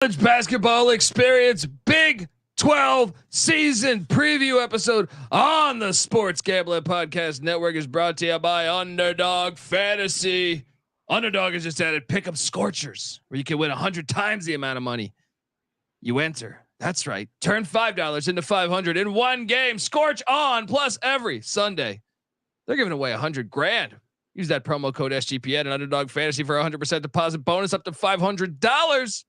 College basketball experience Big 12 season preview episode on the Sports Gambling Podcast Network is brought to you by Underdog Fantasy. Underdog has just added Pick 'em Scorchers, where you can win 100 times the amount of money you enter. That's right. Turn $5 into 500 in one game. Scorch on plus every Sunday. They're giving away 100 grand. Use that promo code SGPN and Underdog Fantasy for a 100% deposit bonus up to $500.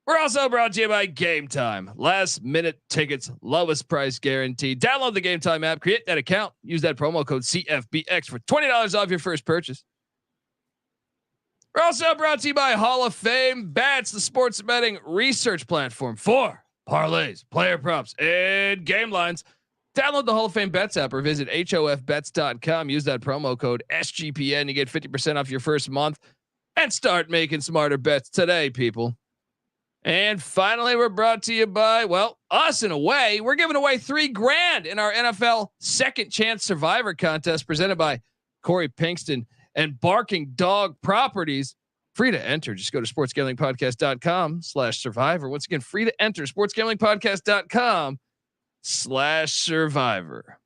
We're also brought to you by Game Time. Last minute tickets, lowest price guaranteed. Download the Game Time app, create that account, use that promo code CFBX for $20 off your first purchase. We're also brought to you by Hall of Fame Bets, the sports betting research platform for parlays, player props, and game lines. Download the Hall of Fame Bets app or visit hofbets.com. Use that promo code SGPN. You get 50% off your first month and start making smarter bets today, people. And finally, we're brought to you by, well, us in a way. We're giving away $3 grand in our NFL Second Chance Survivor contest presented by Corey Pinkston and Barking Dog Properties. Free to enter. Just go to sportsgamblingpodcast.com/survivor. Once again, free to enter. sportsgamblingpodcast.com/survivor.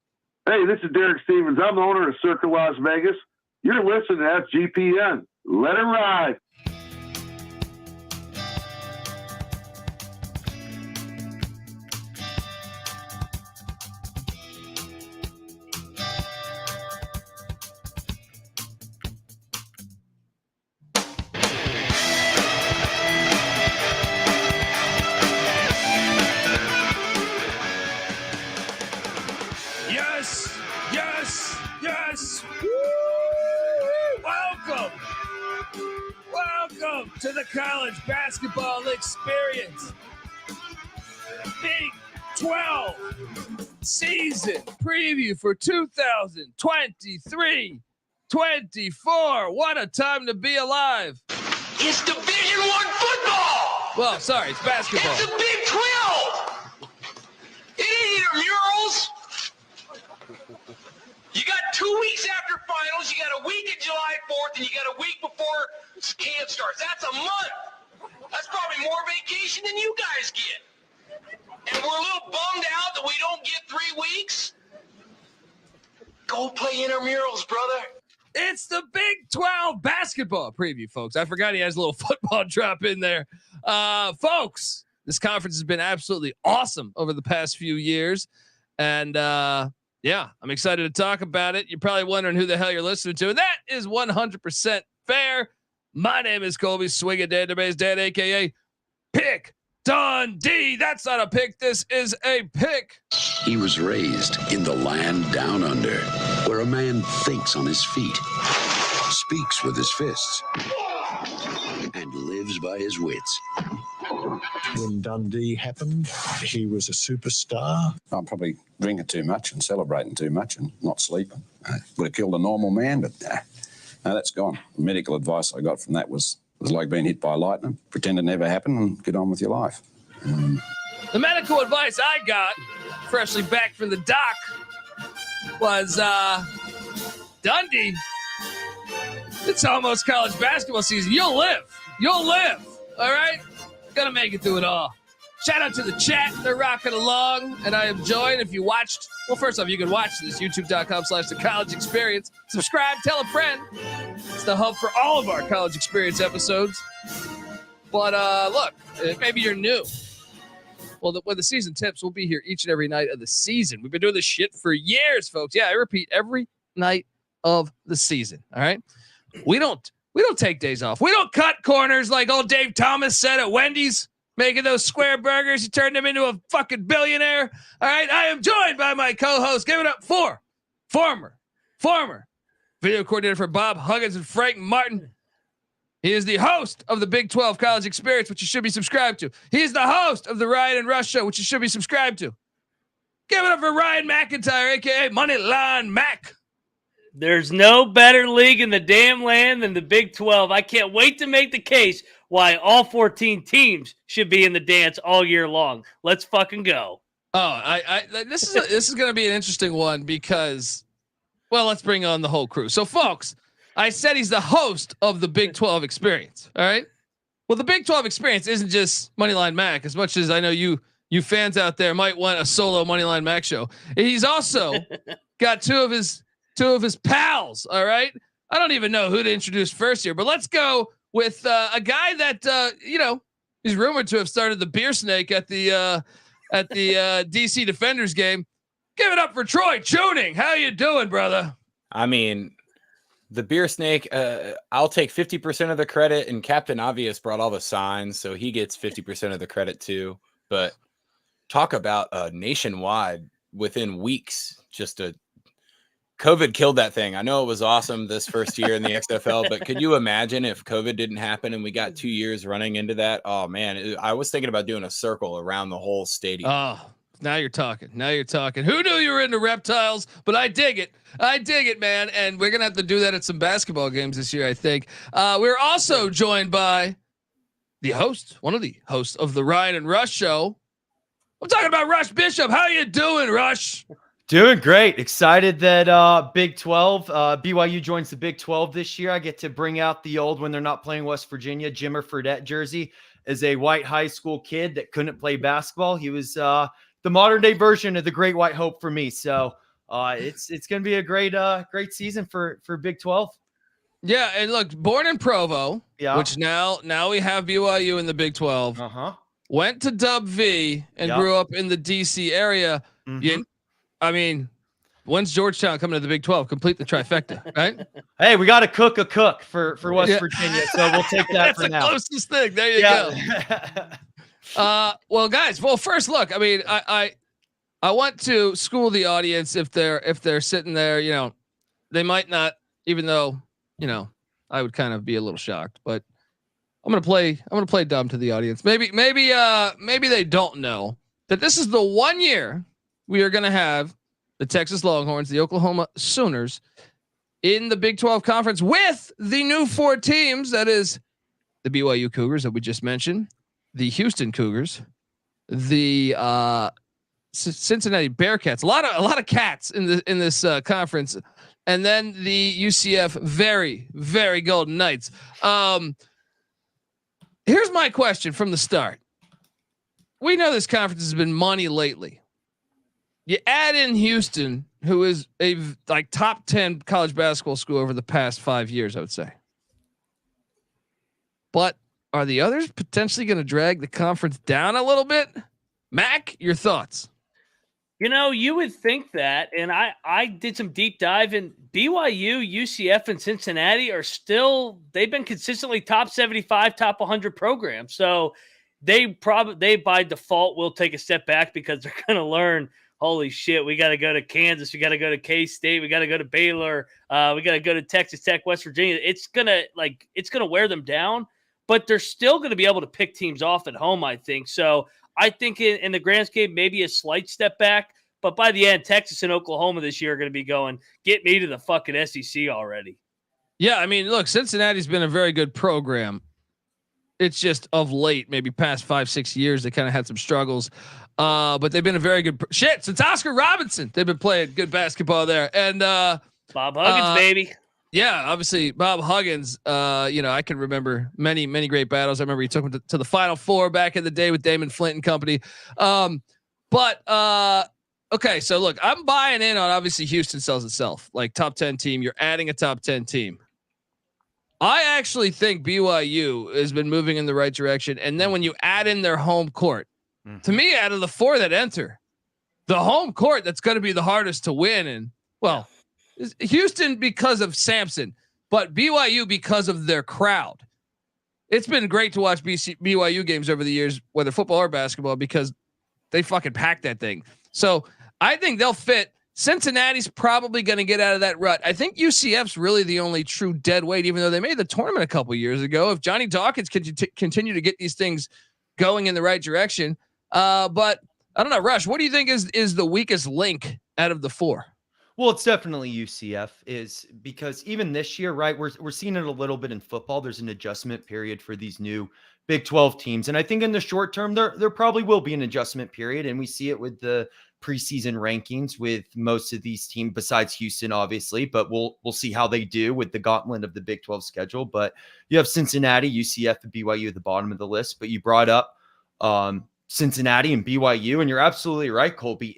Hey, this is Derek Stevens. I'm the owner of Circa Las Vegas. You're listening to SGPN. Let it ride. Welcome to the college basketball experience. Big 12 season preview for 2023-24. What a time to be alive. It's Division I football. Well, sorry, it's basketball. It's the Big 12. It ain't intramurals. You got 2 weeks after finals. You got a week of July 4th, and you got a week before camp starts. That's a month. That's probably more vacation than you guys get. And we're a little bummed out that we don't get 3 weeks. Go play intramurals, brother. It's the Big 12 basketball preview, folks. I forgot he has a little football drop in there. Folks, this conference has been absolutely awesome over the past few years. And yeah, I'm excited to talk about it. You're probably wondering who the hell you're listening to. And that is 100% fair. My name is Colby Swing of Database Dad, a.k.a. Pick Dundee. That's not a pick. This is a pick. He was raised in the land down under, where a man thinks on his feet, speaks with his fists, and lives by his wits. When Dundee happened, he was a superstar. I'm probably drinking too much and celebrating too much and not sleeping. Would have killed a normal man, but no, that's gone. The medical advice I got from that was like being hit by lightning. Pretend it never happened and get on with your life. The medical advice I got, freshly back from the doc, was Dundee. It's almost college basketball season. You'll live. All right? Gonna make it through it all. Shout out to the chat. They're rocking along, and I am joined. If you watched, well, first off, you can watch this, youtube.com/the college experience. Subscribe, tell a friend. It's the hub for all of our college experience episodes. But look, maybe you're new. Well, when the season tips, we'll be here each and every night of the season. We've been doing this shit for years, folks. Yeah, I repeat, every night of the season. All right. We don't take days off. We don't cut corners like old Dave Thomas said at Wendy's, making those square burgers. He turned him into a fucking billionaire. All right. I am joined by my co-host. Give it up for former video coordinator for Bob Huggins and Frank Martin. He is the host of the Big 12 College Experience, which you should be subscribed to. He is the host of the Ryan and Rush Show, which you should be subscribed to. Give it up for Ryan McIntyre, a.k.a. Moneyline Mac. There's no better league in the damn land than the Big 12. I can't wait to make the case why all 14 teams should be in the dance all year long. Let's fucking go. Oh, this is going to be an interesting one because, well, let's bring on the whole crew. So, folks, I said he's the host of the Big 12 Experience. All right. Well, the Big 12 experience isn't just Moneyline Mac, as much as I know you fans out there might want a solo Moneyline Mac show. He's also got two of his pals. All right. I don't even know who to introduce first here, but let's go with a guy that he's rumored to have started the beer snake at the DC Defenders game. Give it up for Troy Chewning. How you doing, brother? I mean, the beer snake, I'll take 50% of the credit, and Captain Obvious brought all the signs, so he gets 50% of the credit too. But talk about nationwide within weeks, COVID killed that thing. I know it was awesome this first year in the XFL, but could you imagine if COVID didn't happen and we got 2 years running into that? Oh man, I was thinking about doing a circle around the whole stadium. Oh, now you're talking. Who knew you were into reptiles? But I dig it, man. And we're gonna have to do that at some basketball games this year, I think. We're also joined by one of the hosts of the Ryan and Rush show. I'm talking about Rush Bishop. How you doing, Rush? Doing great. Excited that Big 12, BYU joins the Big 12 this year. I get to bring out the old, when they're not playing West Virginia, Jimmer Fredette jersey. As a white high school kid that couldn't play basketball, he was the modern day version of the Great White Hope for me. So it's going to be a great season for Big 12. Yeah, and look, born in Provo, which now we have BYU in the Big 12. Went to Dub V and grew up in the DC area. I mean, when's Georgetown coming to the Big 12? Complete the trifecta, right? Hey, we got to cook a cook for West Virginia, so we'll take that for now. That's the closest thing. There you go. Well, guys. Well, first, look. I mean, I want to school the audience if they're sitting there. They might not, even though I would kind of be a little shocked, but I'm gonna play dumb to the audience. Maybe they don't know that this is the 1 year we are going to have the Texas Longhorns, the Oklahoma Sooners in the Big 12 conference with the new 4 teams. That is the BYU Cougars that we just mentioned, the Houston Cougars, the Cincinnati Bearcats, a lot of cats in this conference. And then the UCF very, very Golden Knights. Here's my question from the start. We know this conference has been money lately. You add in Houston, who is a top 10 college basketball school over the past 5 years, I would say. But are the others potentially going to drag the conference down a little bit? Mac, your thoughts? You would think that, and I did some deep dive, and BYU, UCF, and Cincinnati they've been consistently top 75, top 100 programs. So they by default will take a step back because they're going to learn, holy shit, we got to go to Kansas, we got to go to K-State, we got to go to Baylor, we got to go to Texas Tech, West Virginia. It's gonna wear them down, but they're still going to be able to pick teams off at home, I think. So I think in the grand scheme, maybe a slight step back, but by the end, Texas and Oklahoma this year are going to be going, get me to the fucking SEC already. Yeah, I mean, look, Cincinnati's been a very good program. It's just of late, maybe past 5-6 years, they kind of had some struggles. But they've been a very good since Oscar Robinson. They've been playing good basketball there. And Bob Huggins, baby. Yeah, obviously Bob Huggins. I can remember many great battles. I remember he took him to the Final Four back in the day with Damon Flint and company. Okay, so look, I'm buying in on obviously Houston sells itself like top 10 team. You're adding a top 10 team. I actually think BYU has been moving in the right direction. And then when you add in their home court, to me, out of the 4 that enter, the home court that's going to be the hardest to win. And well, Houston because of Sampson, but BYU because of their crowd. It's been great to watch BYU games over the years, whether football or basketball, because they fucking pack that thing. So I think they'll fit. Cincinnati's probably going to get out of that rut. I think UCF's really the only true dead weight, even though they made the tournament a couple years ago. If Johnny Dawkins can continue to get these things going in the right direction. But I don't know, Rush, what do you think is the weakest link out of the 4? Well, it's definitely UCF is because even this year, right, we're seeing it a little bit in football. There's an adjustment period for these new Big 12 teams. And I think in the short term, there probably will be an adjustment period. And we see it with the preseason rankings with most of these teams besides Houston, obviously, but we'll see how they do with the gauntlet of the Big 12 schedule. But you have Cincinnati, UCF, and BYU at the bottom of the list. But you brought up Cincinnati and BYU, and you're absolutely right, Colby,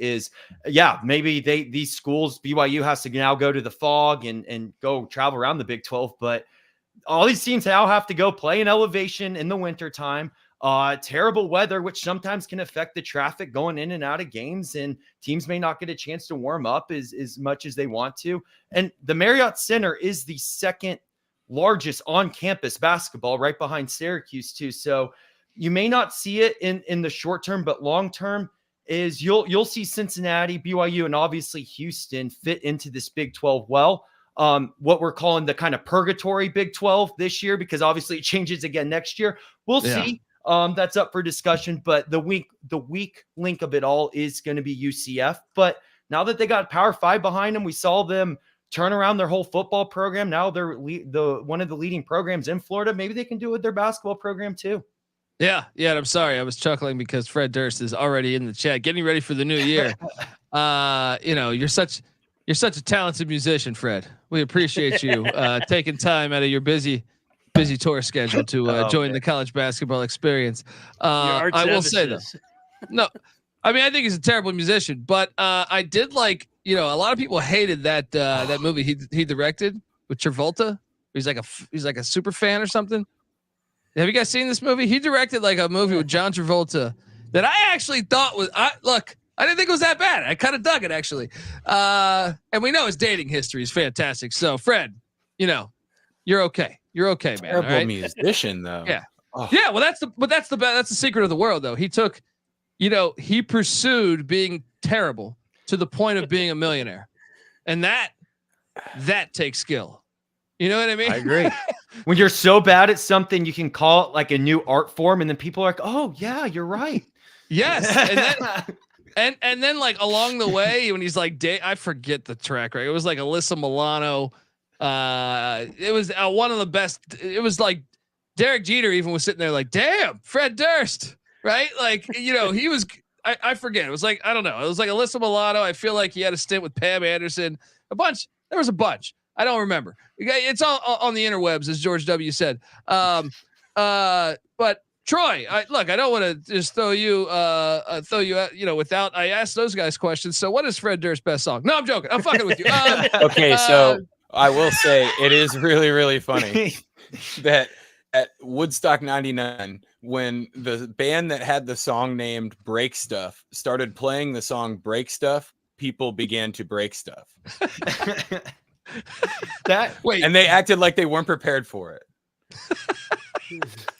maybe these schools, BYU has to now go to the Fog and go travel around the Big 12, but all these teams now have to go play in elevation in the wintertime. Terrible weather, which sometimes can affect the traffic going in and out of games, and teams may not get a chance to warm up as much as they want to. And the Marriott Center is the second largest on-campus basketball, right behind Syracuse too. So you may not see it in the short term, but long term is you'll see Cincinnati, BYU, and obviously Houston fit into this Big 12 well. What we're calling the kind of purgatory Big 12 this year, because obviously it changes again next year. We'll see. That's up for discussion, but the weak link of it all is going to be UCF. But now that they got Power 5 behind them, we saw them turn around their whole football program. Now they're one of the leading programs in Florida. Maybe they can do it with their basketball program too. Yeah. And I'm sorry. I was chuckling because Fred Durst is already in the chat, getting ready for the new year. You're such a talented musician, Fred. We appreciate you taking time out of your busy tour schedule to join the college basketball experience. I will say this. No, I mean, I think he's a terrible musician, but I did like, a lot of people hated that movie he directed with Travolta. He's like a super fan or something. Have you guys seen this movie? He directed like a movie with John Travolta that I actually thought was, I didn't think it was that bad. I kind of dug it actually. And we know his dating history is fantastic. So Fred, you're okay. You're okay, man. Terrible right? musician though. Yeah. Oh. Yeah. Well, that's the secret of the world though. He took, he pursued being terrible to the point of being a millionaire. And that takes skill. You know what I mean? I agree. When you're so bad at something, you can call it like a new art form, and then people are like, "Oh, yeah, you're right." Yes, and then like along the way, when he's like, I forget the track. Right? It was like Alyssa Milano. It was one of the best. It was like Derek Jeter even was sitting there like, "Damn, Fred Durst." Right? Like he was. I forget. It was like I don't know. It was like Alyssa Milano. I feel like he had a stint with Pam Anderson. There was a bunch. I don't remember. It's all on the interwebs, as George W. said. But Troy, I don't want to just throw you out, without I asked those guys questions. So what is Fred Durst's best song? No, I'm joking. I'm fucking with you. Okay, so I will say it is really, really funny that at Woodstock 99, when the band that had the song named Break Stuff started playing the song Break Stuff, people began to break stuff. And they acted like they weren't prepared for it.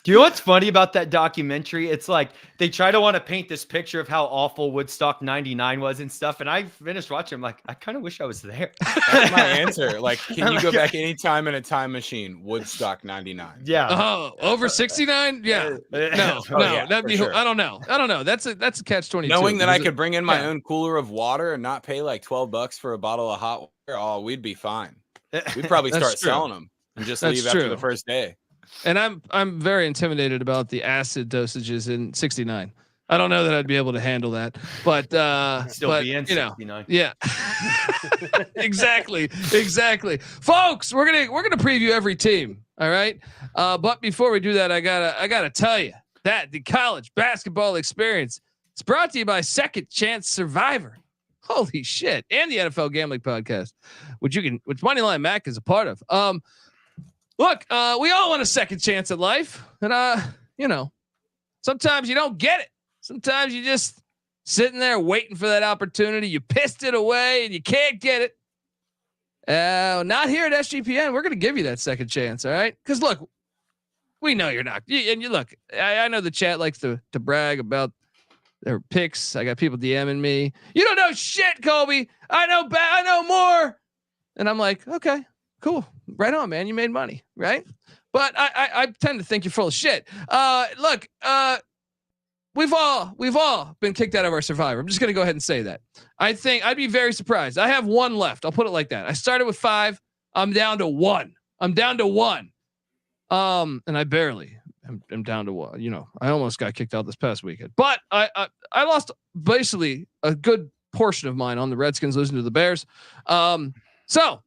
Do you know what's funny about that documentary? It's like they try to want to paint this picture of how awful Woodstock 99 was and stuff. And I finished watching. I'm like, I kind of wish I was there. That's my answer. Like, can you go back anytime in a time machine? Woodstock 99. Yeah. Oh, over 69? Yeah. No. That'd be. Sure. I don't know. That's a catch 22. Knowing that I could bring in my own cooler of water and not pay like $12 for a bottle of hot water, oh, we'd be fine. We'd probably start selling them and just leave after the first day. And I'm very intimidated about the acid dosages in 69. I don't know that I'd be able to handle that, but still be in 69. Yeah, exactly. Folks, we're gonna preview every team. All right. But before we do that, I gotta tell you that the college basketball experience is brought to you by Second Chance Survivor. Holy shit. And the NFL Gambling Podcast, which Moneyline Mac is a part of. Look, we all want a second chance at life. And, sometimes you don't get it. Sometimes you just sitting there waiting for that opportunity. You pissed it away and you can't get it. Not here at SGPN. We're going to give you that second chance. All right. Cause look, we know you're not. And you look, I know the chat likes to brag about their picks. I got people DMing me. You don't know shit, Colby. I know more. And I'm like, okay, cool. Right on, man. You made money, right? But I tend to think you're full of shit. Look, we've all been kicked out of our Survivor. I'm just gonna go ahead and say that. I think I'd be very surprised. I have one left. I'll put it like that. I started with 5. I'm down to 1. And I barely am down to 1. I almost got kicked out this past weekend, but I lost basically a good portion of mine on the Redskins losing to the Bears. So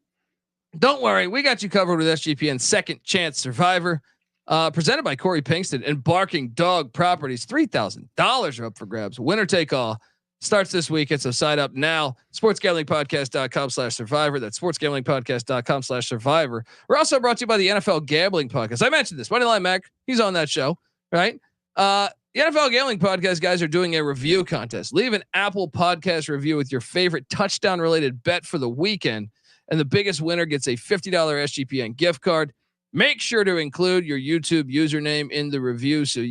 don't worry, we got you covered with SGPN Second Chance Survivor, presented by Corey Pinkston and Barking Dog Properties. $3,000 are up for grabs. Winner take all starts this weekend. So sign up now. sportsgamblingpodcast.com/survivor. That's sportsgamblingpodcast.com/survivor. We're also brought to you by the NFL Gambling Podcast. I mentioned this. Moneyline Mac, he's on that show, right? The NFL Gambling Podcast guys are doing a review contest. Leave an Apple Podcast review with your favorite touchdown related bet for the weekend, and the biggest winner gets a $50 SGPN gift card. Make sure to include your YouTube username in the review, so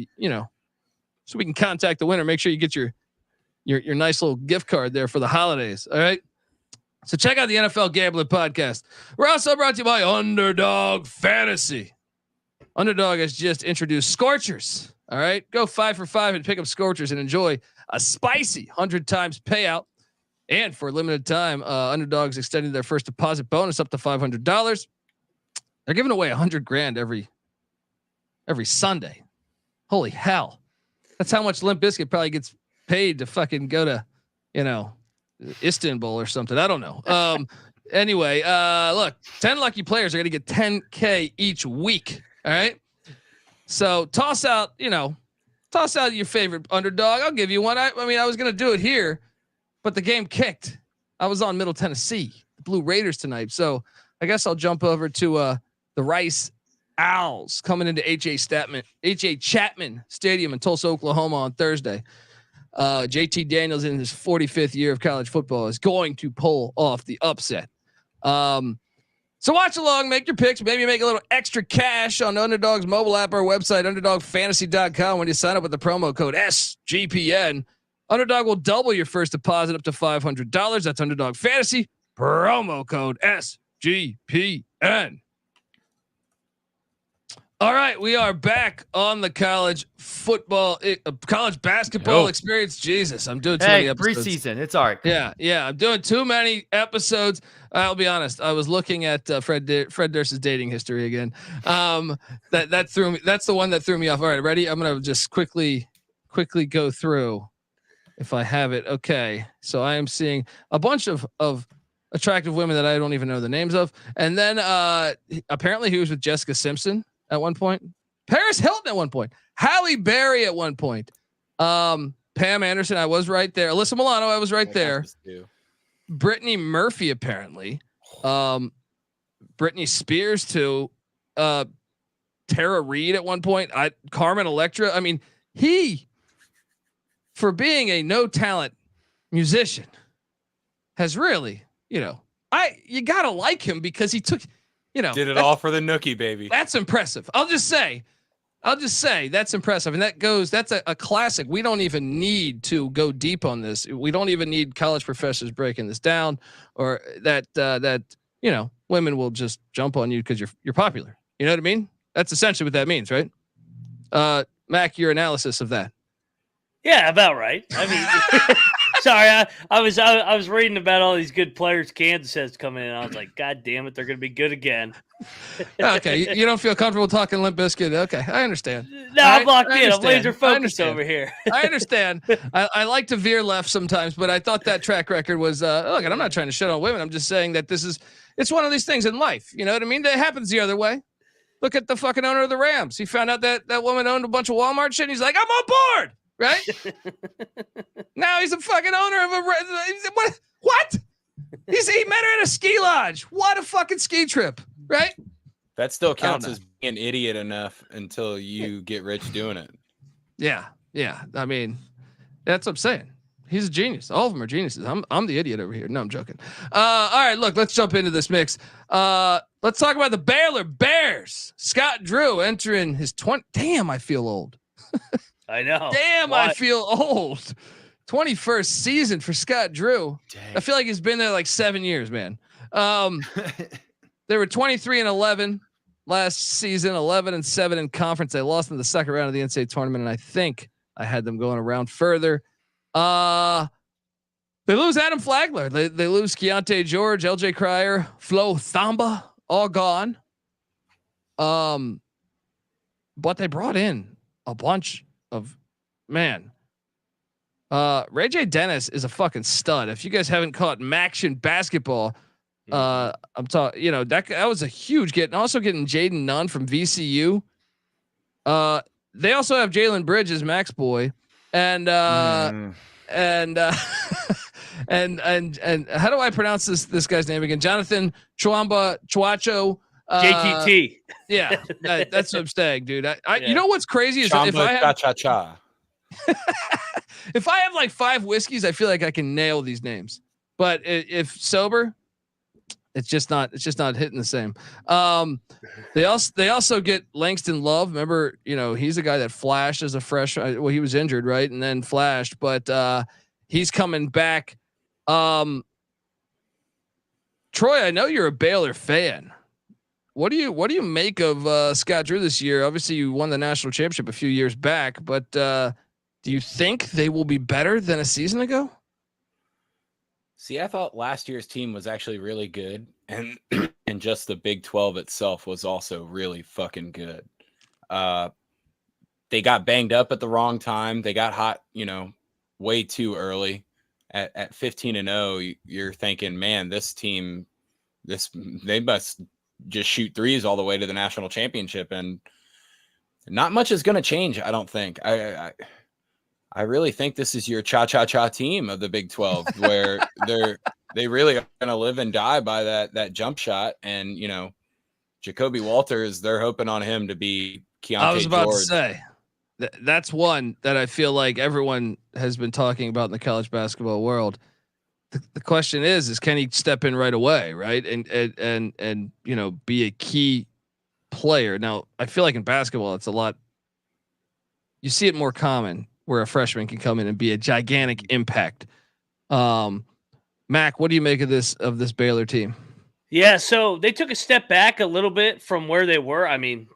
so we can contact the winner. Make sure you get your nice little gift card there for the holidays. All right. So check out the NFL Gambling Podcast. We're also brought to you by Underdog Fantasy. Underdog has just introduced Scorchers. All right. Go 5 for 5 and pick up Scorchers and enjoy a spicy 100 times payout. And for a limited time, Underdog's extending their first deposit bonus up to $500. They're giving away $100,000 every Sunday. Holy hell. That's how much Limp Bizkit probably gets paid to fucking go to, Istanbul or something. I don't know. Anyway, look, 10 lucky players are going to get $10K each week. All right. So toss out your favorite underdog. I'll give you one. I was going to do it here, but the game kicked. I was on Middle Tennessee, the Blue Raiders tonight. So I guess I'll jump over to the Rice Owls coming into H.A. Chapman Stadium in Tulsa, Oklahoma on Thursday. JT Daniels in his 45th year of college football is going to pull off the upset. So watch along, make your picks, maybe make a little extra cash on Underdog's mobile app or website, underdogfantasy.com. When you sign up with the promo code SGPN, Underdog will double your first deposit up to $500. That's Underdog Fantasy, promo code SGPN. All right, we are back on the college basketball experience. Jesus, I'm doing too many episodes. Preseason, it's all right. Yeah, I'm doing too many episodes. I'll be honest. I was looking at Fred Durst's dating history again. That threw me. That's the one that threw me off. All right, ready? I'm gonna just quickly go through if I have it. Okay, so I am seeing a bunch of attractive women that I don't even know the names of, and then apparently he was with Jessica Simpson at one point, Paris Hilton at one point, Halle Berry at one point, Pam Anderson, I was right there. Alyssa Milano, I was right there. Brittany Murphy apparently, Britney Spears too, Tara Reid at one point, Carmen Electra. I mean, he, for being a no talent musician, has really, you gotta like him because he took. Did it all for the nookie, baby. That's impressive. I'll just say that's impressive. And that's a classic. We don't even need to go deep on this. We don't even need college professors breaking this down, or that women will just jump on you because you're popular. You know what I mean? That's essentially what that means, right? Mac, your analysis of that. Yeah, about right. I mean, sorry, I was reading about all these good players Kansas has coming in. I was like, God damn it, they're going to be good again. Okay, you don't feel comfortable talking Limp Bizkit. Okay, I understand. No, I'm locked in. I'm laser focused over here. I understand. I like to veer left sometimes, but I thought that track record was. Look, and I'm not trying to shit on women. I'm just saying that it's one of these things in life. You know what I mean? That happens the other way. Look at the fucking owner of the Rams. He found out that woman owned a bunch of Walmart shit. And he's like, I'm on board. Right? Now he's a fucking owner of what? He met her at a ski lodge. What a fucking ski trip, right? That still counts as being an idiot enough until you get rich doing it. Yeah. I mean, that's what I'm saying. He's a genius. All of them are geniuses. I'm the idiot over here. No, I'm joking. All right, look, let's jump into this mix. Let's talk about the Baylor Bears. Scott Drew entering his 20. Damn, I feel old. I know. Damn, what? I feel old. 21st season for Scott Drew. Dang. I feel like he's been there like 7 years, man. They were 23-11 last season, 11-7 in conference. They lost in the second round of the NCAA tournament, and I think I had them going around further. They lose Adam Flagler. They lose Keontae George, LJ Cryer, Flo Thamba, all gone. But they brought in a bunch of RayJ Dennis is a fucking stud. If you guys haven't caught Maction basketball, I'm talking, that was a huge get. And also getting Jayden Nunn from VCU. They also have Jalen Bridges, Max boy, and and how do I pronounce this guy's name again? Jonathan Chuacho. JTT. Yeah, that's what I'm saying, dude. You know what's crazy is Chamba, if I have cha. if I have like 5 whiskeys, I feel like I can nail these names. But if sober, it's just not hitting the same. They also get Langston Love. Remember, he's a guy that flashed as a freshman. Well, he was injured, right, and then flashed, but he's coming back. Troy, I know you're a Baylor fan. What do you make of Scott Drew this year? Obviously, you won the national championship a few years back, but do you think they will be better than a season ago? See, I thought last year's team was actually really good, and just the Big 12 itself was also really fucking good. They got banged up at the wrong time. They got hot, way too early. At 15-0, you're thinking, man, this team, they must just shoot threes all the way to the national championship, and not much is going to change. I don't think. I really think this is your cha-cha-cha team of the Big 12, where they really are going to live and die by that jump shot. And, Jacoby Walters, they're hoping on him to be Keontae I was about George. to say that's one that I feel like everyone has been talking about in the college basketball world. The question is can he step in right away? Right. And, be a key player. Now I feel like in basketball, it's a lot, you see it more common where a freshman can come in and be a gigantic impact. Mac, what do you make of this Baylor team? Yeah, so they took a step back a little bit from where they were. I mean,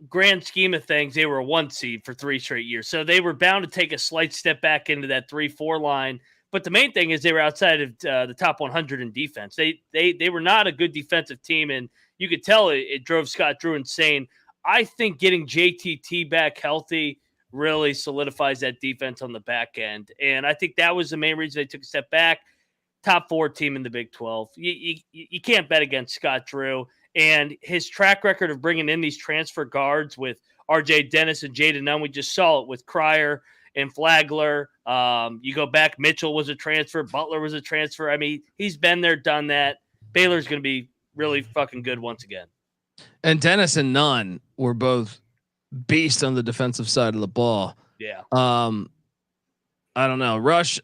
grand scheme of things, they were a 1 seed for 3 straight years. So they were bound to take a slight step back into that 3-4 line. But the main thing is they were outside of the top 100 in defense. They were not a good defensive team, and you could tell it drove Scott Drew insane. I think getting JTT back healthy really solidifies that defense on the back end. And I think that was the main reason they took a step back. Top 4 team in the Big 12. You can't bet against Scott Drew. And his track record of bringing in these transfer guards with RJ Dennis and Jayden Nunn, we just saw it with Cryer and Flagler. You go back, Mitchell was a transfer. Butler was a transfer. I mean, he's been there, done that. Baylor's going to be really fucking good once again. And Dennis and Nunn were both beast on the defensive side of the ball. Yeah. I don't know. Rush,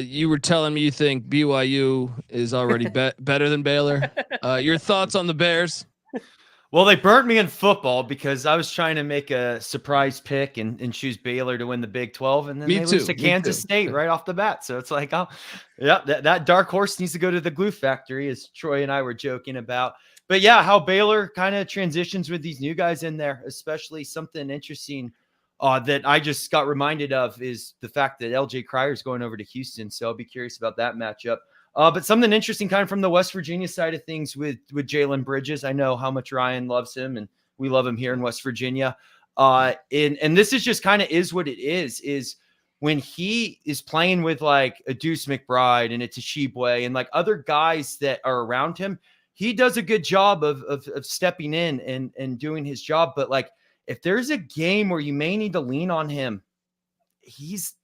you were telling me you think BYU is already better than Baylor. Your thoughts on the Bears? Well, they burnt me in football because I was trying to make a surprise pick and choose Baylor to win the Big 12, and then they lose to Kansas State right off the bat. So it's like, oh, yeah, that dark horse needs to go to the glue factory, as Troy and I were joking about. But yeah, how Baylor kind of transitions with these new guys in there, especially something interesting that I just got reminded of is the fact that LJ Cryer is going over to Houston. So I'll be curious about that matchup. But something interesting kind of from the West Virginia side of things with Jalen Bridges. I know how much Ryan loves him, and we love him here in West Virginia. And this is just kind of is what it is when he is playing with like a Deuce McBride and a Tshiebwe and like other guys that are around him, he does a good job of stepping in and doing his job. But like, if there's a game where you may need to lean on him, he's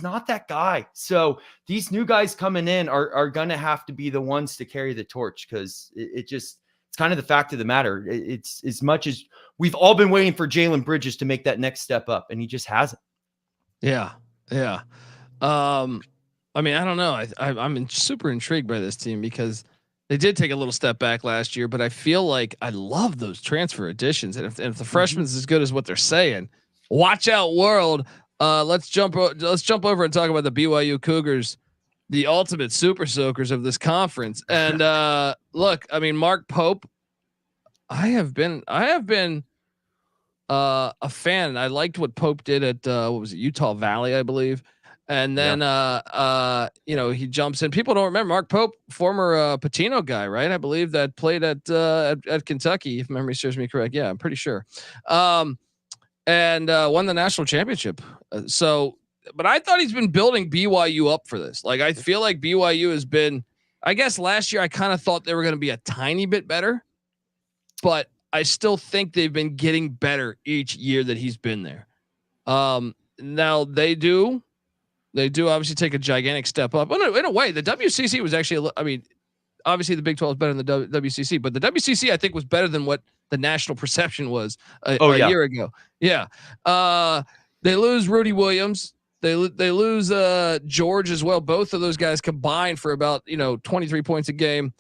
not that guy. So these new guys coming in are going to have to be the ones to carry the torch, because it's kind of the fact of the matter. It's as much as we've all been waiting for Jalen Bridges to make that next step up, and he just hasn't. Yeah. Yeah. I mean, I don't know. I'm super intrigued by this team because they did take a little step back last year, but I feel like I love those transfer additions. And if the freshman's as good as what they're saying, watch out, world. Let's jump over and talk about the BYU Cougars, the ultimate super soakers of this conference. And look, I mean, Mark Pope, I have been a fan. I liked what Pope did at what was it, Utah Valley, I believe. And then he jumps in. People don't remember Mark Pope, former Patino guy, right? I believe that played at Kentucky, if memory serves me correct. Yeah, I'm pretty sure. And won the national championship. So but I thought he's been building BYU up for this. Like, I feel like BYU has been, I guess last year I kind of thought they were going to be a tiny bit better, but I still think they've been getting better each year that he's been there. Now they do obviously take a gigantic step up. In a way, the WCC was actually, I mean, obviously the Big 12 is better than the WCC, but the WCC I think was better than what the national perception was a year ago. Yeah. They lose Rudy Williams. They lose George as well. Both of those guys combined for about 23 points a game.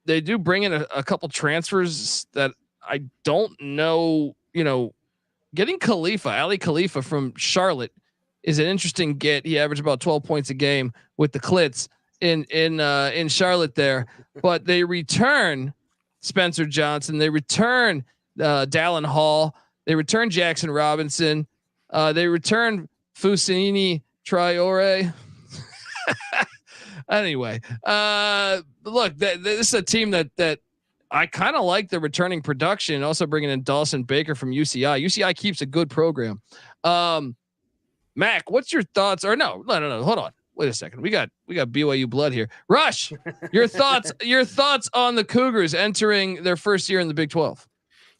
They do bring in a couple transfers that I don't know. Getting Ali Khalifa from Charlotte is an interesting get. He averaged about 12 points a game with the Clits in Charlotte there, but they return Spencer Johnson. They return Dallin Hall. They return Jackson Robinson. They return Fusini Traore. Anyway, look, this is a team that I kind of like the returning production. Also bringing in Dawson Baker from UCI. UCI keeps a good program. Mac, what's your thoughts? Or no, hold on. Wait a second. We got BYU blood here. Rush, your thoughts on the Cougars entering their first year in the Big 12.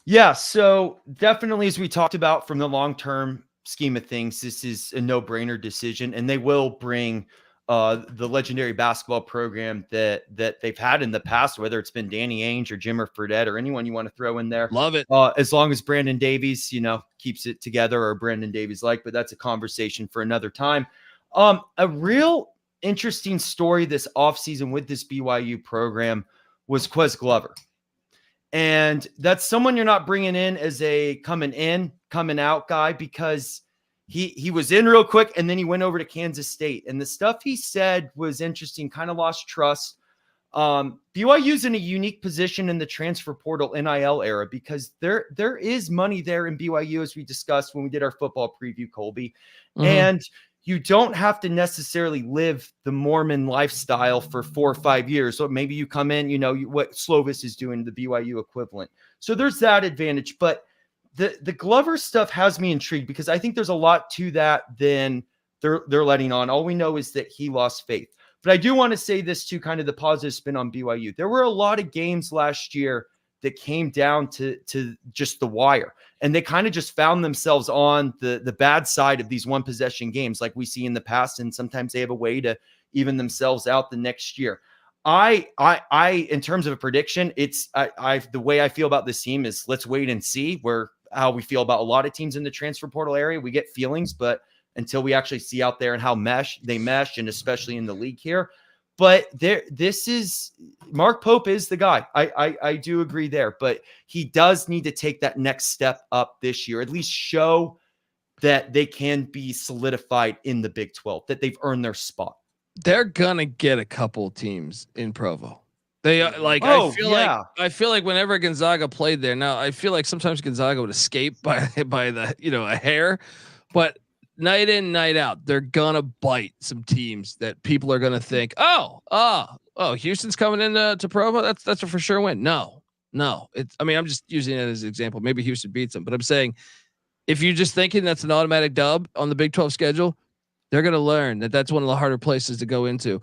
Yeah, so definitely, as we talked about from the long-term scheme of things, this is a no-brainer decision, and they will bring the legendary basketball program that they've had in the past, whether it's been Danny Ainge or Jimmer Fredette or anyone you want to throw in there. Love it. As long as Brandon Davies, keeps it together, or Brandon Davies but that's a conversation for another time. A real interesting story this offseason with this BYU program was Quez Glover. And that's someone you're not bringing in as a coming out guy, because he was in real quick and then he went over to Kansas State. And the stuff he said was interesting, kind of lost trust. BYU's in a unique position in the transfer portal NIL era, because there is money there in BYU, as we discussed when we did our football preview, Colby. Mm-hmm. And you don't have to necessarily live the Mormon lifestyle for 4 or 5 years. So maybe you come in, what Slovis is doing, the BYU equivalent. So there's that advantage. But the Glover stuff has me intrigued, because I think there's a lot to that than they're letting on. All we know is that he lost faith. But I do want to say this too, kind of the positive spin on BYU. There were a lot of games last year that came down to just the wire. And they kind of just found themselves on the bad side of these one possession games like we see in the past. And sometimes they have a way to even themselves out the next year. I in terms of a prediction, the way I feel about this team is let's wait and see how we feel about a lot of teams in the transfer portal area. We get feelings, but until we actually see out there and how they mesh, and especially in the league here. But this is Mark Pope is the guy. I do agree there, but he does need to take that next step up this year, at least show that they can be solidified in the Big 12, that they've earned their spot. They're gonna get a couple teams in Provo. They I feel like whenever Gonzaga played there, now I feel like sometimes Gonzaga would escape by the a hair, but night in, night out, they're gonna bite some teams that people are gonna think, oh, Houston's coming into Provo. That's a for sure win. No, I'm just using it as an example. Maybe Houston beats them, but I'm saying if you're just thinking that's an automatic dub on the Big 12 schedule, they're gonna learn that that's one of the harder places to go into.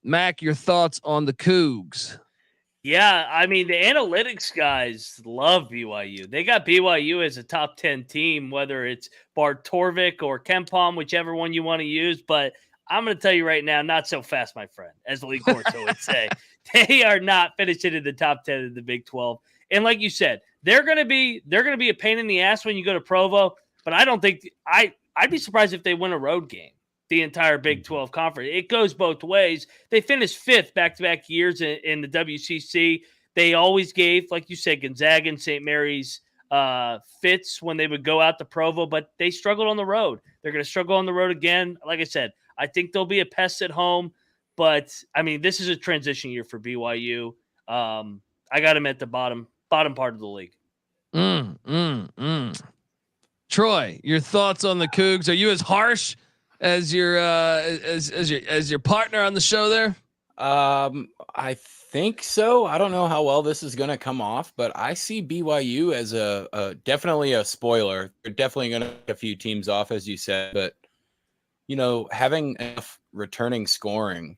Mac, your thoughts on the Cougs? Yeah, I mean, the analytics guys love BYU. They got BYU as a top 10 team, whether it's Bart Torvik or Kempom, whichever one you want to use. But I'm going to tell you right now, not so fast, my friend, as Lee Corso would say. They are not finishing in the top 10 of the Big 12. And like you said, they're going to be a pain in the ass when you go to Provo. But I don't think I'd be surprised if they win a road game. The entire Big 12 conference. It goes both ways. They finished 5th back-to-back years in the WCC. They always gave, like you said, Gonzaga and St. Mary's fits when they would go out to Provo, but they struggled on the road. They're going to struggle on the road again. Like I said, I think they'll be a pest at home, but I mean, this is a transition year for BYU. I got them at the bottom part of the league. Troy, your thoughts on the Cougs? Are you as harsh as your partner on the show there? I think so. I don't know how well this is going to come off, but I see BYU as a definitely a spoiler. They're definitely going to take a few teams off, as you said, but having enough returning scoring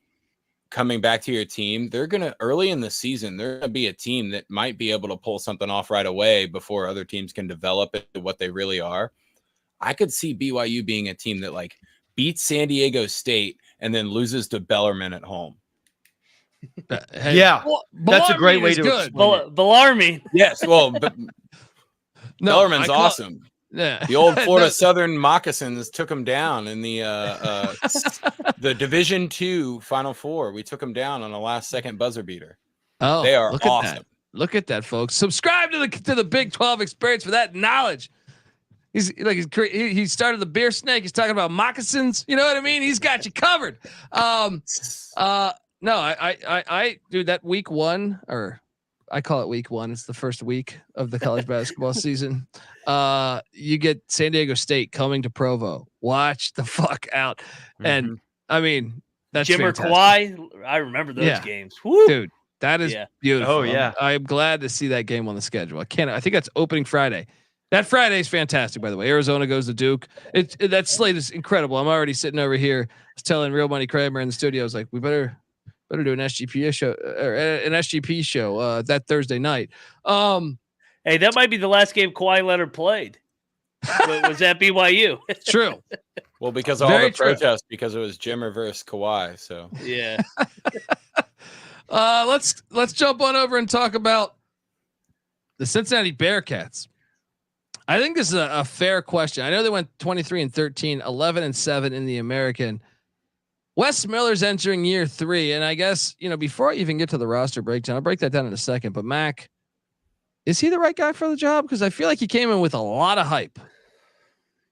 coming back to your team, they're going to early in the season, they're going to be a team that might be able to pull something off right away before other teams can develop into what they really are. I could see BYU being a team that like beats San Diego State and then loses to Bellarmine at home. Hey, Yeah, that's a great way to explain it. Bellarmine. Yes, well, but Bellarmine's awesome. Yeah, the old Florida Southern Moccasins took them down in the Division II Final Four. We took them down on a last-secking buzzer beater. Oh, they are awesome. At that. Look at that, folks! Subscribe to the Big 12 Experience for that knowledge. He started the beer snake. He's talking about moccasins. You know what I mean? He's got you covered. No, I do that week one, or I call it week one. It's the first week of the college basketball season. You get San Diego State coming to Provo. Watch the fuck out. Mm-hmm. And I mean, that's Jimmer Kawhi. I remember those games. Woo. Dude, that is beautiful. Oh yeah. I'm glad to see that game on the schedule. I think that's opening Friday. That Friday is fantastic, by the way. Arizona goes to Duke. That slate is incredible. I'm already sitting over here telling Real Money Kramer in the studio, I was like, we better do an SGP show or an SGP show that Thursday night. Hey, that might be the last game Kawhi Leonard played. Was that BYU? True. Well, because of all the protests, because it was Jimmer versus Kawhi. So yeah. Let's jump on over and talk about the Cincinnati Bearcats. I think this is a fair question. I know they went 23-13, 11-7 in the American. Wes Miller's entering year 3. And I guess, before I even get to the roster breakdown, I'll break that down in a second, but Mac, is he the right guy for the job? Cause I feel like he came in with a lot of hype.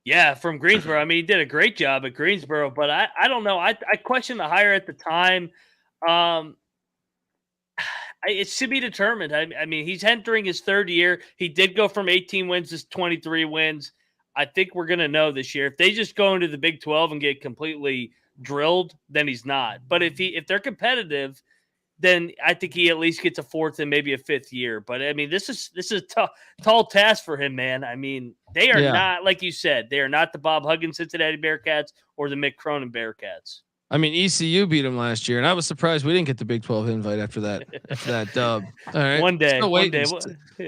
Yeah. From Greensboro. I mean, he did a great job at Greensboro, but I don't know. I questioned the hire at the time. It's to be determined. I mean, he's entering his 3rd year. He did go from 18 wins to 23 wins. I think we're going to know this year. If they just go into the Big 12 and get completely drilled, then he's not. But if they're competitive, then I think he at least gets a 4th and maybe a 5th year. But I mean, this is a tall task for him, man. I mean, they are not, like you said, they are not the Bob Huggins Cincinnati Bearcats or the Mick Cronin Bearcats. I mean, ECU beat him last year, and I was surprised we didn't get the Big 12 invite after that dub. All right, one day.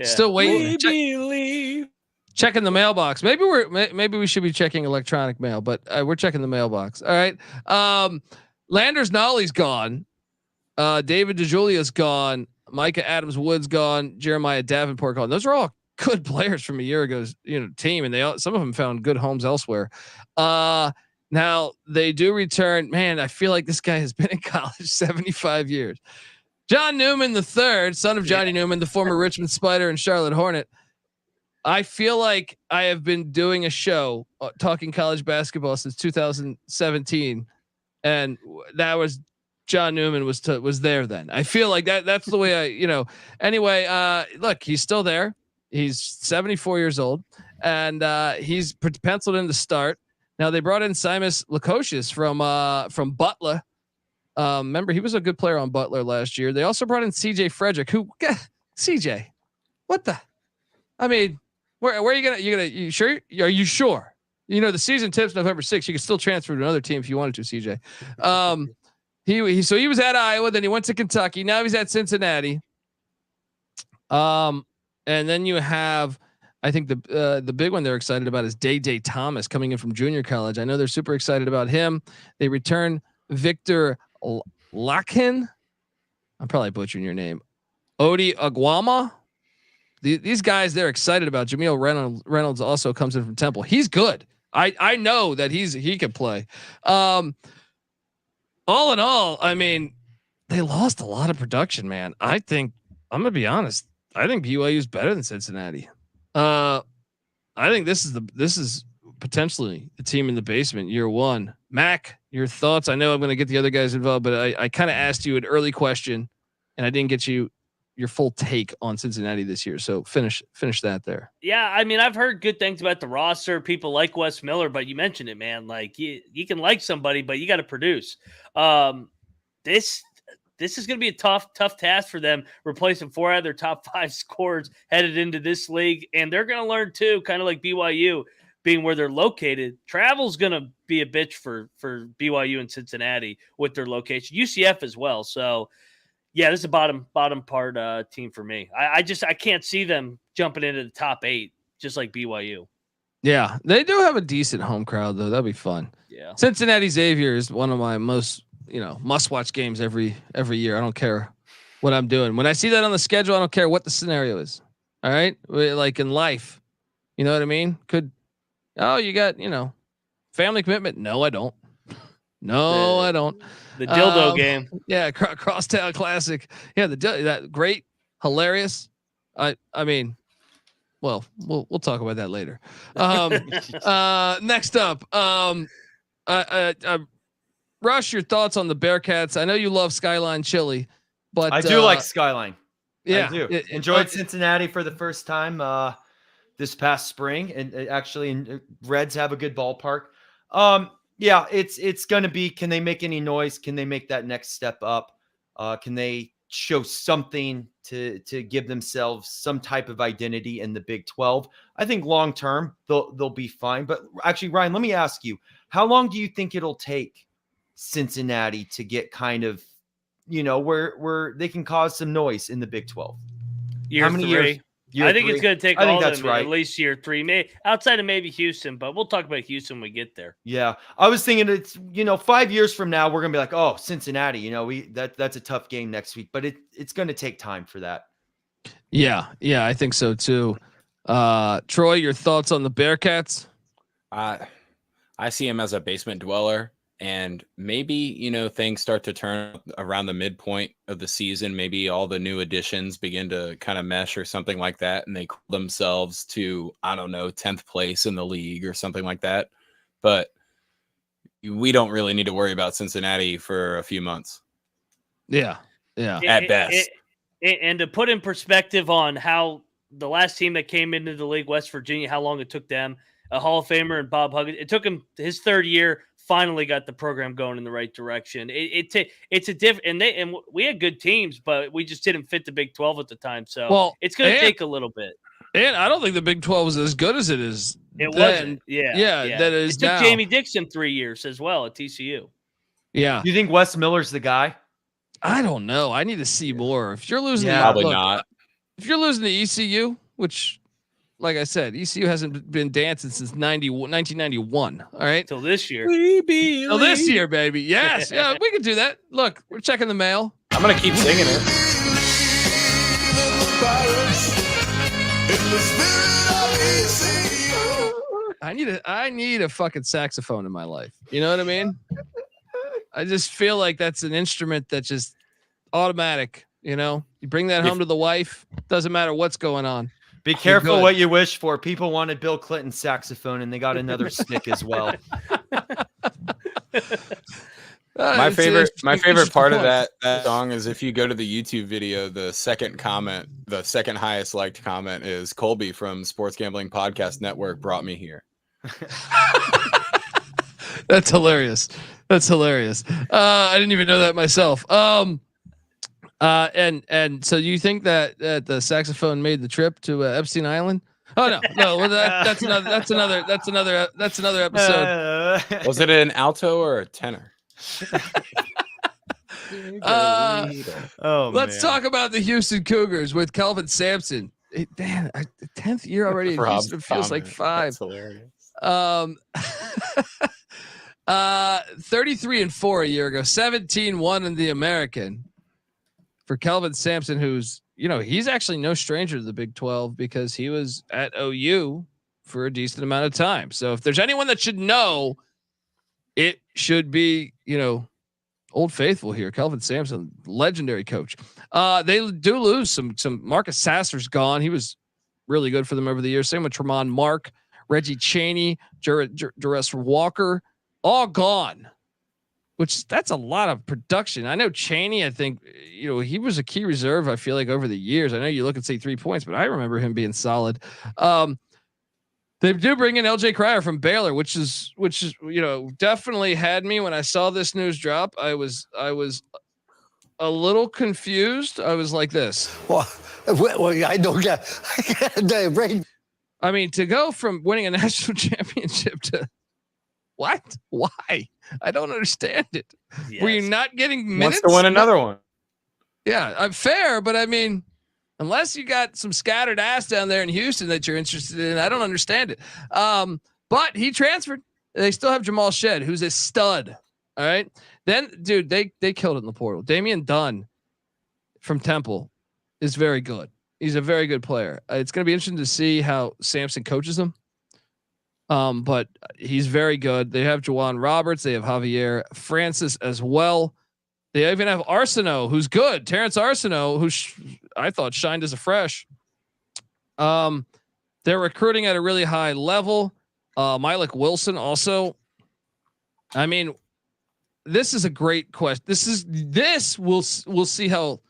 Still waiting. Checking the mailbox. Maybe we should be checking electronic mail, but we're checking the mailbox. All right. Landers Nolly's gone. David DeJulia's gone. Micah Adams Wood's gone. Jeremiah Davenport gone. Those are all good players from a year ago's team, and some of them found good homes elsewhere. Now they do return. Man, I feel like this guy has been in college 75 years. John Newman III, son of Johnny Newman, the former Richmond Spider and Charlotte Hornet. I feel like I have been doing a show talking college basketball since 2017, and that was John Newman was there then. I feel like that's the way Anyway, look, he's still there. He's 74 years old, and he's penciled in to start. Now they brought in Simus Lukosius from Butler. Remember, he was a good player on Butler last year. They also brought in CJ Frederick, CJ, what the? I mean, where are you sure? Are you sure? The season tips November 6th. You can still transfer to another team if you wanted to, CJ. He was at Iowa, then he went to Kentucky. Now he's at Cincinnati. And then you have, I think the big one they're excited about is Day Thomas coming in from junior college. I know they're super excited about him. They return Victor Lakin. I'm probably butchering your name. Odi Aguama. These guys they're excited about. Jameel Reynolds also comes in from Temple. He's good. I know that he can play. All in all, I mean, they lost a lot of production, man. I think I'm gonna be honest. I think BYU is better than Cincinnati. I think this is potentially the team in the basement year 1. Mac, your thoughts? I know I'm going to get the other guys involved, but I kind of asked you an early question, and I didn't get you your full take on Cincinnati this year. So finish that there. Yeah, I mean, I've heard good things about the roster. People like Wes Miller, but you mentioned it, man. Like you can like somebody, but you got to produce. this is going to be a tough task for them, replacing 4 out of their top 5 scorers headed into this league. And they're going to learn too, kind of like BYU being where they're located. Travel's going to be a bitch for BYU and Cincinnati with their location, UCF as well. So yeah, this is a bottom part team for me. I can't see them jumping into the top 8, just like BYU. Yeah, they do have a decent home crowd though. That'll be fun. Yeah, Cincinnati Xavier is one of my most must-watch games every year. I don't care what I'm doing. When I see that on the schedule, I don't care what the scenario is. All right, like in life, you know what I mean? You got family commitment? No, I don't. No, I don't. The dildo game. Yeah, Crosstown Classic. Yeah, that great, hilarious. I mean. Well, we'll talk about that later. Next up, Rush, your thoughts on the Bearcats? I know you love Skyline Chili, but I do like Skyline. Yeah, I do. Enjoyed Cincinnati for the first time this past spring, and actually, Reds have a good ballpark. Yeah, it's going to be. Can they make any noise? Can they make that next step up? Can they show something to give themselves some type of identity in the Big 12? I think long term they'll be fine. But actually, Ryan, let me ask you, how long do you think it'll take Cincinnati to get kind of, where they can cause some noise in the Big 12? How many years? I think it's going to take all of them at least year 3, maybe outside of maybe Houston, but we'll talk about Houston when we get there. Yeah. I was thinking it's, 5 years from now, we're going to be like, oh, Cincinnati, that's a tough game next week, but it's going to take time for that. Yeah. Yeah. I think so too. Troy, your thoughts on the Bearcats? I see him as a basement dweller. And maybe, things start to turn around the midpoint of the season. Maybe all the new additions begin to kind of mesh or something like that. And they call themselves to, 10th place in the league or something like that. But we don't really need to worry about Cincinnati for a few months. Yeah. Yeah. At best. And to put in perspective on how the last team that came into the league, West Virginia, how long it took them, a Hall of Famer and Bob Huggins, it took him his 3rd year, finally got the program going in the right direction. It's a different, and we had good teams, but we just didn't fit the Big 12 at the time. So it's going to take a little bit. And I don't think the Big 12 was as good as it is. It wasn't. Yeah. That is. It took Jamie Dixon 3 years as well at TCU. Yeah. You think Wes Miller's the guy? I don't know. I need to see more. If you're losing, probably not. If you're losing to ECU, which, like I said, ECU hasn't been dancing since 1991. All right, till this year. Till this year, baby. Yes, yeah, we can do that. Look, we're checking the mail. I'm gonna keep singing it. I need a fucking saxophone in my life. You know what I mean? I just feel like that's an instrument that's just automatic. You bring that home to the wife. Doesn't matter what's going on. Be careful what you wish for. People wanted Bill Clinton's saxophone, and they got another stick as well. My favorite part of that song is if you go to the YouTube video, the second highest liked comment is Colby from Sports Gambling Podcast Network brought me here. That's hilarious. I didn't even know that myself. And so you think that the saxophone made the trip to Epstein Island? Oh no. Well, that's another episode. Was it an alto or a tenor? Let's talk about the Houston Cougars with Kelvin Sampson. Man, 10th year already. It feels like 5. That's hilarious. 33-4 a year ago, 17-1 in the American. For Kelvin Sampson, who's, he's actually no stranger to the Big 12 because he was at OU for a decent amount of time. So if there's anyone that should know, it should be, Old Faithful here. Kelvin Sampson, legendary coach. They do lose some. Marcus Sasser's gone. He was really good for them over the years. Same with Tremont Mark, Reggie Chaney, Jarrell Walker, all gone. Which that's a lot of production. I know Chaney, I think, he was a key reserve, I feel like, over the years. I know you look and say 3 points, but I remember him being solid. They do bring in LJ Cryer from Baylor, which is, definitely had me when I saw this news drop. I was a little confused. I was like this. Well, I don't get Ray. I mean, to go from winning a national championship to what? Why? I don't understand it. Yes. Were you not getting minutes? Wants to win another one. Yeah, I'm fair, but I mean, unless you got some scattered ass down there in Houston that you're interested in, I don't understand it. But he transferred. They still have Jamal Shed, who's a stud. All right. Then, dude, they killed it in the portal. Damian Dunn from Temple is very good. He's a very good player. It's going to be interesting to see how Sampson coaches him. But he's very good. They have Juwan Roberts. They have Javier Francis as well. They even have Arsenault, who's good. Terrence Arsenault, who I thought shined as a fresh. They're recruiting at a really high level. Malik Wilson also. I mean, this is a great question. We'll see how.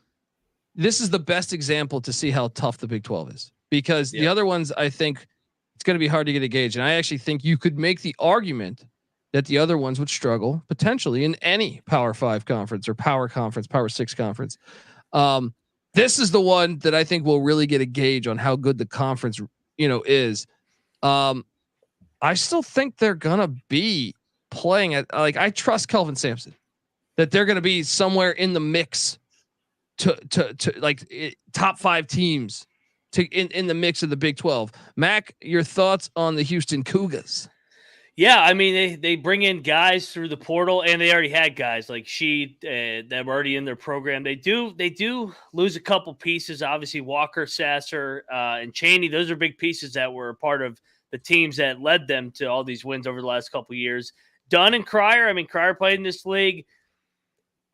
This is the best example to see how tough the Big 12 is, because the other ones, I think it's going to be hard to get a gauge. And I actually think you could make the argument that the other ones would struggle potentially in any Power 5 conference or Power 6 conference. This is the one that I think will really get a gauge on how good the conference, is. I still think they're going to be playing at, I trust Kelvin Sampson that they're going to be somewhere in the mix to top 5 teams in the mix of the Big 12. Mac, your thoughts on the Houston Cougars? Yeah, I mean, they bring in guys through the portal, and they already had guys like that were already in their program. They do lose a couple pieces. Obviously, Walker, Sasser, and Chaney. Those are big pieces that were a part of the teams that led them to all these wins over the last couple of years. Dunn and Cryer. I mean, Cryer played in this league.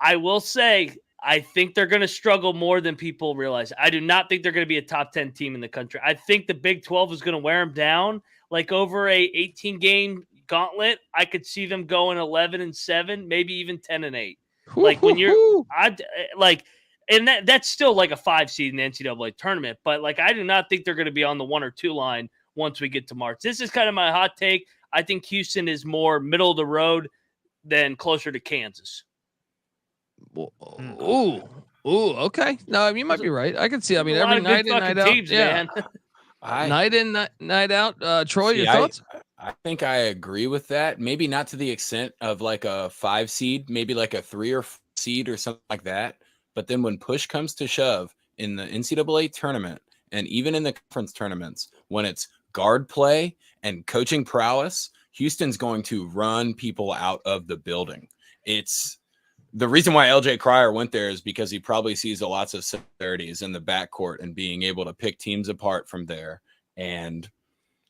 I will say, I think they're going to struggle more than people realize. I do not think they're going to be a top 10 team in the country. I think the Big 12 is going to wear them down. Like over a 18-game gauntlet, I could see them going 11-7, maybe even 10-8. Like when and that's still like a 5 seed in the NCAA tournament. But like, I do not think they're going to be on the 1 or 2 line once we get to March. This is kind of my hot take. I think Houston is more middle of the road than closer to Kansas. Ooh, okay. No, you might be right. I can see. I mean, every night in, night out. Teams, man. Night in, night out. Troy, your thoughts? I think I agree with that. Maybe not to the extent of like a 5 seed, maybe like a 3 or 4 seed or something like that. But then when push comes to shove in the NCAA tournament and even in the conference tournaments, when it's guard play and coaching prowess, Houston's going to run people out of the building. It's the reason why LJ Cryer went there is because he probably sees lots of similarities in the backcourt and being able to pick teams apart from there. And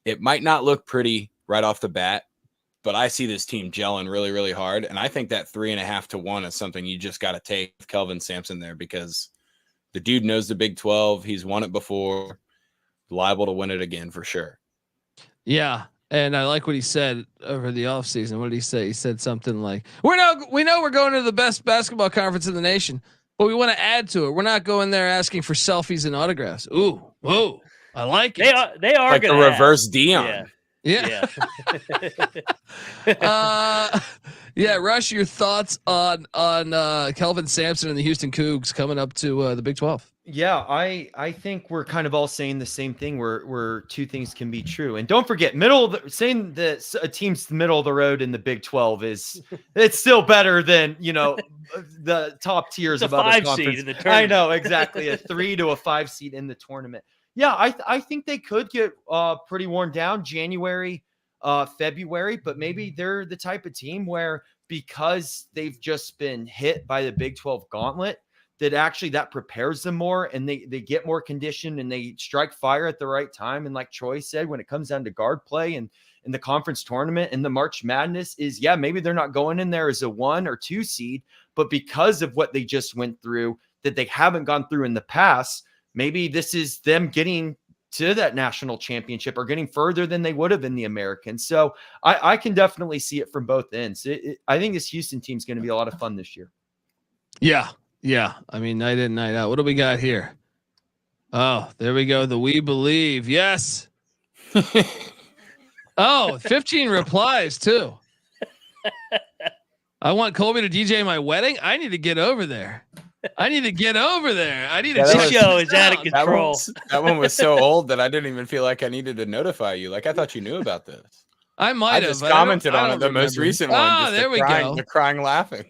it might not look pretty right off the bat, but I see this team gelling really, really hard. And I think that 3.5 to 1 is something you just got to take with Kelvin Sampson there, because the dude knows the Big 12. He's won it before, liable to win it again for sure. Yeah. And I like what he said over the offseason. What did he say? He said something like, we know we're going to the best basketball conference in the nation, but we want to add to it. We're not going there asking for selfies and autographs. Ooh, whoa. I like it. They are like going to reverse Dion. Yeah. Rush, your thoughts on Kelvin Sampson and the Houston Cougs coming up to the Big 12? Yeah, I think we're kind of all saying the same thing where 2 things can be true. And don't forget, saying that a team's middle of the road in the Big 12 it's still better than, the top tiers of other conferences. Seed in the tournament. I know, exactly. A 3 to a 5 seed in the tournament. Yeah, I think they could get pretty worn down January, February, but maybe they're the type of team where, because they've just been hit by the Big 12 gauntlet, that prepares them more, and they get more conditioned and they strike fire at the right time. And like Troy said, when it comes down to guard play and in the conference tournament and the March Madness maybe they're not going in there as a 1 or 2 seed, but because of what they just went through that they haven't gone through in the past, maybe this is them getting to that national championship or getting further than they would have in the American. So I can definitely see it from both ends. I think this Houston team is going to be a lot of fun this year. Yeah. Yeah. I mean, night in, night out. What do we got here? Oh, there we go. The We Believe. Yes. 15 replies too. I want Colby to DJ my wedding. I need to get over there. I need to get over there. I need to. Yeah, that check was- This show this is out of out. control. That one was so old that I didn't even feel like I needed to notify you. Like I thought you knew about this. I might I have just but I don't- commented I on it, don't the most remember. recent one. Ah, just there we crying, go. the crying, laughing.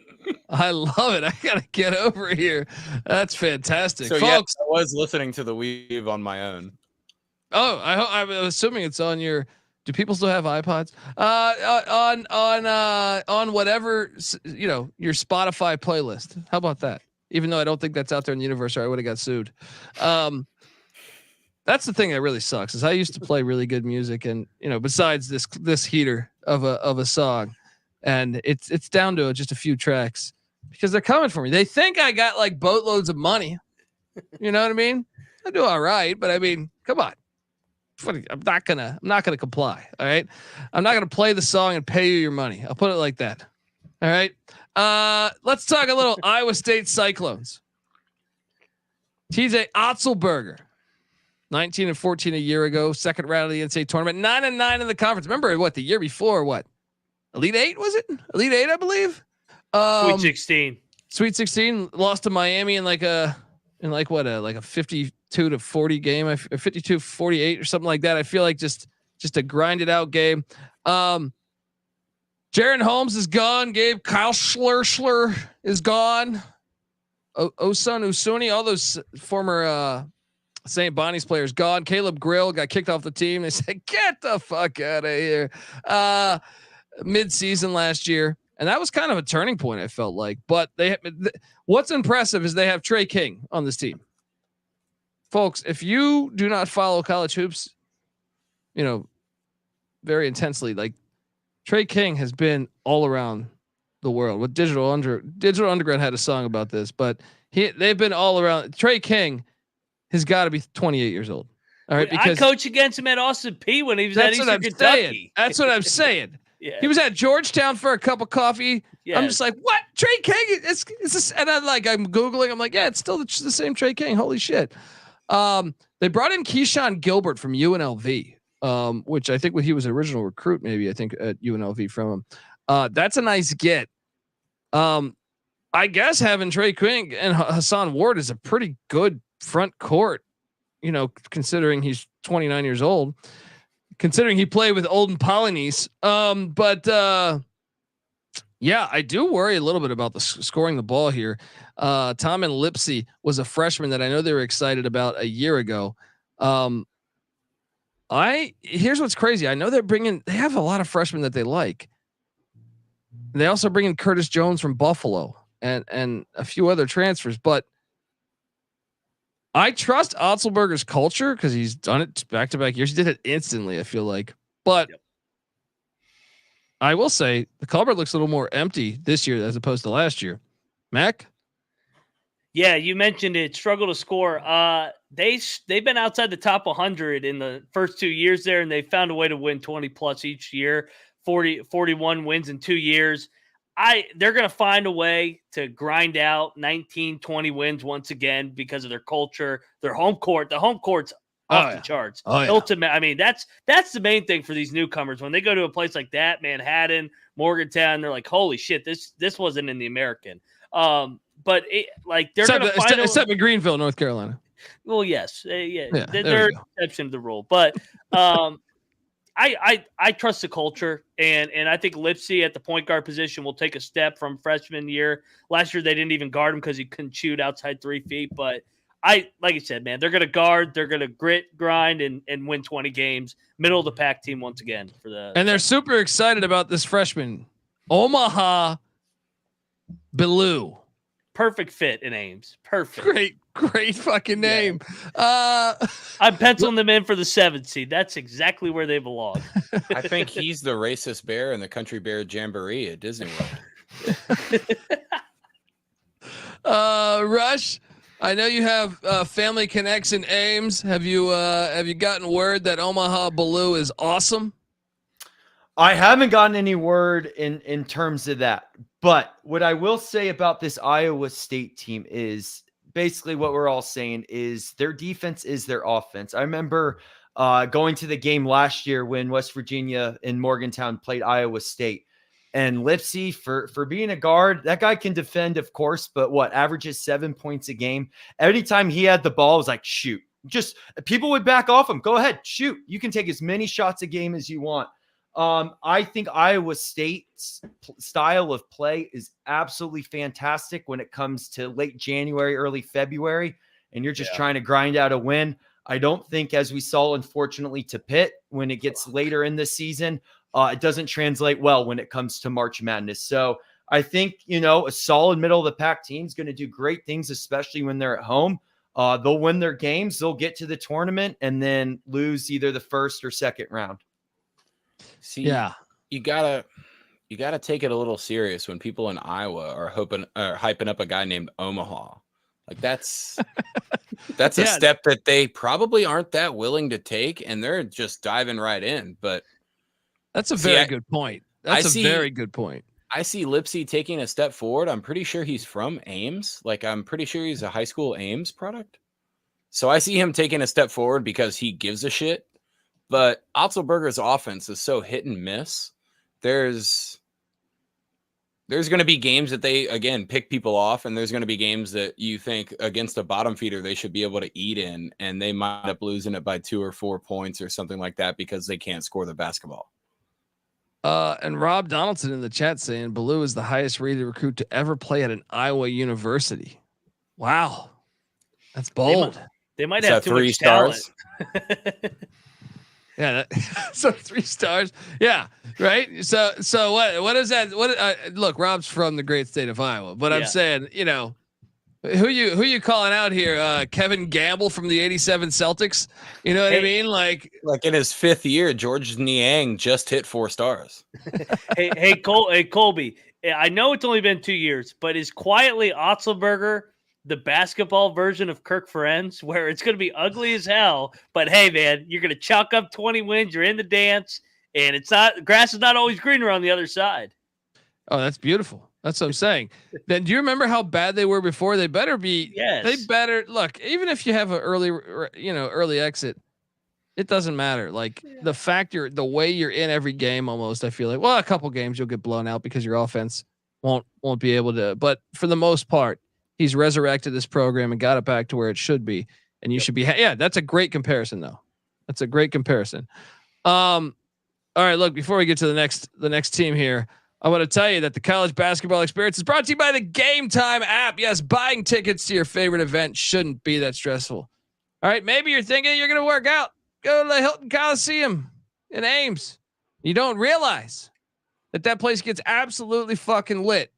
I love it. I gotta get over here. That's fantastic, So folks. yes, I was listening to the Weave on my own. Oh, I'm assuming it's on your. Do people still have iPods? On whatever your Spotify playlist. How about that? Even though I don't think that's out there in the universe, or I would have got sued. That's the thing that really sucks. Is I used to play really good music, and besides this heater of a song, and it's down to just a few tracks because they're coming for me. They think I got like boatloads of money. You know what I mean? I do all right, but I mean, come on. I'm not gonna comply. All right. I'm not gonna play the song and pay you your money. I'll put it like that. All right. Let's talk a little Iowa State Cyclones. TJ Otzelberger, 19-14 a year ago, second round of the NCAA tournament, 9-9 in the conference. Remember what the year before? What Elite Eight was it? Elite Eight, I believe. Sweet 16. Sweet 16 lost to Miami in like a 52-40 game, 52-48 or something like that. I feel like just a grinded out game. Jaron Holmes is gone. Gabe Kyle Schler is gone. Osun Usuni, all those former St. Bonnie's players gone. Caleb Grill got kicked off the team. They said, "Get the fuck out of here." Mid-season last year. And that was kind of a turning point, I felt like. But what's impressive is they have Trey King on this team. Folks, if you do not follow college hoops, very intensely, like Trey King has been all around the world. With Digital Underground had a song about this, but they've been all around. Trey King has got to be 28 years old. All right, because I coached against him at Austin P when he was at Eastern Kentucky. Saying. That's what I'm saying. Yeah. He was at Georgetown for a cup of coffee. Yeah. I'm just like, what? Trey King? It's this, and I'm Googling. I'm like, yeah, it's still the same Trey King. Holy shit. They brought in Keyshawn Gilbert from UNLV, which I think he was an original recruit, maybe I think at UNLV from him. That's a nice get. I guess having Trey King and Hassan Ward is a pretty good front court, considering he's 29 years old. Considering he played with Olden Polynice. Yeah, I do worry a little bit about the scoring the ball here. Tamin Lipsey was a freshman that I know they were excited about a year ago. Here's what's crazy. I know they have a lot of freshmen that they like. They also bring in Curtis Jones from Buffalo and a few other transfers, but I trust Otzelberger's culture because he's done it back-to-back years. He did it instantly, I feel like. But I will say the cupboard looks a little more empty this year as opposed to last year. Mac? Yeah, you mentioned it. Struggle to score. They've been outside the top 100 in the first 2 years there, and they found a way to win 20 plus each year. 41 wins in 2 years. They're going to find a way to grind out 19, 20 wins once again because of their culture, their home court. The home court's off the charts. Ultimate. I mean, that's the main thing for these newcomers. When they go to a place like that, Manhattan, Morgantown, they're like, holy shit, this wasn't in the American. But they're going to find except in Greenville, North Carolina. Well, yes. They're an exception to the rule. But I trust the culture, and I think Lipsey at the point guard position will take a step from freshman year. Last year they didn't even guard him because he couldn't shoot outside 3 feet. But like I said, man, they're going to guard, they're going to grit, grind, and win 20 games. Middle of the pack team once again for the. And they're super excited about this freshman, Omaha Bilou. Perfect fit in Ames. Perfect. Great fucking name. I'm penciling them in for the 7th seed. That's exactly where they belong. I think he's the racist bear in the Country Bear Jamboree at Disney World. Rush, I know you have family connects in Ames. Have you gotten word that Omaha Bilou is awesome? I haven't gotten any word in terms of that. But what I will say about this Iowa State team is basically what we're all saying is their defense is their offense. I remember going to the game last year when West Virginia and Morgantown played Iowa State, And Lipsy, for being a guard, that guy can defend, of course, but averages 7 points a game. Anytime he had the ball, it was like, shoot. Just people would back off him. Go ahead, shoot. You can take as many shots a game as you want. I think Iowa State's style of play is absolutely fantastic when it comes to late January, early February, and you're just trying to grind out a win. I don't think, as we saw, unfortunately, to Pitt, when it gets later in the season, it doesn't translate well when it comes to March Madness. So I think, a solid middle of the pack team is going to do great things, especially when they're at home. They'll win their games. They'll get to the tournament and then lose either the first or second round. See, you gotta take it a little serious when people in Iowa are hyping up a guy named Omaha. Like that's a step that they probably aren't that willing to take, and they're just diving right in. But that's a very good point. That's a very good point. I see Lipsy taking a step forward. I'm pretty sure he's from Ames. Like, I'm pretty sure he's a high school Ames product. So I see him taking a step forward because he gives a shit. But Otzelberger's offense is so hit and miss. There's going to be games that they, again, pick people off, and there's going to be games that you think against a bottom feeder they should be able to eat in, and they might end up losing it by 2 or 4 points or something like that because they can't score the basketball. And Rob Donaldson in the chat saying Ballou is the highest rated recruit to ever play at an Iowa university. Wow. That's bold. They might have 3 stars. Yeah. So 3 stars. Yeah. Right. So what is that? Look, Rob's from the great state of Iowa, but I'm saying, who you calling out here? Kevin Gamble from the '87 Celtics. You know what I mean? Like in his 5th year, George Niang just hit 4 stars. Hey, Colby. I know it's only been 2 years, but is quietly Otzelberger the basketball version of Kirk Ferentz, where it's going to be ugly as hell? But hey, man, you're going to chalk up 20 wins. You're in the dance, and grass is not always greener on the other side. Oh, that's beautiful. That's what I'm saying. Then do you remember how bad they were before? They better be. Yes. They better look. Even if you have an early exit, it doesn't matter. Like the fact the way you're in every game, almost. I feel like, well, a couple games you'll get blown out because your offense won't be able to. But for the most part, he's resurrected this program and got it back to where it should be. And you should be. That's a great comparison, though. That's a great comparison. All right, look. Before we get to the next team here, I want to tell you that the college basketball experience is brought to you by the Game Time app. Yes, buying tickets to your favorite event shouldn't be that stressful. All right, maybe you're thinking you're going to work out. Go to the Hilton Coliseum in Ames. You don't realize that place gets absolutely fucking lit.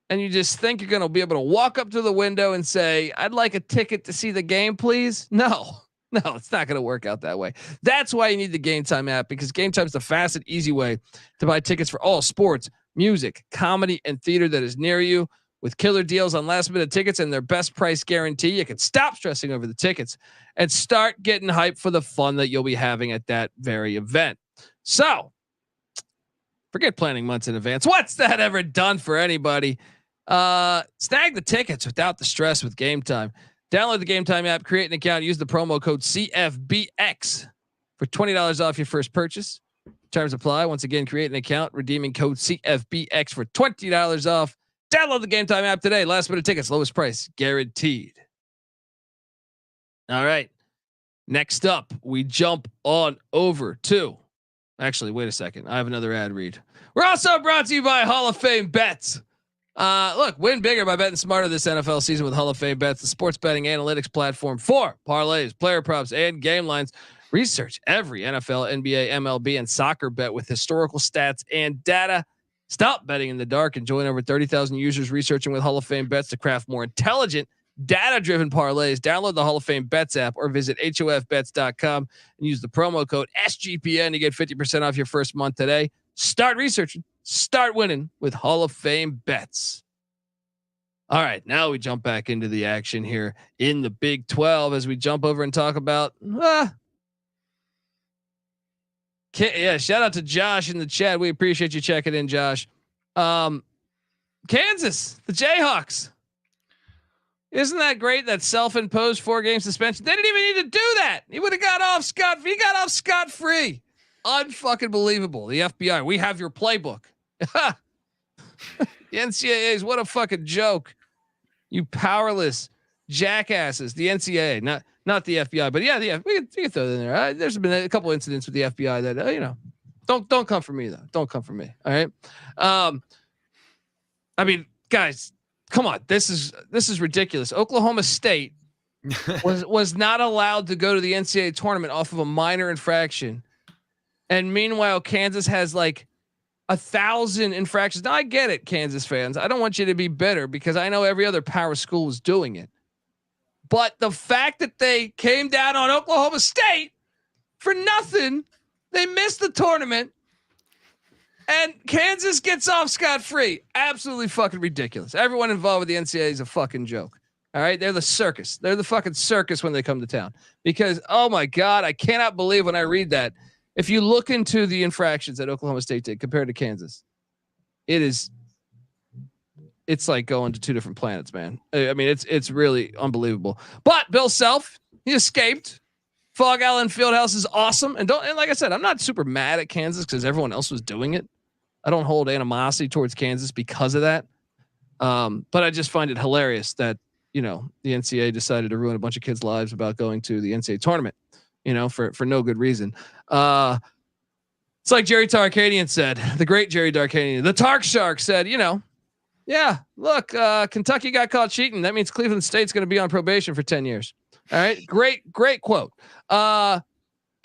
And you just think you're going to be able to walk up to the window and say, I'd like a ticket to see the game, please. No, it's not going to work out that way. That's why you need the Game Time app, because Game Time is the fast and easy way to buy tickets for all sports, music, comedy, and theater that is near you. With killer deals on last minute tickets and their best price guarantee, you can stop stressing over the tickets and start getting hyped for the fun that you'll be having at that very event. So forget planning months in advance. What's that ever done for anybody? Snag the tickets without the stress with Game Time. Download the Game Time app, create an account, use the promo code CFBX for $20 off your first purchase. Terms apply. Once again, create an account, redeeming code CFBX for $20 off. Download the Game Time app today. Last minute tickets, lowest price guaranteed. All right. Next up, we jump on over to. Actually, wait a second. I have another ad read. We're also brought to you by Hall of Fame Bets. Look, win bigger by betting smarter this NFL season with Hall of Fame Bets, the sports betting analytics platform for parlays, player props, and game lines. Research every NFL, NBA, MLB, and soccer bet with historical stats and data. Stop betting in the dark and join over 30,000 users researching with Hall of Fame Bets to craft more intelligent, data-driven parlays. Download the Hall of Fame Bets app or visit hofbets.com and use the promo code SGPN to get 50% off your first month today. Start researching. Start winning with Hall of Fame Bets. All right, now we jump back into the action here in the Big 12 as we jump over and talk about. Shout out to Josh in the chat. We appreciate you checking in, Josh. Kansas, the Jayhawks. Isn't that great? That self-imposed 4-game suspension. They didn't even need to do that. He would have got off scot-free. He got off scot-free. Unfucking believable. The FBI. We have your playbook. The NCAAs, what a fucking joke. You powerless jackasses. The NCAA, not the FBI, but yeah, we can throw it in there. There's been a couple incidents with the FBI that don't come for me though. Don't come for me. All right. I mean, guys, come on. This is ridiculous. Oklahoma State was not allowed to go to the NCAA tournament off of a minor infraction, and meanwhile, Kansas has like 1,000 infractions. Now I get it, Kansas fans. I don't want you to be bitter because I know every other power school was doing it. But the fact that they came down on Oklahoma State for nothing, they missed the tournament, and Kansas gets off scot-free. Absolutely fucking ridiculous. Everyone involved with the NCAA is a fucking joke. All right. They're the circus. They're the fucking circus when they come to town because, oh my God, I cannot believe when I read that. If you look into the infractions that Oklahoma State did compared to Kansas, it's like going to two different planets, man. I mean, it's really unbelievable. But Bill Self, he escaped. Fog Allen Fieldhouse is awesome, and like I said, I'm not super mad at Kansas because everyone else was doing it. I don't hold animosity towards Kansas because of that. But I just find it hilarious that the NCAA decided to ruin a bunch of kids' lives about going to the NCAA tournament. For no good reason. It's like Jerry Tarkanian said, the great Jerry Tarkanian, the Tark Shark said, yeah, look, Kentucky got caught cheating. That means Cleveland State's going to be on probation for 10 years. All right. Great quote. Jalen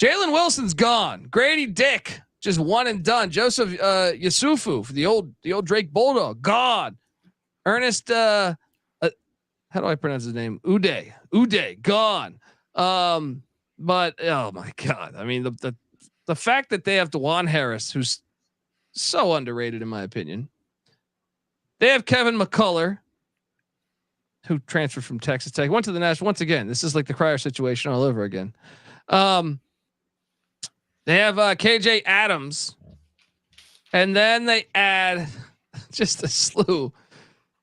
Wilson's gone. Grady Dick, just one and done. Joseph Yusufu, the old Drake Bulldog, gone. Ernest, how do I pronounce his name? Uday, gone. But oh my God, I mean the fact that they have Dajuan Harris, who's so underrated in my opinion. They have Kevin McCullar, who transferred from Texas Tech, went to the National. Once again, this is like the Cryer situation all over again. They have KJ Adams, and then they add just a slew.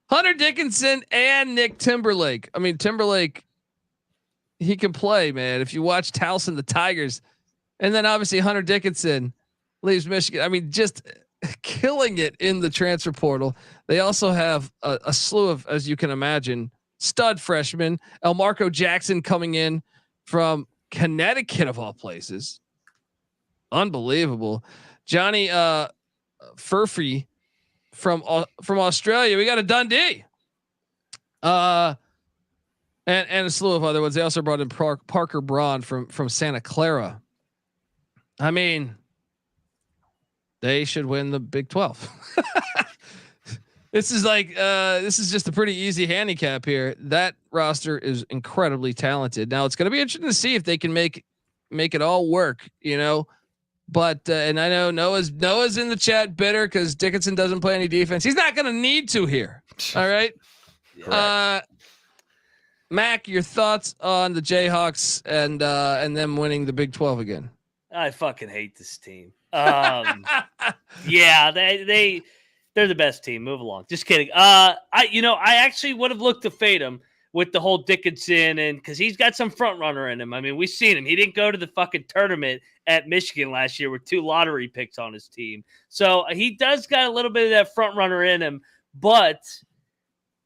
Hunter Dickinson and Nick Timberlake. I mean, Timberlake, he can play, man. If you watch Towson, the Tigers, and then obviously Hunter Dickinson leaves Michigan. I mean, just killing it in the transfer portal. They also have a slew of, as you can imagine, stud freshmen. Elmarco Jackson coming in from Connecticut of all places. Unbelievable. Johnny Furphy from Australia. We got a Dundee. And a slew of other ones. They also brought in Parker Braun from Santa Clara. I mean, they should win the Big 12. This is just a pretty easy handicap here. That roster is incredibly talented. Now it's going to be interesting to see if they can make it all work, But and I know Noah's in the chat bitter because Dickinson doesn't play any defense. He's not going to need to here. All right. Mac, your thoughts on the Jayhawks and them winning the Big 12 again? I fucking hate this team. Yeah, they're the best team. Move along. Just kidding. I actually would have looked to fade him with the whole Dickinson, and because he's got some front runner in him. I mean, we've seen him. He didn't go to the fucking tournament at Michigan last year with 2 lottery picks on his team. So he does got a little bit of that front runner in him, but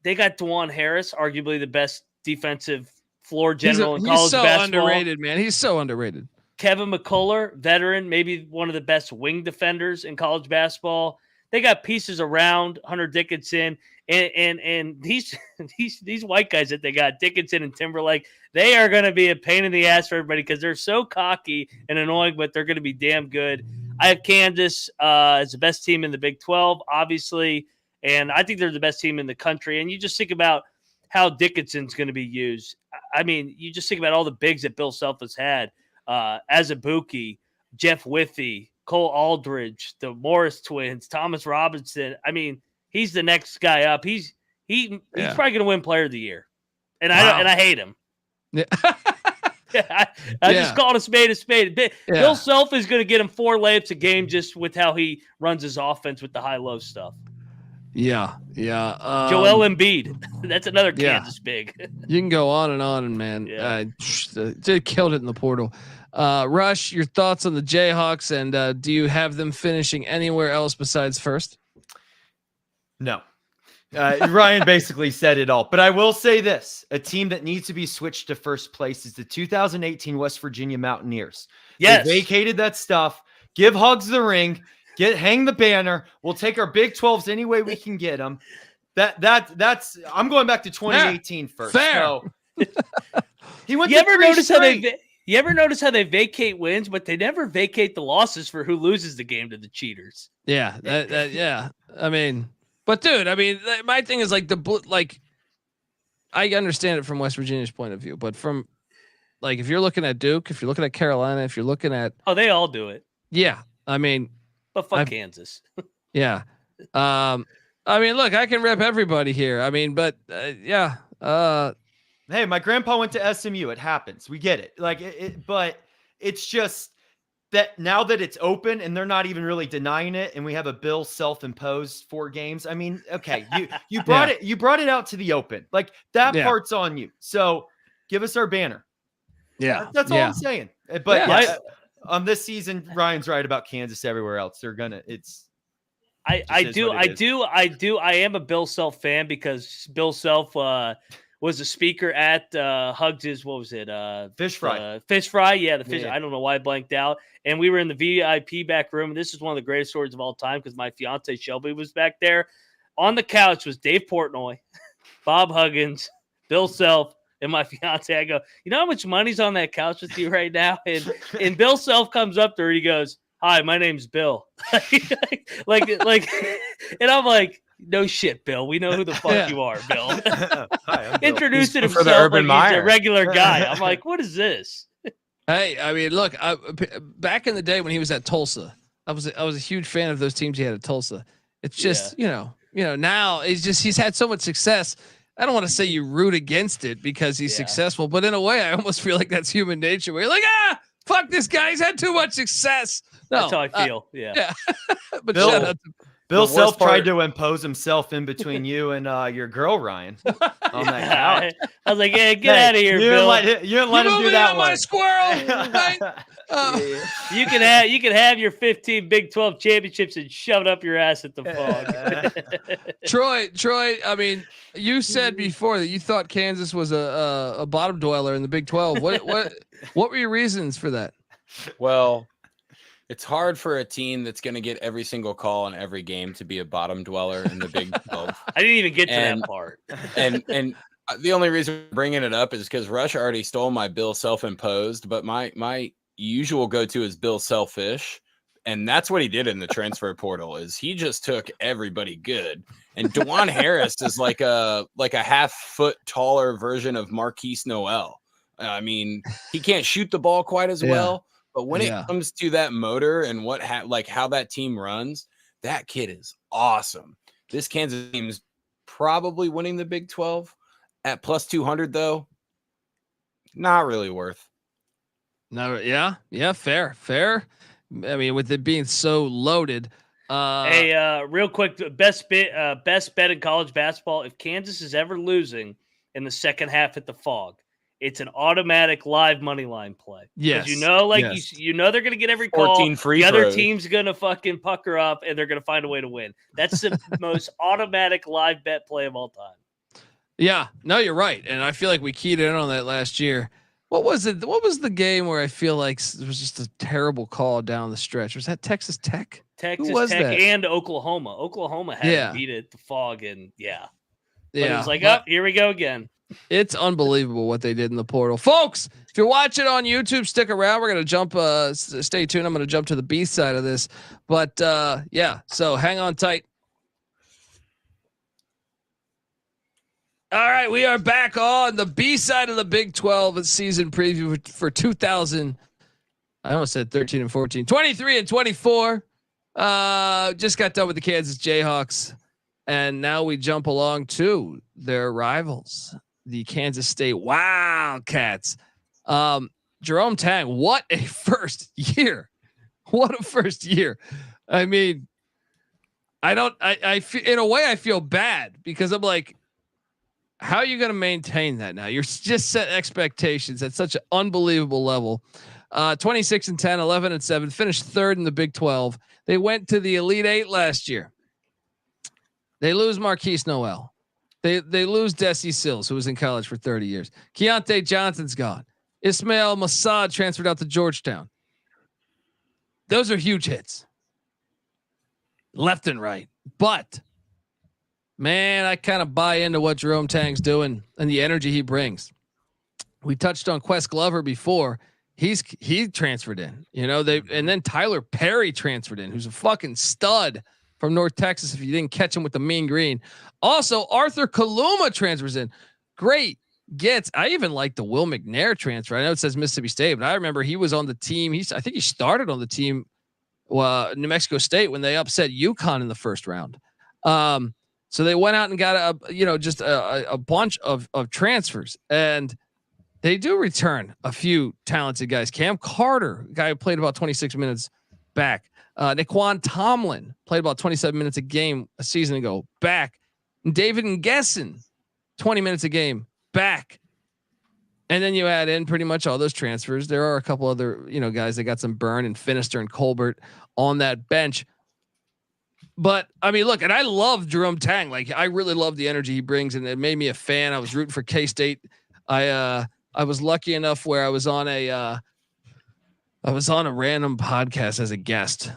they got Dajuan Harris, arguably the best defensive floor general in college basketball. He's so underrated, man. He's so underrated. Kevin McCullar, veteran, maybe one of the best wing defenders in college basketball. They got pieces around Hunter Dickinson and these white guys that they got, Dickinson and Timberlake. They are going to be a pain in the ass for everybody because they're so cocky and annoying, but they're going to be damn good. I have Kansas as the best team in the Big 12, obviously, and I think they're the best team in the country. And you just think about how Dickinson's going to be used. I mean, you just think about all the bigs that Bill Self has had. Azubuike, Jeff Withey, Cole Aldridge, the Morris twins, Thomas Robinson. I mean, he's the next guy up. He's probably going to win Player of the Year, and I hate him. Yeah. I just called a spade a spade. Bill Self is going to get him 4 layups a game just with how he runs his offense with the high-low stuff. Yeah. Joel Embiid. That's another Kansas big. You can go on, man. They killed it in the portal. Rush, your thoughts on the Jayhawks, and do you have them finishing anywhere else besides first? No. Ryan basically said it all. But I will say this. A team that needs to be switched to first place is the 2018 West Virginia Mountaineers. Yes. They vacated that stuff. Give Hugs the ring. Hang the banner. We'll take our Big 12s any way we can get them. That's I'm going back to 2018 first. Fair. So, he went You ever notice straight. You ever notice how they vacate wins, but they never vacate the losses for who loses the game to the cheaters? Yeah, yeah. I mean, but dude, I mean, my thing is like I understand it from West Virginia's point of view, but from like if you're looking at Duke, if you're looking at Carolina, if you're looking at they all do it. Yeah, I mean, But fuck Kansas. Yeah. I mean, look, I can rep everybody here. I mean, but yeah. Hey, my grandpa went to SMU. It happens. We get it. But it's just that now that it's open and they're not even really denying it, and we have a bill self-imposed 4 games. I mean, okay, you brought it out to the open. Like that part's on you. So give us our banner. Yeah. That's all I'm saying. But on this season, Ryan's right about Kansas. Everywhere else, they're gonna. I am a Bill Self fan because Bill Self was a speaker at Hugs's, what was it? Fish fry. Fish fry. Yeah, the fish. Yeah. I don't know why I blanked out. And we were in the VIP back room. And this is one of the greatest stories of all time because my fiance Shelby was back there. On the couch was Dave Portnoy, Bob Huggins, Bill Self, and my fiance. I go, you know how much money's on that couch with you right now? And Bill Self comes up to her. He goes, "Hi, my name's Bill." like, and I'm like, "No shit, Bill. We know who the fuck you are, Bill." Hi, Introduced himself like he's a regular guy. I'm like, "What is this?" Hey, I mean, look, back in the day when he was at Tulsa, I was a huge fan of those teams he had at Tulsa. It's just you know now he's had so much success. I don't want to say you root against it because he's successful, but in a way, I almost feel like that's human nature. Where you're like, fuck this guy. He's had too much success. No, that's how I feel. Yeah. But Bill Self tried to impose himself in between you and your girl, Ryan. On that couch. I was like, "Yeah, get out of here, Bill. You didn't let him do that one." My squirrel. You can have your 15 Big 12 championships and shove it up your ass at the Fog. Troy. I mean, you said before that you thought Kansas was a bottom dweller in the Big 12. What were your reasons for that? Well, it's hard for a team that's going to get every single call in every game to be a bottom dweller in the Big 12. I didn't even get to that part. And the only reason I'm bringing it up is because Rush already stole my Bill Self-imposed, but my usual go-to is Bill Selfish, and that's what he did in the transfer portal. Is he just took everybody good, and Dajuan Harris is like a half-foot taller version of Marquise Noel. I mean, he can't shoot the ball quite as well. But when it comes to that motor and how that team runs, that kid is awesome. This Kansas team's probably winning the Big 12 at plus 200, though. Not really worth. No, yeah, fair. I mean, with it being so loaded. Real quick, best bet in college basketball. If Kansas is ever losing in the second half at the Fog, it's an automatic live money line play. Yes. You know, they're going to get every call. 14 free the other throws. team's going to fucking pucker up and they're going to find a way to win. That's the most automatic live bet play of all time. Yeah, no, you're right. And I feel like we keyed in on that last year. What was it? What was the game where I feel like it was just a terrible call down the stretch? Was that Texas Tech? Texas Tech and Oklahoma. Oklahoma had to beat it, the Fog, and But it was like, here we go again. It's unbelievable what they did in the portal. Folks, if you're watching on YouTube, stick around. We're going to jump, stay tuned. I'm going to jump to the B side of this. But so hang on tight. All right, we are back on the B side of the Big 12 season preview for 2000. I almost said 13 and 14, 23 and 24. Just got done with the Kansas Jayhawks. And now we jump along to their rivals, the Kansas State Wildcats. Jerome Tang, what a first year. What a first year. I mean, I feel, in a way I feel bad because I'm like, how are you going to maintain that now? You're just set expectations at such an unbelievable level. 26 and 10, 11 and 7, finished third in the Big 12. They went to the Elite 8 last year. They lose Marquise Noel. They lose Desi Sills, who was in college for 30 years. Keontae Johnson's gone. Ismail Massad transferred out to Georgetown. Those are huge hits, left and right. But man, I kind of buy into what Jerome Tang's doing and the energy he brings. We touched on Quest Glover before. He transferred in, and then Tylor Perry transferred in, who's a fucking stud from North Texas. If you didn't catch him with the mean green, also Arthur Kaluma transfers in. Great gets. I even like the Will McNair transfer. I know it says Mississippi State, but I remember he was on the team. I think he started on the team, New Mexico State, when they upset UConn in the first round. So they went out and got a bunch of transfers, and they do return a few talented guys. Cam Carter, guy who played about 26 minutes back. Naquan Tomlin played about 27 minutes a game a season ago, back. And David Ngesson, 20 minutes a game, back. And then you add in pretty much all those transfers. There are a couple other, guys that got some burn, and Finister and Colbert on that bench. But I mean, look, and I love Jerome Tang. Like, I really love the energy he brings, and it made me a fan. I was rooting for K-State. I was lucky enough where I was on a random podcast as a guest.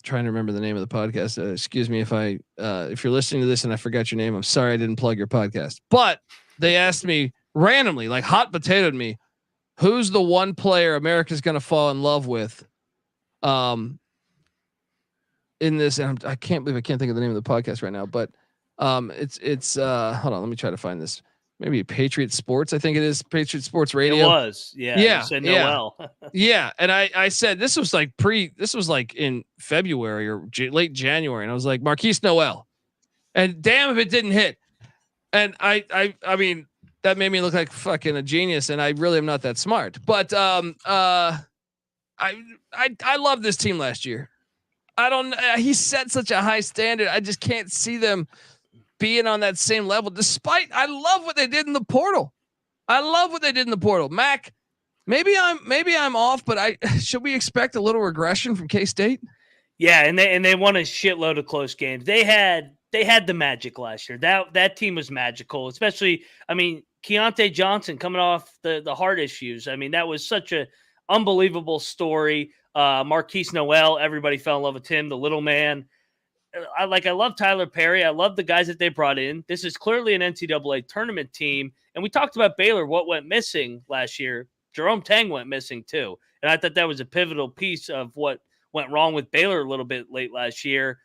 Trying to remember the name of the podcast. Excuse me if you're listening to this and I forgot your name. I'm sorry I didn't plug your podcast. But they asked me randomly, like hot potatoed me, who's the one player America's going to fall in love with, in this. And I can't believe I can't think of the name of the podcast right now. But it's hold on, let me try to find this. Maybe Patriot Sports. I think it is Patriot Sports Radio. It was. Yeah. Yeah. You said Noel. Yeah. And I said, this was like in February or late January. And I was like, Marquise Noel, and damn if it didn't hit. And I mean, that made me look like fucking a genius. And I really am not that smart, but, I love this team last year. He set such a high standard. I just can't see them being on that same level, despite I love what they did in the portal. Mac, maybe I'm off, but should we expect a little regression from K-State? Yeah, and they won a shitload of close games. They had the magic last year. That team was magical, especially, I mean, Keontae Johnson coming off the heart issues. I mean, that was such a unbelievable story. Marquise Noel, everybody fell in love with him, the little man. I love Tylor Perry. I love the guys that they brought in. This is clearly an NCAA tournament team. And we talked about Baylor, what went missing last year. Jerome Tang went missing too. And I thought that was a pivotal piece of what went wrong with Baylor a little bit late last year.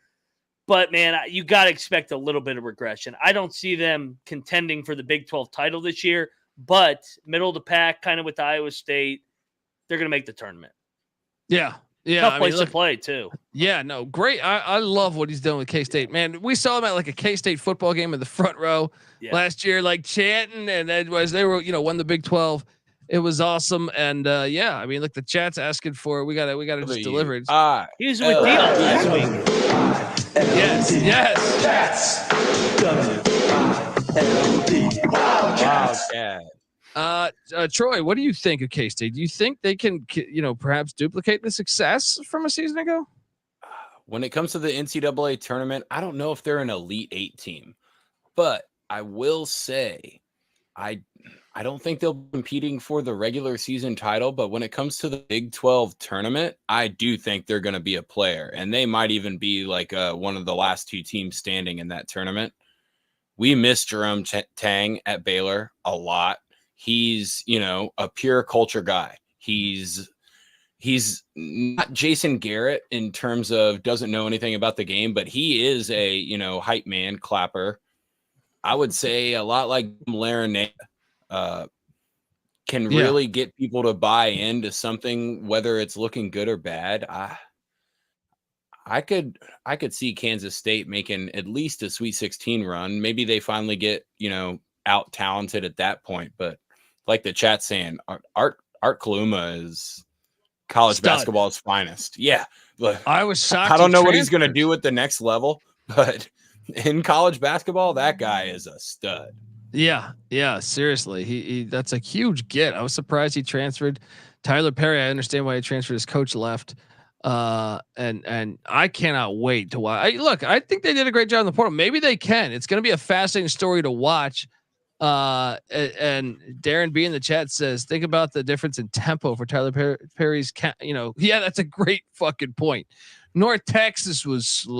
But man, you got to expect a little bit of regression. I don't see them contending for the Big 12 title this year, but middle of the pack, kind of with Iowa State, they're going to make the tournament. Yeah. Yeah, tough place to play too. Yeah, no, great. I love what he's doing with K-State, man. We saw him at like a K-State football game in the front row last year, like chanting, and they were, won the Big 12. It was awesome, and yeah, I mean, look, the chat's asking for it. We gotta just deliver it. He was with Dion last week. Yes. Wildcat. Troy, what do you think of K-State? Do you think they can, perhaps duplicate the success from a season ago? When it comes to the NCAA tournament, I don't know if they're an Elite Eight team, but I will say, I don't think they'll be competing for the regular season title, but when it comes to the Big 12 tournament, I do think they're going to be a player, and they might even be like one of the last two teams standing in that tournament. We miss Jerome Tang at Baylor a lot. He's, a pure culture guy. He's not Jason Garrett in terms of doesn't know anything about the game, but he is a, hype man, clapper. I would say a lot like Larinate can really get people to buy into something, whether it's looking good or bad. I could see Kansas State making at least a Sweet 16 run. Maybe they finally get, out talented at that point, but like the chat saying, Art Kaluma is college basketball's finest. Yeah. Look, I was shocked. I don't know what he's going to do at the next level, but in college basketball, that guy is a stud. Yeah. Yeah. Seriously. He that's a huge get. I was surprised he transferred. Tylor Perry, I understand why he transferred. His coach left. And I cannot wait to watch. I think they did a great job in the portal. Maybe they can. It's going to be a fascinating story to watch. And Darren B in the chat says, think about the difference in tempo for Tyler Perry's that's a great fucking point. North Texas was slow.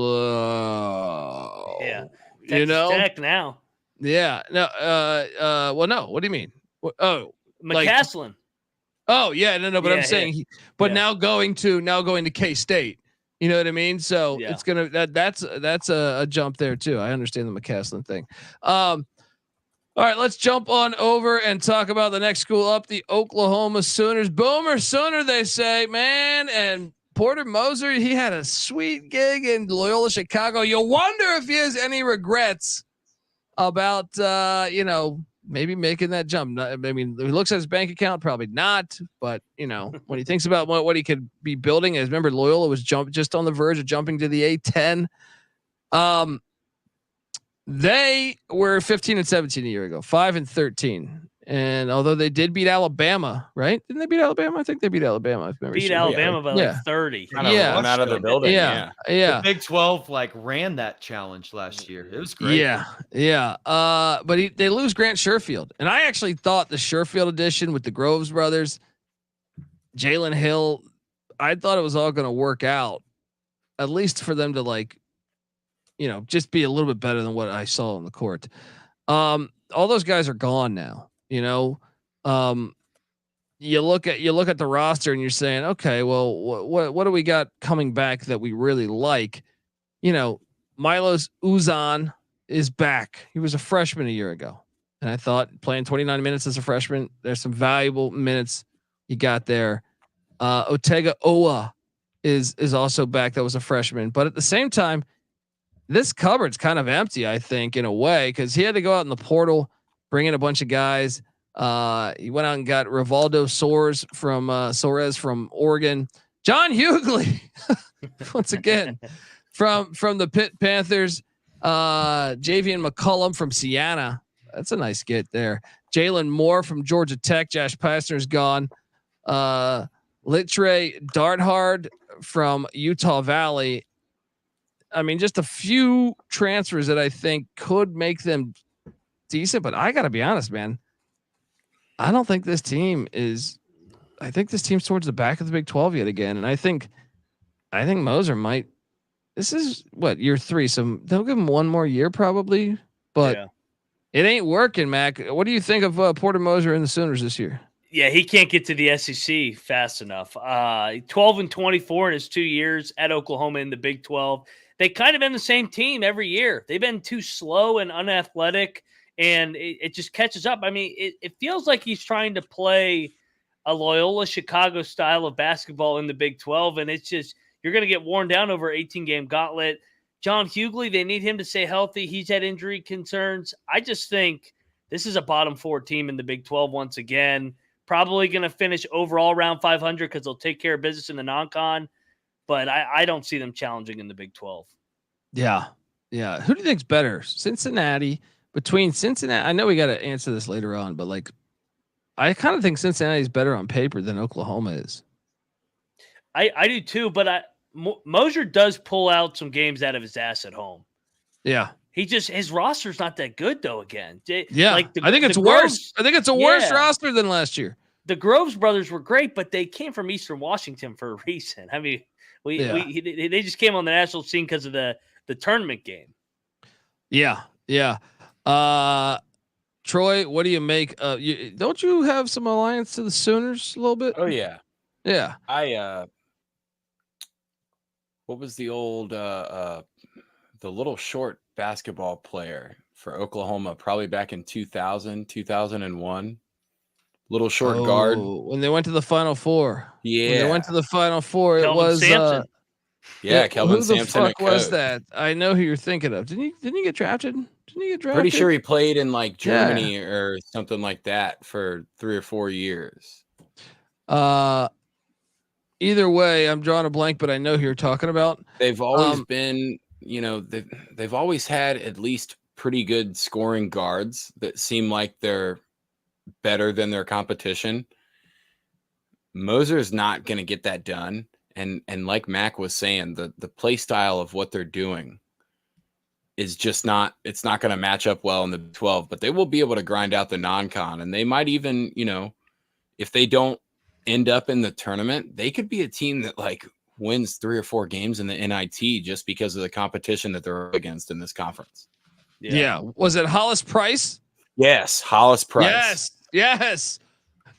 Yeah. Texas Tech now. Yeah. No. Well, no. What do you mean? McCaslin. But I'm saying, now going to K-State. You know what I mean? So it's gonna that's a jump there too. I understand the McCaslin thing. All right, let's jump on over and talk about the next school up, the Oklahoma Sooners. Boomer Sooner, they say, man. And Porter Moser, he had a sweet gig in Loyola Chicago. You wonder if he has any regrets about, maybe making that jump. I mean, he looks at his bank account, probably not. But, when he thinks about what he could be building, as remember, Loyola was just on the verge of jumping to the A10. They were 15-17 a year ago, 5-13. And although they did beat Alabama, right? Didn't they beat Alabama? I think they beat Alabama. Beat Alabama by like 30. Out of the building. Yeah. The Big 12 ran that challenge last year. It was great. Yeah. But they lose Grant Sherfield, and I actually thought the Sherfield edition with the Groves brothers, Jalen Hill, I thought it was all going to work out, at least for them to just be a little bit better than what I saw on the court. All those guys are gone now. You look at the roster and you're saying, okay, well, what do we got coming back that we really like? Milos Uzan is back. He was a freshman a year ago, and I thought playing 29 minutes as a freshman, there's some valuable minutes he got there. Otega Owa is also back. That was a freshman, but at the same time, this cupboard's kind of empty, I think, in a way, because he had to go out in the portal, bring in a bunch of guys. He went out and got Rivaldo Soares from Oregon. John Hughley, once again, from the Pitt Panthers. Javian McCullum from Siena. That's a nice get there. Jalen Moore from Georgia Tech. Josh Pastner's gone. Litre Darthard from Utah Valley. I mean, just a few transfers that I think could make them decent, but I got to be honest, man. I don't think this team is. I think this team's towards the back of the Big 12 yet again, and I think Moser might. This is what, year 3, so they'll give him one more year probably, but it ain't working, Mac. What do you think of Porter Moser and the Sooners this year? Yeah, he can't get to the SEC fast enough. 12-24 in his 2 years at Oklahoma in the Big 12. They kind of been the same team every year. They've been too slow and unathletic, and it just catches up. I mean, it feels like he's trying to play a Loyola Chicago style of basketball in the Big 12, and it's just you're going to get worn down over 18-game gauntlet. John Hughley, they need him to stay healthy. He's had injury concerns. I just think this is a bottom 4 team in the Big 12 once again. Probably going to finish overall around 500 because they'll take care of business in the non-con. But I don't see them challenging in the Big 12. Yeah. Who do you think's better? Cincinnati, between Cincinnati. I know we got to answer this later on, but I kind of think Cincinnati's better on paper than Oklahoma is. I do too, but Moser does pull out some games out of his ass at home. Yeah. His roster's not that good though. Again, I think it's worse. I think it's a worse roster than last year. The Groves brothers were great, but they came from Eastern Washington for a reason. I mean, they just came on the national scene because of the tournament game. Yeah. Troy, what do you make? Don't you have some alliance to the Sooners a little bit? Oh yeah. What was the old the little short basketball player for Oklahoma, probably back in 2001. Little short guard. When they went to the Final Four. Yeah. When they went to the Final Four, Kelvin it was Sampson. Kelvin Sampson. Who the fuck was that? I know who you're thinking of. Didn't he get drafted? Pretty sure he played in Germany or something like that for 3 or 4 years. Either way, I'm drawing a blank, but I know who you're talking about. They've always been, they've always had at least pretty good scoring guards that seem like they're better than their competition. Moser's not going to get that done. And like Mac was saying, the play style of what they're doing is just not, it's not going to match up well in the 12, but they will be able to grind out the non-con. And they might even, you know, if they don't end up in the tournament, they could be a team that like wins 3 or 4 games in the NIT just because of the competition that they're against in this conference. Yeah. Was it Hollis Price? Yes. Hollis Price. Yes.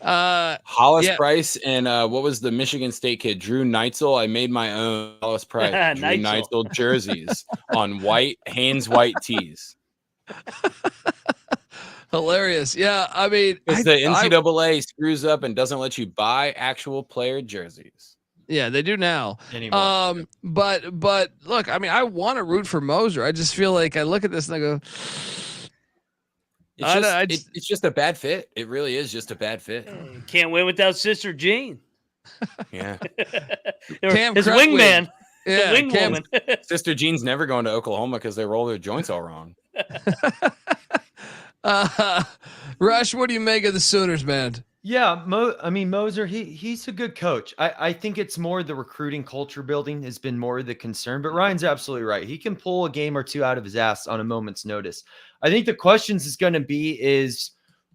Hollis Price and what was the Michigan State kid? Drew Neitzel. I made my own Hollis Price Drew Neitzel jerseys on Hanes white tees. Hilarious. Yeah, I mean, because the NCAA screws up and doesn't let you buy actual player jerseys. Yeah, they do now. Anymore. But look, I mean, I want to root for Moser. I just feel like I look at this and I go, it's just a bad fit. It really is just a bad fit. Can't win without Sister Jean. Yeah. His wingman. Yeah, wing woman. Sister Jean's never going to Oklahoma because they roll their joints all wrong. Rush, what do you make of the Sooners, man? Yeah, I mean, Moser, he's a good coach. I think it's more the recruiting culture building has been more the concern, but Ryan's absolutely right. He can pull a game or two out of his ass on a moment's notice. I think the questions is going to be is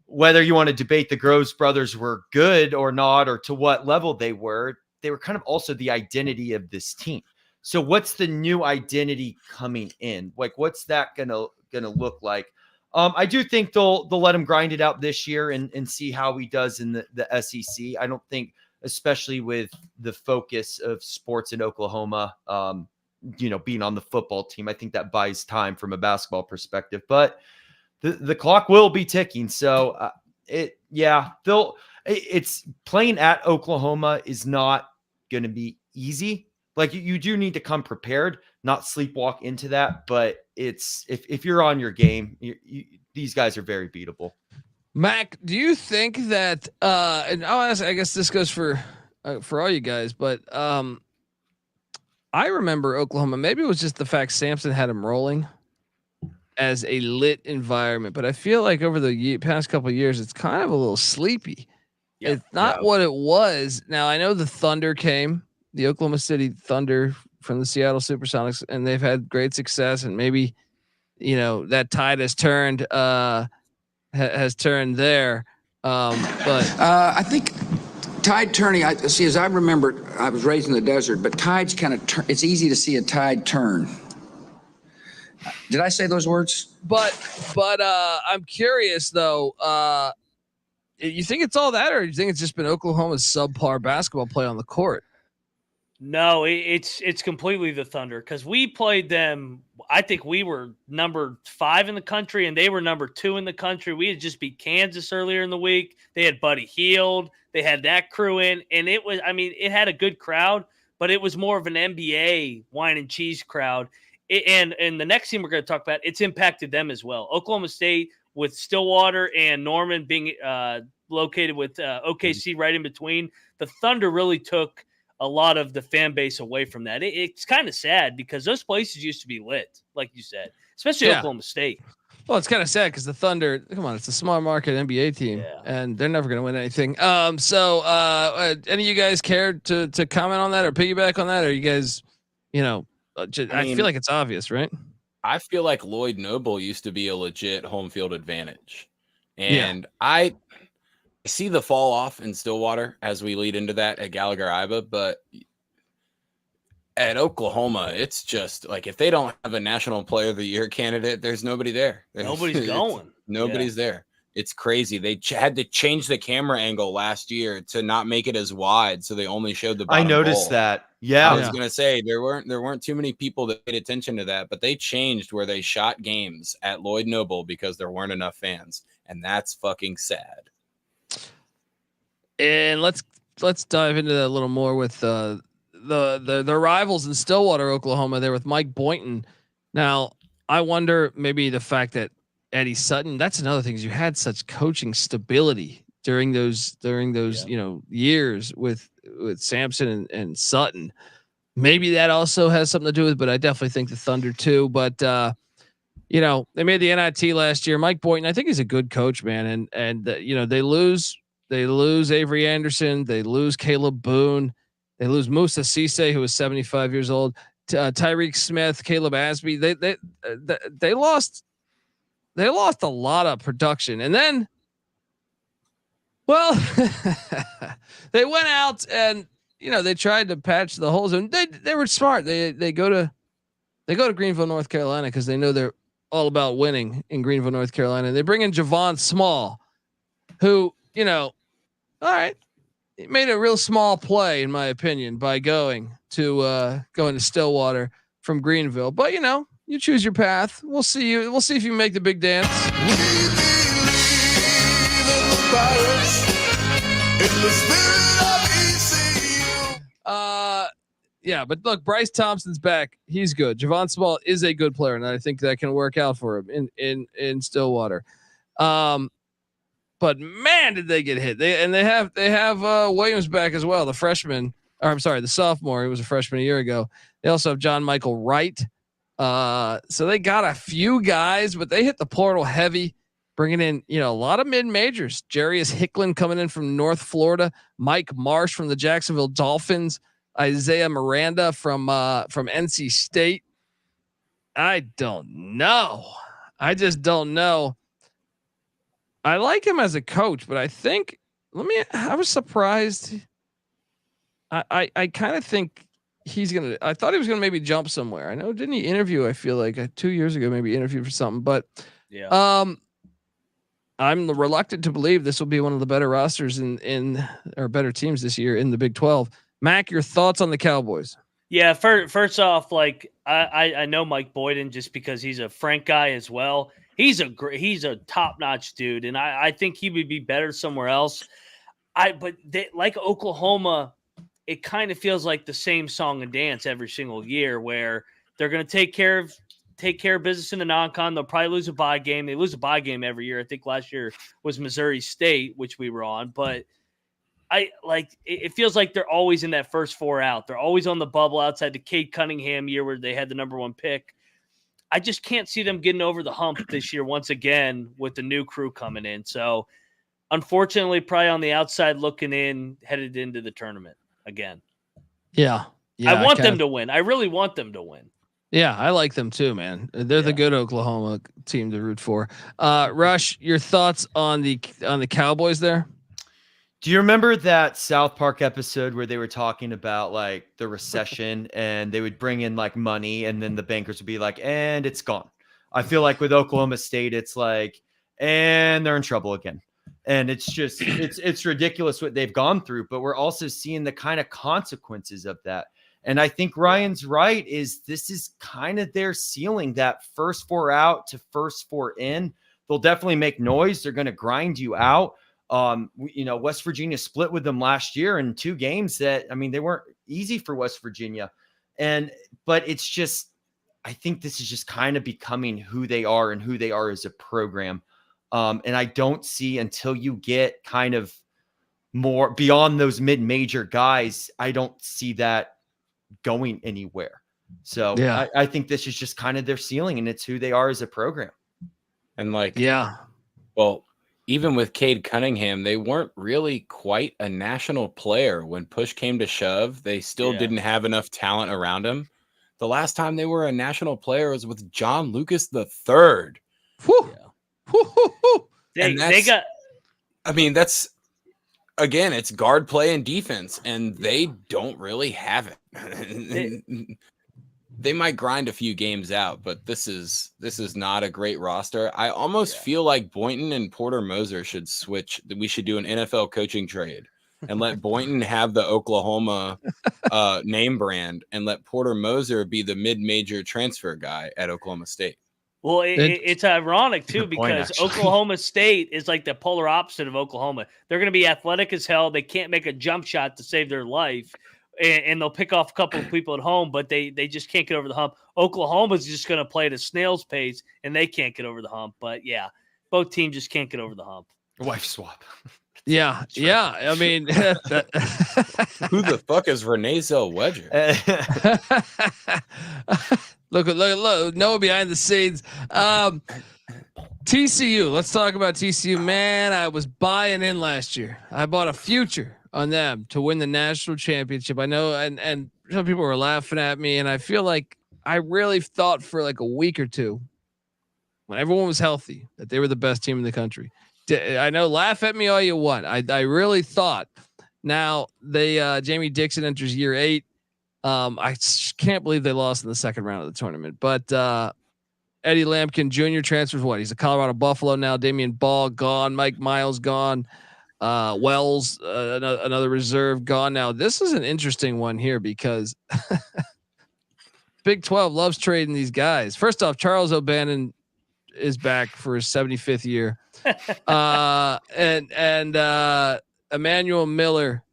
whether you want to debate the Groves brothers were good or not, or to what level they were. They were kind of also the identity of this team. So what's the new identity coming in? Like, what's that gonna look like? I do think they'll let him grind it out this year and see how he does in the SEC. I don't think, especially with the focus of sports in Oklahoma, being on the football team, I think that buys time from a basketball perspective. But the clock will be ticking. So it's playing at Oklahoma is not going to be easy. Like you do need to come prepared, not sleepwalk into that. But it's if you're on your game, these guys are very beatable. Mac, do you think that? And I guess this goes for all you guys, but I remember Oklahoma. Maybe it was just the fact Sampson had him rolling as a lit environment, but I feel like over the past couple of years, it's kind of a little sleepy. Yep. It's not what it was. Now I know the Thunder came. The Oklahoma City Thunder from the Seattle Supersonics, and they've had great success. And maybe, that tide has turned, there. But I think tide turning. As I remember, I was raised in the desert, but tides kind of it's easy to see a tide turn. Did I say those words? But I'm curious though. You think it's all that, or do you think it's just been Oklahoma's subpar basketball play on the court? No, it's completely the Thunder, because we played them. I think we were number 5 in the country, and they were number 2 in the country. We had just beat Kansas earlier in the week. They had Buddy Hield. They had that crew in, and it had a good crowd, but it was more of an NBA wine and cheese crowd. And the next team we're going to talk about, it's impacted them as well. Oklahoma State with Stillwater and Norman being located with OKC right in between. The Thunder really took a lot of the fan base away from that. It's kind of sad because those places used to be lit, like you said, especially Oklahoma State. Well, it's kind of sad because the Thunder, come on, it's a small market NBA team, and they're never going to win anything. So any of you guys care to comment on that or piggyback on that? Or you guys, I feel like it's obvious, right? I feel like Lloyd Noble used to be a legit home field advantage. And I see the fall off in Stillwater as we lead into that at Gallagher-Iba, but at Oklahoma, it's just like if they don't have a National Player of the Year candidate, there's nobody there. Nobody's going. Nobody's there. It's crazy. They had to change the camera angle last year to not make it as wide, so they only showed the bottom I noticed bowl. that. Yeah, I was gonna say there weren't too many people that paid attention to that, but they changed where they shot games at Lloyd Noble because there weren't enough fans, and that's fucking sad. And let's dive into that a little more with the rivals in Stillwater, Oklahoma. There with Mike Boynton. Now, I wonder maybe the fact that Eddie Sutton. That's another thing is you had such coaching stability during those years with Sampson and Sutton. Maybe that also has something to do with it, but I definitely think the Thunder too. But they made the NIT last year. Mike Boynton, I think he's a good coach, man. And they lose Avery Anderson. They lose Caleb Boone. They lose Musa Cisse, who was 75 years old. Tyreek Smith, Caleb Asby. They lost a lot of production, and then, well, they went out and they tried to patch the holes, and they were smart. They go to Greenville, North Carolina, because they know they're all about winning in Greenville, North Carolina. They bring in Javon Small, who all right. He made a real small play, in my opinion, by going to Stillwater from Greenville. But you choose your path. We'll see you. We'll see if you make the big dance. Yeah, but look, Bryce Thompson's back. He's good. Javon Small is a good player, and I think that can work out for him in Stillwater. But man, did they get hit? They have Williams back as well, the freshman. Or I'm sorry, the sophomore. He was a freshman a year ago. They also have John Michael Wright. So they got a few guys, but they hit the portal heavy, bringing in a lot of mid majors. Jarius Hicklin coming in from North Florida, Mike Marsh from the Jacksonville Dolphins, Isaiah Miranda from NC State. I don't know. I just don't know. I like him as a coach, but I think I was surprised. I kind of think I thought he was gonna maybe jump somewhere. I know, didn't he interview? I feel like 2 years ago, maybe interviewed for something, but yeah. I'm reluctant to believe this will be one of the better rosters or better teams this year in the Big 12. Mac, your thoughts on the Cowboys? Yeah, first off, like I know Mike Boyden just because he's a Frank guy as well. He's a top-notch dude, and I think he would be better somewhere else. Like Oklahoma, it kind of feels like the same song and dance every single year, where they're going to take care of business in the non-con. They'll probably lose a bye game. They lose a bye game every year. I think last year was Missouri State, which we were on, but it feels like they're always in that first four out. They're always on the bubble outside the Cade Cunningham year where they had the number one pick. I just can't see them getting over the hump this year once again with the new crew coming in. So unfortunately, probably on the outside looking in, headed into the tournament again. Yeah. I want them to win. I really want them to win. Yeah, I like them too, man. They're the good Oklahoma team to root for. Rush, your thoughts on the Cowboys there? Do you remember that South Park episode where they were talking about like the recession and they would bring in like money and then the bankers would be like, and it's gone? I feel like with Oklahoma State, it's like, and they're in trouble again. And it's just, it's ridiculous what they've gone through, but we're also seeing the kind of consequences of that. And I think Ryan's right, this is kind of their ceiling, that first four out to first four in. They'll definitely make noise. They're going to grind you out. West Virginia split with them last year in 2 games that, they weren't easy for West Virginia. But it's just, I think this is just kind of becoming who they are and who they are as a program. And I don't see, until you get kind of more beyond those mid-major guys, I don't see that going anywhere. So yeah. I think this is just kind of their ceiling, and it's who they are as a program. And well, even with Cade Cunningham, they weren't really quite a national player. When push came to shove, they still didn't have enough talent around him. The last time they were a national player was with John Lucas III. Whew. Yeah. That's again, it's guard play and defense, and they don't really have it. They might grind a few games out, but this is not a great roster. I almost feel like Boynton and Porter Moser should switch. We should do an NFL coaching trade and let Boynton have the Oklahoma name brand and let Porter Moser be the mid-major transfer guy at Oklahoma State. Well, it's ironic, too, because Oklahoma State is like the polar opposite of Oklahoma. They're going to be athletic as hell. They can't make a jump shot to save their life. And they'll pick off a couple of people at home, but they just can't get over the hump. Oklahoma's just going to play at a snail's pace, and they can't get over the hump. But, yeah, both teams just can't get over the hump. Wife swap. Yeah. I mean, who the fuck is Renee Zellweger? Look, Noah behind the scenes. TCU. Let's talk about TCU. Man, I was buying in last year. I bought a future on them to win the national championship. I know, and some people were laughing at me, and I feel like I really thought for like a week or two, when everyone was healthy, that they were the best team in the country. I know, laugh at me all you want. I really thought. Now they Jamie Dixon enters year 8. I can't believe they lost in the second round of the tournament. But Eddie Lampkin Jr. transfers what? He's a Colorado Buffalo now. Damian Ball gone. Mike Miles gone. Wells, another reserve gone. Now this is an interesting one here because Big 12 loves trading these guys. First off, Charles O'Bannon is back for his 75th year. And Emmanuel Miller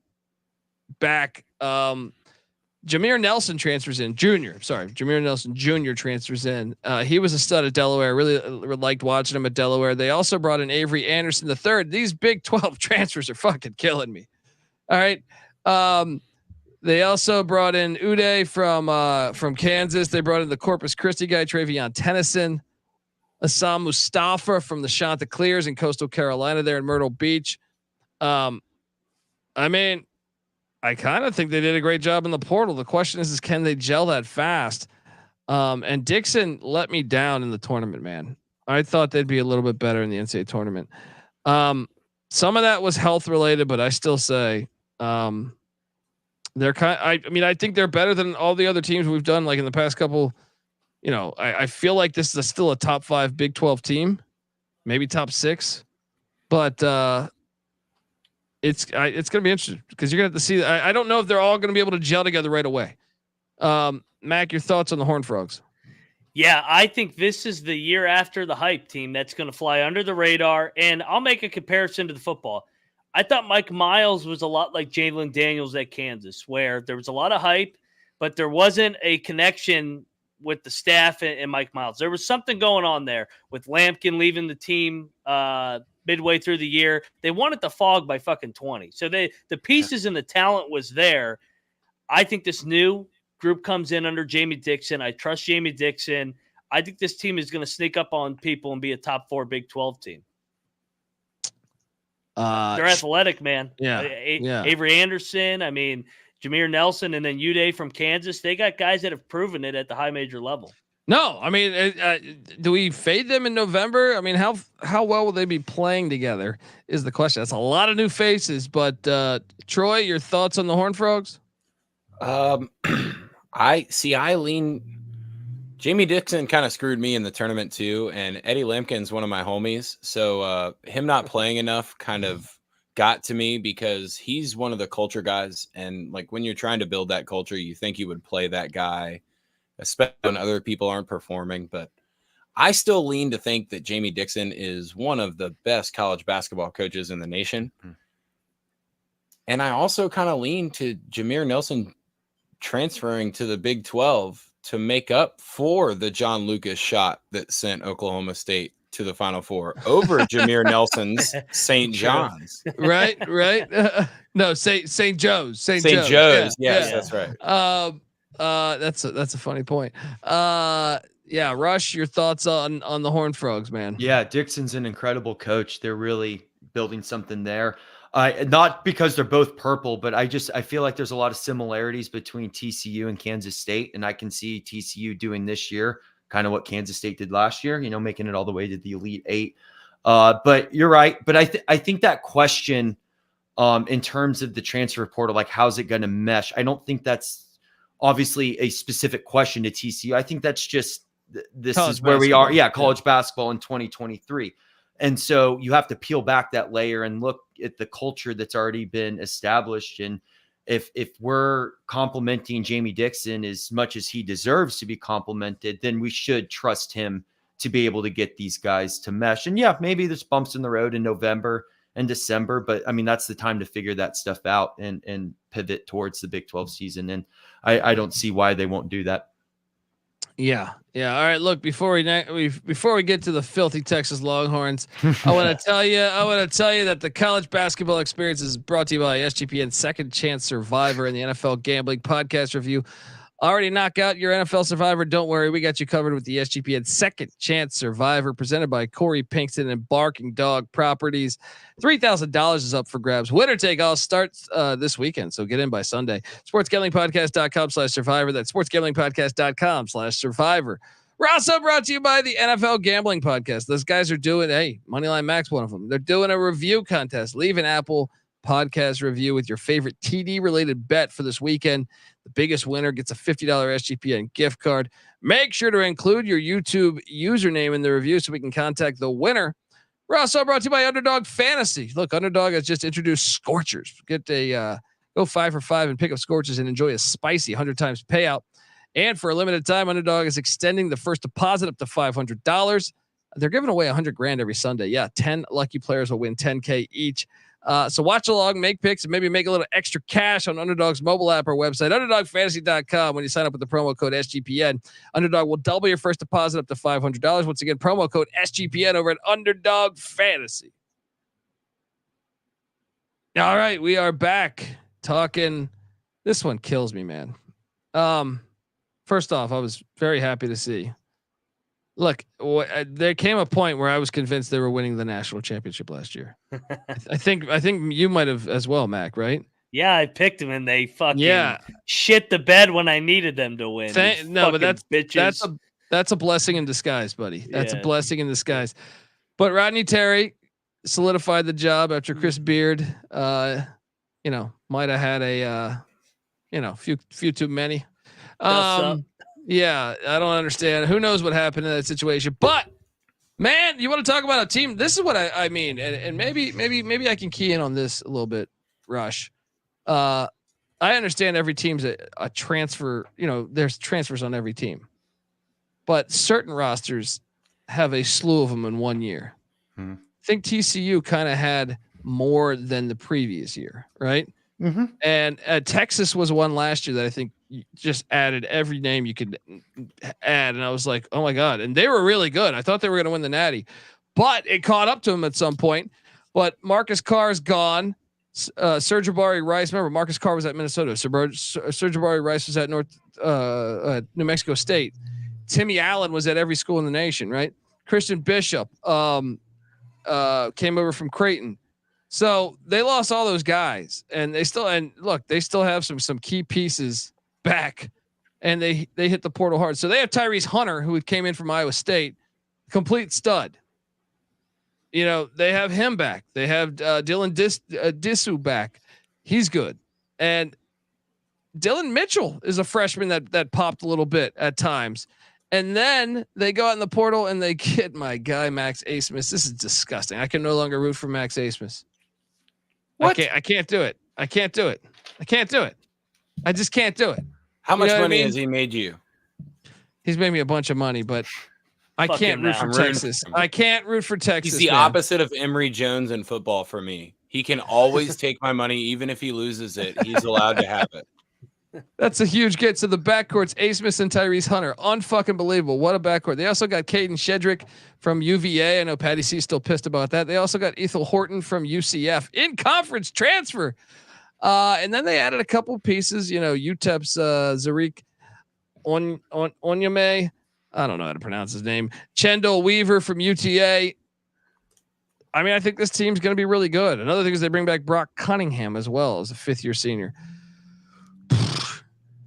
back. Jameer Nelson transfers in. Jameer Nelson Jr. transfers in. He was a stud at Delaware. Really liked watching him at Delaware. They also brought in Avery Anderson III. These Big 12 transfers are fucking killing me. All right. They also brought in Uday from Kansas. They brought in the Corpus Christi guy, Travion Tennyson. Assam Mustafa from the Chanticleers in Coastal Carolina there in Myrtle Beach. I mean, I kind of think they did a great job in the portal. The question is can they gel that fast? And Dixon let me down in the tournament, man. I thought they'd be a little bit better in the NCAA tournament. Some of that was health related, but I still say they're I think they're better than all the other teams we've done like in the past couple. You know, I feel like this is still a top 5 Big 12 team, maybe top 6, but it's going to be interesting because you're going to have to see. I don't know if they're all going to be able to gel together right away. Mac, your thoughts on the Horned Frogs? Yeah, I think this is the year after the hype team that's going to fly under the radar. And I'll make a comparison to the football. I thought Mike Miles was a lot like Jalen Daniels at Kansas, where there was a lot of hype, but there wasn't a connection with the staff and Mike Miles. There was something going on there with Lampkin leaving the team midway through the year. They wanted the Fog by fucking 20. So the pieces and the talent was there. I think this new group comes in under Jamie Dixon. I trust Jamie Dixon. I think this team is going to sneak up on people and be a top 4 Big 12 team. They're athletic, man. Yeah. Avery Anderson. I mean, Jameer Nelson, and then Uday from Kansas. They got guys that have proven it at the high major level. No, I mean, do we fade them in November? I mean, how well will they be playing together is the question. That's a lot of new faces, but Troy, your thoughts on the Horned Frogs? I lean. Jamie Dixon kind of screwed me in the tournament too, and Eddie Lampkin's one of my homies, so him not playing enough kind of got to me because he's one of the culture guys. And like when you're trying to build that culture, you think you would play that guy, especially when other people aren't performing. But I still lean to think that Jamie Dixon is one of the best college basketball coaches in the nation. And I also kind of lean to Jameer Nelson transferring to the Big 12 to make up for the John Lucas shot that sent Oklahoma State to the Final Four over Jameer Nelson's St. John's. Right. No, St. Joe's. St. Joe's. Yes, that's right. That's a funny point. Rush, your thoughts on the Horned Frogs, man? Yeah, Dixon's an incredible coach. They're really building something there. Not because they're both purple, but I feel like there's a lot of similarities between TCU and Kansas State, and I can see TCU doing this year kind of what Kansas State did last year, making it all the way to the Elite 8. But you're right. But I think that question in terms of the transfer portal, like how's it going to mesh? I don't think that's obviously a specific question to TCU. I think that's just this college is where we are. Yeah, college basketball in 2023. And so you have to peel back that layer and look at the culture that's already been established. And if we're complimenting Jamie Dixon as much as he deserves to be complimented, then we should trust him to be able to get these guys to mesh. And yeah, maybe there's bumps in the road in November and December, but I mean, that's the time to figure that stuff out and pivot towards the Big 12 season. And I don't see why they won't do that. Yeah. All right. Look, before we get to the filthy Texas Longhorns, I want to tell you that the college basketball experience is brought to you by SGPN Second Chance Survivor and the NFL Gambling Podcast Review. Already knock out your NFL Survivor? Don't worry, we got you covered with the SGPN Second Chance Survivor, presented by Corey Pinkston and Barking Dog Properties. $3,000 is up for grabs. Winner take all starts this weekend, so get in by Sunday. SportsGamblingPodcast.com/survivor. That's SportsGamblingPodcast.com/survivor. We're also brought to you by the NFL Gambling Podcast. Those guys are doing, Moneyline Max, one of them. They're doing a review contest. Leave an Apple Podcast review with your favorite TD related bet for this weekend. The biggest winner gets a $50 SGPN gift card. Make sure to include your YouTube username in the review so we can contact the winner. We're also brought to you by Underdog Fantasy. Look, Underdog has just introduced Scorchers. Get a go 5 for 5 and pick up Scorchers and enjoy a spicy 100 times payout. And for a limited time, Underdog is extending the first deposit up to $500. They're giving away $100,000 every Sunday. Yeah, 10 lucky players will win $10K each. So watch along, make picks, and maybe make a little extra cash on Underdog's mobile app or website, UnderdogFantasy.com. When you sign up with the promo code SGPN, Underdog will double your first deposit up to $500. Once again, promo code SGPN over at Underdog Fantasy. All right, we are back talking. This one kills me, man. First off, I was very happy to see. Look, there came a point where I was convinced they were winning the national championship last year. I think you might have as well, Mac, right? Yeah, I picked them and they fucking shit the bed when I needed them to win. No, but that's a blessing in disguise, buddy. That's a blessing in disguise. But Rodney Terry solidified the job after Chris Beard, might have had a, few too many. Yeah, I don't understand. Who knows what happened in that situation? But man, you want to talk about a team? This is what I mean, and maybe I can key in on this a little bit, Rush. I understand every team's a transfer. There's transfers on every team, but certain rosters have a slew of them in 1 year. I think TCU kind of had more than the previous year, right? Mm-hmm. And Texas was one last year that I think just added every name you could add. And I was like, oh my God. And they were really good. I thought they were going to win the Natty, but it caught up to them at some point. But Marcus Carr is gone. Serge Jabari Rice. Remember, Marcus Carr was at Minnesota. Serge Jabari Rice was at New Mexico State. Timmy Allen was at every school in the nation, right? Christian Bishop came over from Creighton. So they lost all those guys, and they still have some key pieces back, and they hit the portal hard. So they have Tyrese Hunter, who came in from Iowa State, complete stud. They have him back. They have Dylan Disu back. He's good. And Dylan Mitchell is a freshman that popped a little bit at times. And then they go out in the portal and they get my guy, Max Abmas. This is disgusting. I can no longer root for Max Abmas. What? I can't do it. I can't do it. I just can't do it. How much money has he made you? He's made me a bunch of money, but I can't root for Texas. I can't root for Texas. He's the opposite of Emory Jones in football for me. He can always take my money, even if he loses it. He's allowed to have it. That's a huge get. So the backcourt's Abmas and Tyrese Hunter. Unfucking believable. What a backcourt. They also got Caden Shedrick from UVA. I know Patty C's still pissed about that. They also got Ethel Horton from UCF in conference transfer. And then they added a couple pieces, UTEP's Zarik Onyame. I don't know how to pronounce his name. Chendall Weaver from UTA. I mean, I think this team's going to be really good. Another thing is they bring back Brock Cunningham as well as a 5th-year senior.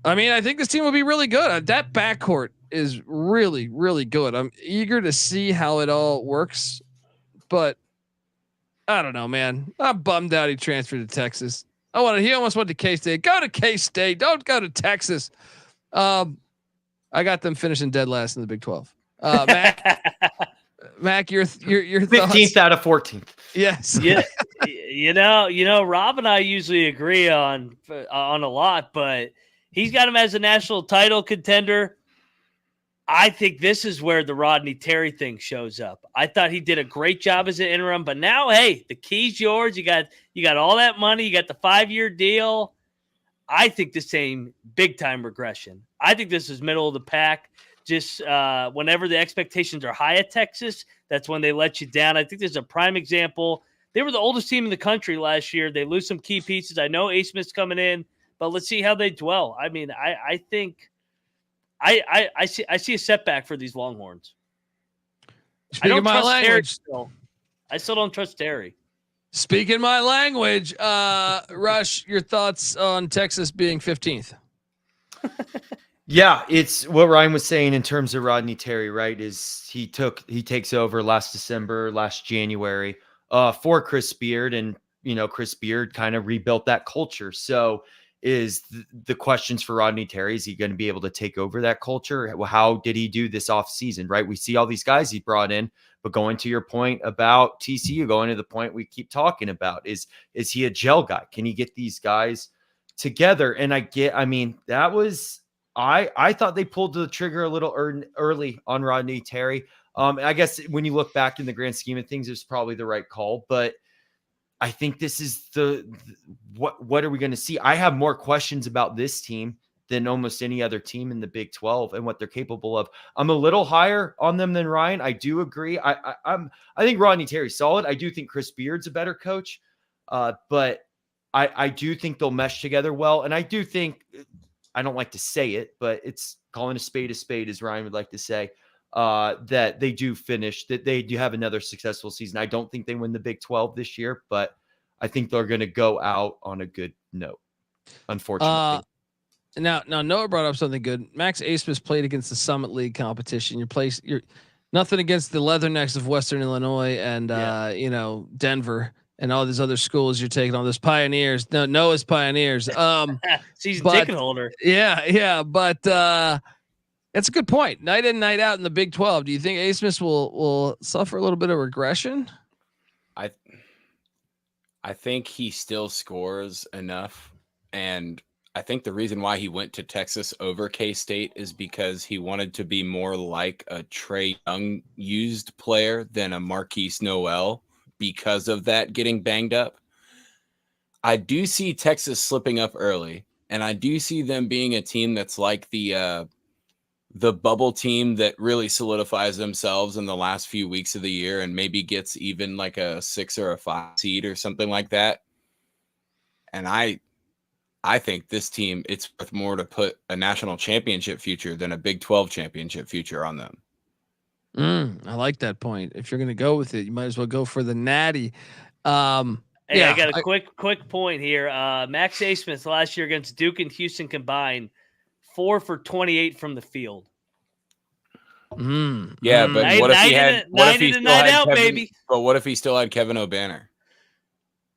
I mean, I think this team will be really good. That backcourt is really, really good. I'm eager to see how it all works, but I don't know, man. I'm bummed out he transferred to Texas. He almost went to K-State. Go to K-State. Don't go to Texas. I got them finishing dead last in the Big 12. Mac, your 15th out of 14th. Yes. Yeah. Rob and I usually agree on a lot, but he's got him as a national title contender. I think this is where the Rodney Terry thing shows up. I thought he did a great job as an interim, but now, hey, the key's yours. You got all that money. You got the 5-year deal. I think the same big time regression. I think this is middle of the pack. Just whenever the expectations are high at Texas, that's when they let you down. I think there's a prime example. They were the oldest team in the country last year. They lose some key pieces. I know Abmas coming in, but let's see how they dwell. I mean, I think I see a setback for these Longhorns. Speaking my language. I still don't trust Terry. Speaking my language, Rush, your thoughts on Texas being 15th? Yeah, it's what Ryan was saying in terms of Rodney Terry, right? Is he takes over last January for Chris Beard, and Chris Beard kind of rebuilt that culture. So is the questions for Rodney Terry, is he going to be able to take over that culture? How did he do this off season, right? We see all these guys he brought in, but going to your point about TCU, going to the point we keep talking about, is he a gel guy? Can he get these guys together? And I thought they pulled the trigger a little early on Rodney Terry. I guess when you look back in the grand scheme of things, it's probably the right call, but I think this is what are we going to see? I have more questions about this team than almost any other team in the Big 12 and what they're capable of. I'm a little higher on them than Ryan. I do agree. I think Rodney Terry's solid. I do think Chris Beard's a better coach, but I do think they'll mesh together well. And I do think, I don't like to say it, but it's calling a spade, as Ryan would like to say, that they do finish, that they do have another successful season. I don't think they win the Big 12 this year, but I think they're going to go out on a good note, unfortunately. Now Noah brought up something good. Max Abmas played against the Summit League competition. You're nothing against the Leathernecks of Western Illinois and Denver and all these other schools you're taking on, those Pioneers. No, Noah's Pioneers. Season ticket holder. Yeah, but that's a good point. Night in, night out in the Big 12. Do you think Abmas will suffer a little bit of regression? I think he still scores enough, and I think the reason why he went to Texas over K-State is because he wanted to be more like a Trae Young used player than a Marquise Noel because of that getting banged up. I do see Texas slipping up early, and I do see them being a team that's like the bubble team that really solidifies themselves in the last few weeks of the year and maybe gets even like a 6 or a 5 seed or something like that. And I think this team, it's worth more to put a national championship future than a Big 12 championship future on them. I like that point. If you're going to go with it, you might as well go for the natty. Hey, I got a quick point here. Max Abmas last year against Duke and Houston combined, 4 for 28 from the field. Yeah, but what if he had? What if he still had Kevin? But what if he still had Kevin O'Banner?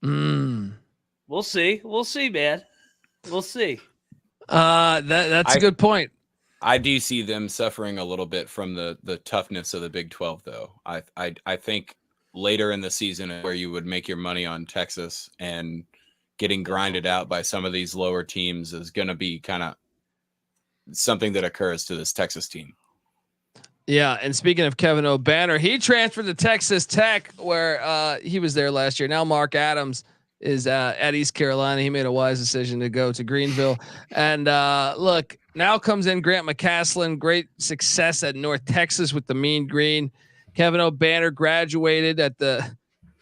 We'll see. We'll see, man. We'll see. That's a good point. I do see them suffering a little bit from the toughness of the Big 12, though. I think later in the season where you would make your money on Texas and getting grinded out by some of these lower teams is going to be kind of something that occurs to this Texas team. Yeah, and speaking of Kevin O'Banner, he transferred to Texas Tech where he was there last year. Now Mark Adams is at East Carolina. He made a wise decision to go to Greenville. And look, now comes in Grant McCaslin. Great success at North Texas with the Mean Green. Kevin O'Banner graduated at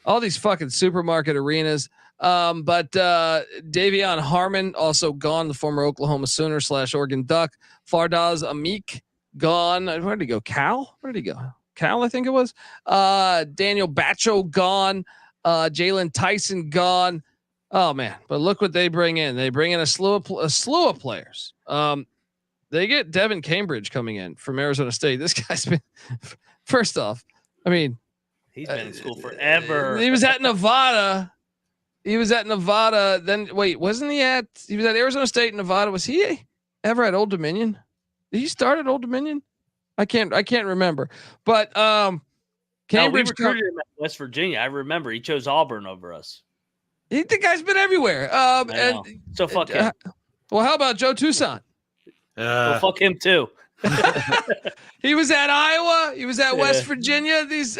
all these fucking supermarket arenas. But Davion Harmon also gone, the former Oklahoma Sooner / Oregon Duck. Fardaz Amik gone. Where did he go? Cal? Where did he go? Cal, I think it was. Daniel Bacho gone. Jalen Tyson gone. Oh man! But look what they bring in. They bring in a slew of players. They get Devin Cambridge coming in from Arizona State. This guy's been. First off, I mean, he's been in school forever. He was at Nevada. Then wait, wasn't he at? He was at Arizona State and Nevada. Was he ever at Old Dominion? Did he start at Old Dominion? I can't remember. But Cambridge we recruited him at West Virginia. I remember he chose Auburn over us. The guy's been everywhere. And so fuck him. Well, how about Joe Toussaint? Well, fuck him too. He was at Iowa. He was at West Virginia. These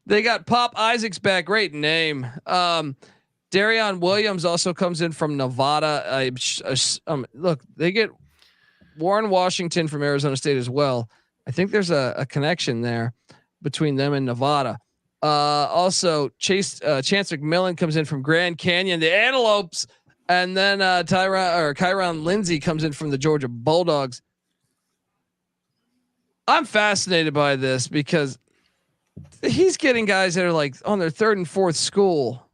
they got Pop Isaacs back. Great name. Darion Williams also comes in from Nevada. Look, they get Warren Washington from Arizona State as well. I think there's a connection there between them and Nevada. Also, Chance McMillan comes in from Grand Canyon, the Antelopes, and then Kyron Lindsey comes in from the Georgia Bulldogs. I'm fascinated by this because he's getting guys that are like on their third and fourth school.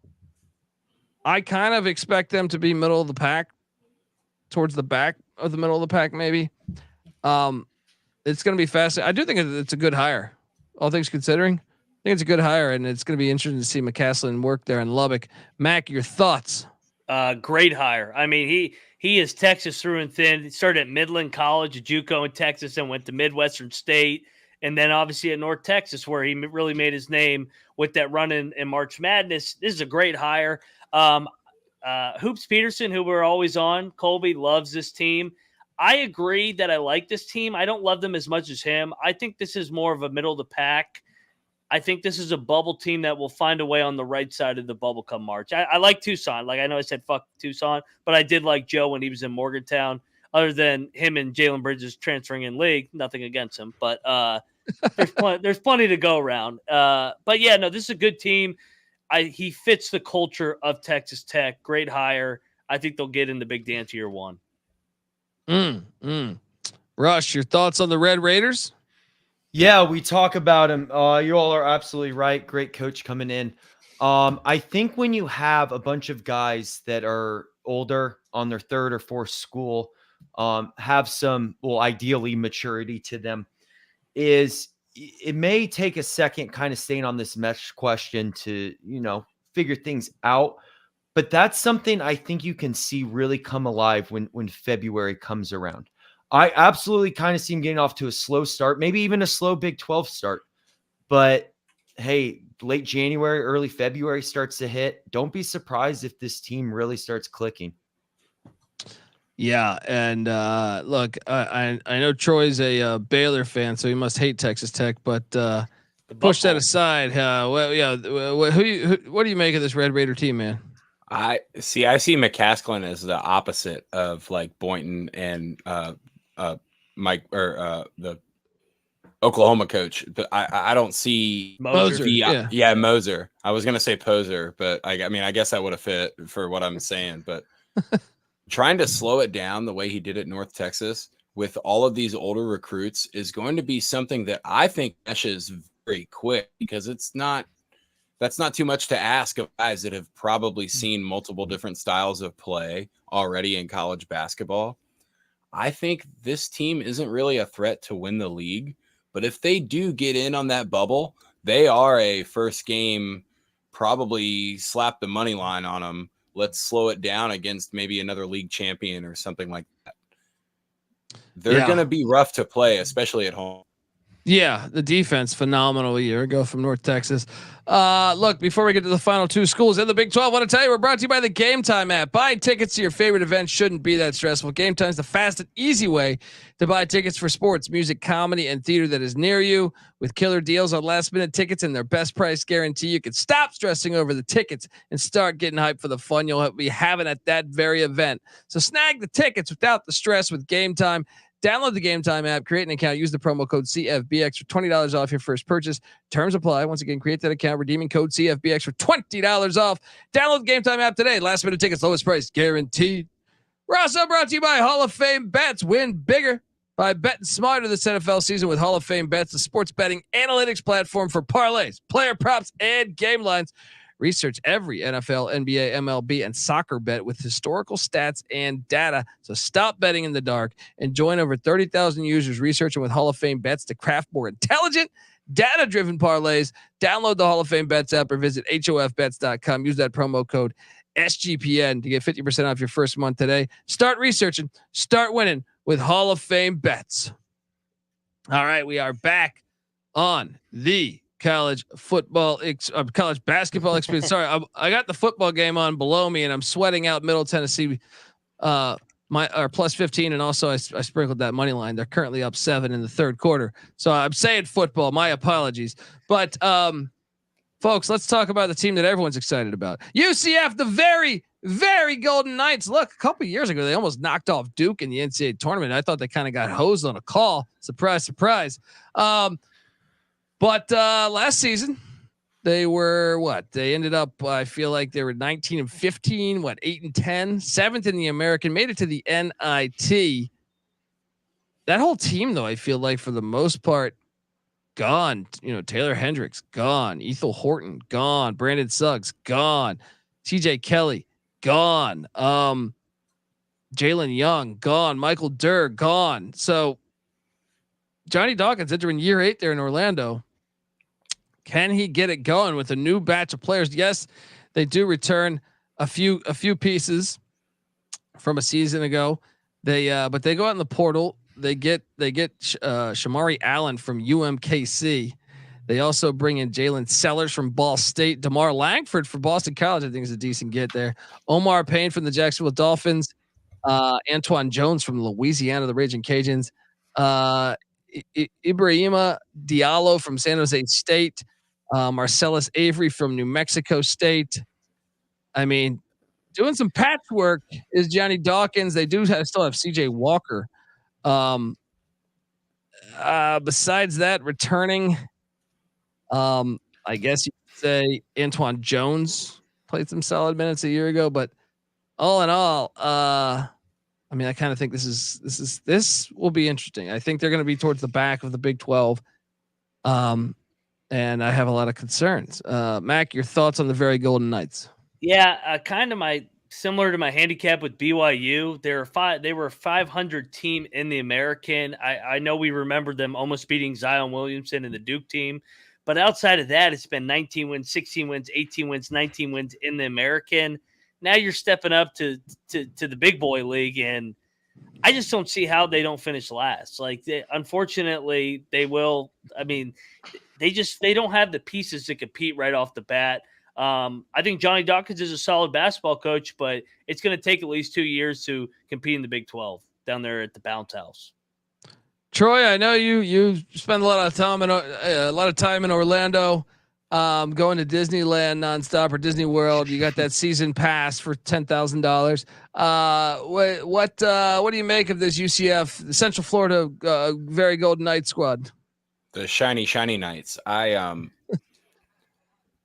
I kind of expect them to be middle of the pack, towards the back of the middle of the pack, maybe. It's going to be fascinating. I do think it's a good hire, all things considering. I think it's a good hire, and it's going to be interesting to see McCaslin work there in Lubbock. Mac, your thoughts? Great hire. I mean, he is Texas through and thin. He started at Midland College, a JUCO in Texas, and went to Midwestern State, and then obviously at North Texas, where he really made his name with that run in March Madness. This is a great hire. Hoops Peterson, who we're always on, Colby loves this team. I agree that I like this team. I don't love them as much as him. I think this is more of a middle of the pack. I think this is a bubble team that will find a way on the right side of the bubble come March. I like Tucson. Like, I know I said fuck Tucson, but I did like Joe when he was in Morgantown. Other than him and Jalen Bridges transferring in league, nothing against him. But there's plenty to go around. But yeah, no, this is a good team. He fits the culture of Texas Tech. Great hire. I think they'll get in the big dance year one. Rush, your thoughts on the Red Raiders? Yeah, we talk about him. You all are absolutely right. Great coach coming in. I think when you have a bunch of guys that are older on their third or fourth school, have some, well, ideally maturity to them, it may take a second kind of staying on this mesh question to, figure things out. But that's something I think you can see really come alive when February comes around. I absolutely kind of see him getting off to a slow start, maybe even a slow Big 12 start. But hey, late January, early February starts to hit. Don't be surprised if this team really starts clicking. Yeah, and look, I know Troy's a Baylor fan, so he must hate Texas Tech. But push that aside. What do you make of this Red Raider team, man? I see McCaslin as the opposite of like Boynton and Mike or the Oklahoma coach, but I don't see Moser. Moser. I was gonna say Poser, but I mean I guess that would have fit for what I'm saying. But trying to slow it down the way he did at North Texas with all of these older recruits is going to be something that I think meshes very quick, because that's not too much to ask of guys that have probably seen multiple different styles of play already in college basketball. I think this team isn't really a threat to win the league, but if they do get in on that bubble, they are a first game, probably slap the money line on them. Let's slow it down against maybe another league champion or something like that. They're going to be rough to play, especially at home. Yeah, the defense, phenomenal a year ago from North Texas. Look, before we get to the final two schools in the Big 12, I want to tell you we're brought to you by the Game Time app. Buying tickets to your favorite event shouldn't be that stressful. Game Time is the fast and easy way to buy tickets for sports, music, comedy, and theater that is near you. With killer deals on last-minute tickets and their best price guarantee, you can stop stressing over the tickets and start getting hyped for the fun you'll be having at that very event. So snag the tickets without the stress with Game Time. Download the Game Time app, create an account, use the promo code CFBX for $20 off your first purchase. Terms apply. Once again, create that account, redeeming code CFBX for $20 off. Download the Game Time app today. Last minute tickets, lowest price guaranteed. We're also brought to you by Hall of Fame Bets. Win bigger by betting smarter this NFL season with Hall of Fame Bets, the sports betting analytics platform for parlays, player props, and game lines. Research every NFL, NBA, MLB, and soccer bet with historical stats and data. So stop betting in the dark and join over 30,000 users researching with Hall of Fame Bets to craft more intelligent, data-driven parlays. Download the Hall of Fame Bets app or visit hofbets.com. Use that promo code SGPN to get 50% off your first month today. Start researching, start winning with Hall of Fame Bets. All right, we are back on the college basketball experience. Sorry, I got the football game on below me, and I'm sweating out Middle Tennessee. My plus 15, and also I sprinkled that money line. They're currently up 7 in the third quarter. So I'm saying football. My apologies, but folks, let's talk about the team that everyone's excited about. UCF, the very, very Golden Knights. Look, a couple of years ago, they almost knocked off Duke in the NCAA tournament. I thought they kind of got hosed on a call. Surprise, surprise. But last season, they were what? They ended up, I feel like they were 19-15, 8-10, 7th in the American, made it to the NIT. that whole team, though, I feel like for the most part, gone. Taylor Hendricks gone. Ethel Horton gone. Brandon Suggs gone. TJ Kelly gone. Jalen Young gone. Michael Durr gone. So Johnny Dawkins entering year 8 there in Orlando. Can he get it going with a new batch of players? Yes, they do return a few pieces from a season ago. But they go out in the portal. They get Shamari Allen from UMKC. They also bring in Jalen Sellers from Ball State. DeMar Langford for Boston College, I think, is a decent get there. Omar Payne from the Jacksonville Dolphins. Antoine Jones from Louisiana, the Raging Cajuns. Ibrahima Diallo from San Jose State. Marcellus Avery from New Mexico State. I mean, doing some patchwork is Johnny Dawkins. They still have CJ Walker. Besides that, returning, I guess you could say Antoine Jones played some solid minutes a year ago, but all in all, I kind of think this will be interesting. I think they're going to be towards the back of the Big 12. And I have a lot of concerns. Mac, your thoughts on the very Golden Knights? Yeah, kind of similar to my handicap with BYU. They were a 500 team in the American. I know we remember them almost beating Zion Williamson and the Duke team, but outside of that, it's been 19 wins, 16 wins, 18 wins, 19 wins in the American. Now you're stepping up to the big boy league, and I just don't see how they don't finish last. Unfortunately, they will. I mean, they don't have the pieces to compete right off the bat. I think Johnny Dawkins is a solid basketball coach, but it's going to take at least 2 years to compete in the Big 12 down there at the Bounce House. Troy, I know you spend a lot of time in Orlando, going to Disneyland nonstop or Disney World. You got that season pass for $10,000. What do you make of this UCF, the Central Florida very Golden Knights squad? The shiny Knights.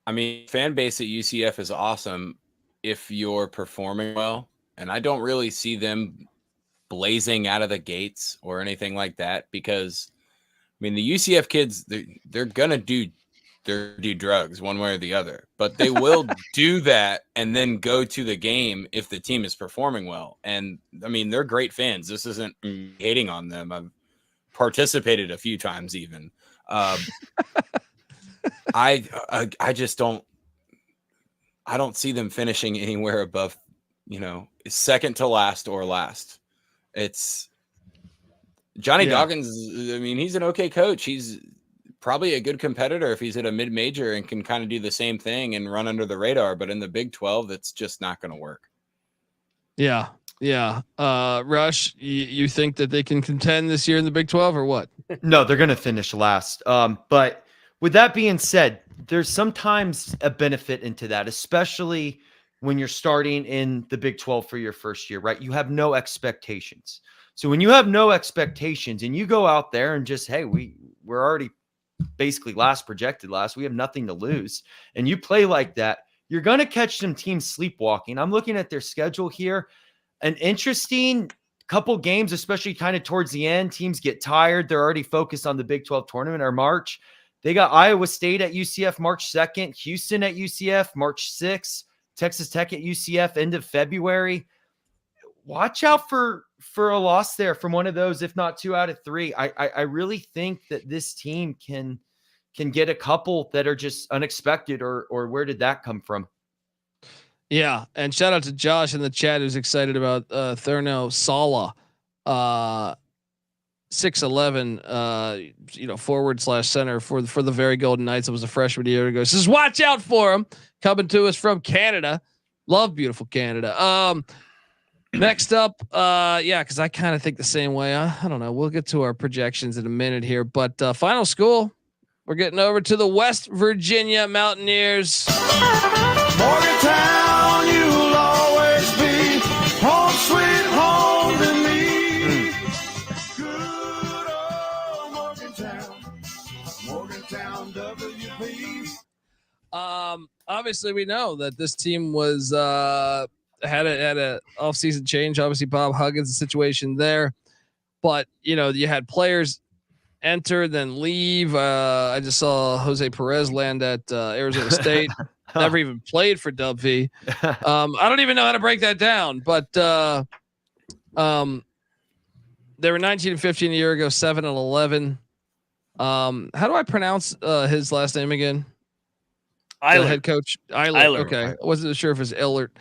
I mean, fan base at UCF is awesome if you're performing well, and I don't really see them blazing out of the gates or anything like that because, I mean, the UCF kids, they're gonna do drugs one way or the other, but they will do that and then go to the game if the team is performing well. And I mean, they're great fans. This isn't hating on them. I've participated a few times even. I just don't see them finishing anywhere above, second to last or last. It's Johnny Dawkins. I mean, he's an okay coach. He's probably a good competitor if he's at a mid-major and can kind of do the same thing and run under the radar. But in the Big 12, that's just not going to work. Yeah. Rush, you think that they can contend this year in the Big 12 or what? No, they're going to finish last. But with that being said, there's sometimes a benefit into that, especially when you're starting in the Big 12 for your first year, right? You have no expectations. So when you have no expectations and you go out there and just, hey, we're already basically projected last, we have nothing to lose. And you play like that, you're going to catch some teams sleepwalking. I'm looking at their schedule here. An interesting couple games, especially kind of towards the end, teams get tired. They're already focused on the Big 12 tournament or March. They got Iowa State at UCF March 2nd, Houston at UCF March 6th, Texas Tech at UCF end of February. Watch out for a loss there from one of those, if not 2 out of 3. I really think that this team can get a couple that are just unexpected, or where did that come from? Yeah, and shout out to Josh in the chat who's excited about Thurno Sala, 6'11", forward/center for the very Golden Knights. It was a freshman a year ago. Says watch out for him, coming to us from Canada. Love beautiful Canada. Next up, because I kind of think the same way. I don't know. We'll get to our projections in a minute here, but final school, we're getting over to the West Virginia Mountaineers. Morgantown, you'll always be home, sweet home to me. Good old Morgantown, WP. Obviously, we know that this team was had a off-season change. Obviously, Bob Huggins, the situation there. but you had players enter then leave. I just saw Jose Perez land at Arizona State. Never even played for Dub V. I don't even know how to break that down, but they were 19 and 15 a year ago, 7 and 11. How do I pronounce his last name again? Eilert. The head coach. Eilert. Okay. I wasn't sure if it's Eilert.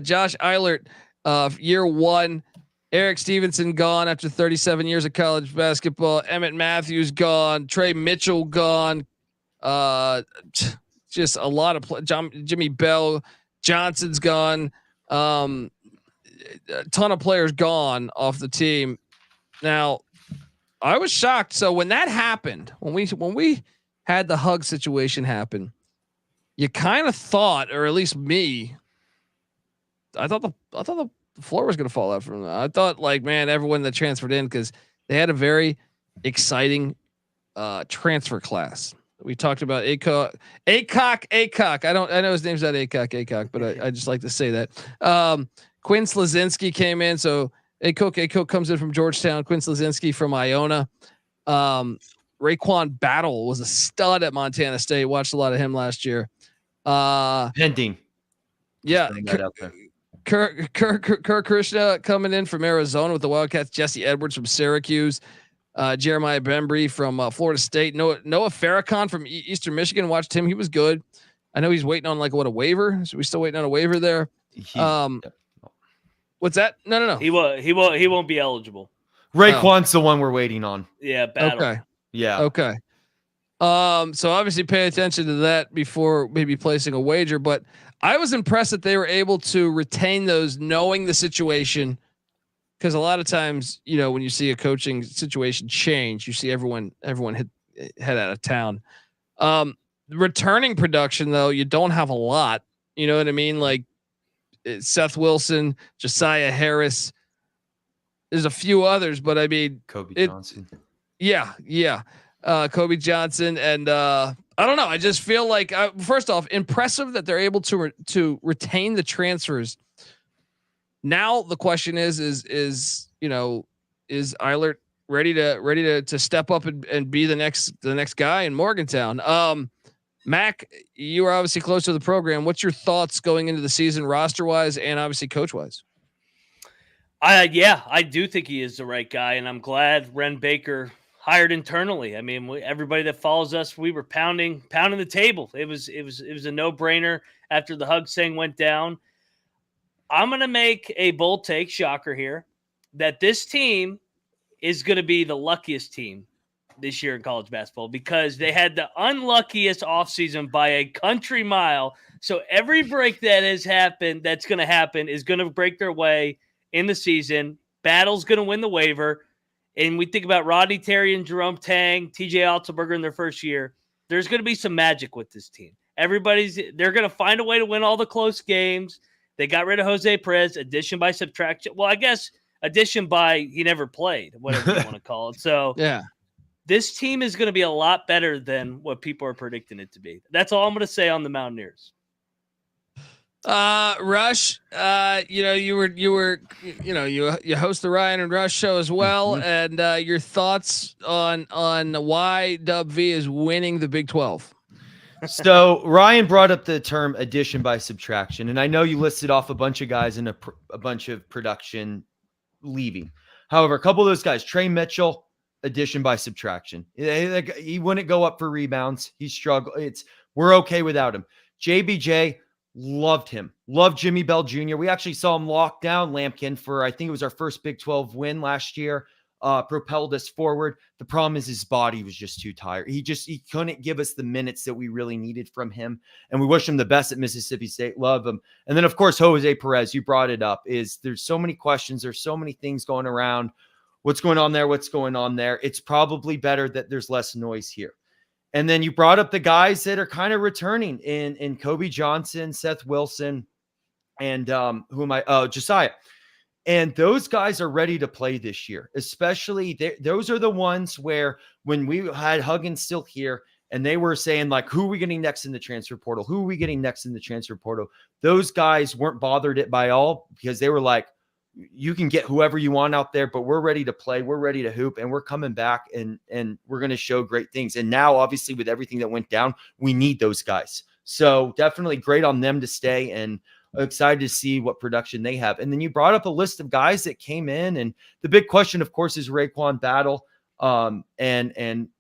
Josh Eilert, year 1. Eric Stevenson gone after 37 years of college basketball. Emmett Matthews gone. Trey Mitchell gone. Just a lot of Jimmy Bell Johnson's gone. A ton of players gone off the team. Now, I was shocked. So when that happened, when we had the hug situation happen, you kind of thought, or at least me, I thought the floor was going to fall out from them. I thought, like, man, everyone that transferred in, because they had a very exciting transfer class. We talked about Acock. I know his name's not Acock, but I just like to say that. Quinn Slazinski came in. So Acock comes in from Georgetown. Quinn Slazinski from Iona. Raekwon Battle was a stud at Montana State. Watched a lot of him last year. Pending. Yeah. Kirk Krishna coming in from Arizona with the Wildcats. Jesse Edwards from Syracuse. Jeremiah Bembry from Florida State. Noah Farrakhan from Eastern Michigan. Watched him. He was good. I know he's waiting on a waiver. So we still waiting on a waiver there. What's that? No. He won't be eligible. Raekwon's the one we're waiting on. Yeah. Battle. Okay. Yeah. Okay. So obviously pay attention to that before maybe placing a wager, but I was impressed that they were able to retain those, knowing the situation. Cause a lot of times, when you see a coaching situation change, you see everyone head out of town. Returning production though, you don't have a lot, you know what I mean? Like Seth Wilson, Josiah Harris, there's a few others, but I mean, Kobe Johnson. Yeah. Kobe Johnson. And, I don't know. I just feel like first off, impressive that they're able to retain the transfers. Now the question is Eilert ready to step up and be the next guy in Morgantown? Mac, you are obviously close to the program. What's your thoughts going into the season, roster wise and obviously coach wise? I do think he is the right guy, and I'm glad Ren Baker hired internally. I mean, everybody that follows us, we were pounding the table. It was a no-brainer after the hug thing went down. I'm going to make a bold take, shocker here, that this team is going to be the luckiest team this year in college basketball because they had the unluckiest offseason by a country mile. So every break that's going to happen is going to break their way in the season. Battle's going to win the waiver. And we think about Rodney, Terry, and Jerome Tang, TJ Otzelberger in their first year. There's going to be some magic with this team. They're going to find a way to win all the close games. They got rid of Jose Perez, addition by subtraction. Well, I guess addition by he never played, whatever you want to call it. So yeah, this team is going to be a lot better than what people are predicting it to be. That's all I'm going to say on the Mountaineers. Rush, you host the Ryan and Rush show as well. And, your thoughts on why Dub V is winning the Big 12. So Ryan brought up the term addition by subtraction. And I know you listed off a bunch of guys in a bunch of production leaving. However, a couple of those guys, Trey Mitchell, addition by subtraction. He wouldn't go up for rebounds. He struggled. We're okay without him. JBJ, loved him. Loved Jimmy Bell Jr. We actually saw him lock down Lampkin for, I think it was our first Big 12 win last year. Propelled us forward. The problem is his body was just too tired. He couldn't give us the minutes that we really needed from him. And we wish him the best at Mississippi State. Love him. And then of course, Jose Perez, you brought it up, there's so many questions. There's so many things going around. What's going on there? What's going on there? It's probably better that there's less noise here. And then you brought up the guys that are kind of returning in Kobe Johnson, Seth Wilson, and Josiah. And those guys are ready to play this year, especially those are the ones where when we had Huggins still here and they were saying like, who are we getting next in the transfer portal? Who are we getting next in the transfer portal? Those guys weren't bothered by all because they were like, you can get whoever you want out there, but we're ready to play. We're ready to hoop, and we're coming back, and we're going to show great things. And now, obviously, with everything that went down, we need those guys. So definitely great on them to stay, and excited to see what production they have. And then you brought up a list of guys that came in, and the big question, of course, is Raekwon Battle. And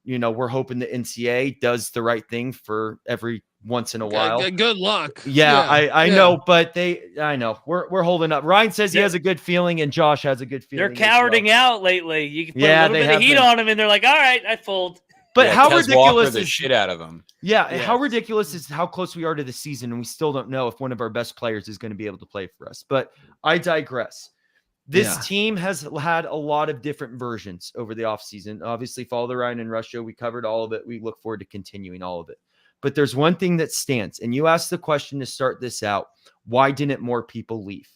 we're hoping the NCAA does the right thing for every once in a while. Good luck. Yeah. I know, but I know we're holding up. Ryan says he has a good feeling, and Josh has a good feeling. They're cowarding out lately. You can put a little bit of heat on them, and they're like, all right, I fold. But how ridiculous is the shit out of them? Yeah, how ridiculous is how close we are to the season, and we still don't know if one of our best players is going to be able to play for us. But I digress. This team has had a lot of different versions over the offseason. Obviously, follow the Ryan and Rush show. We covered all of it. We look forward to continuing all of it. But there's one thing that stands, and you asked the question to start this out, why didn't more people leave?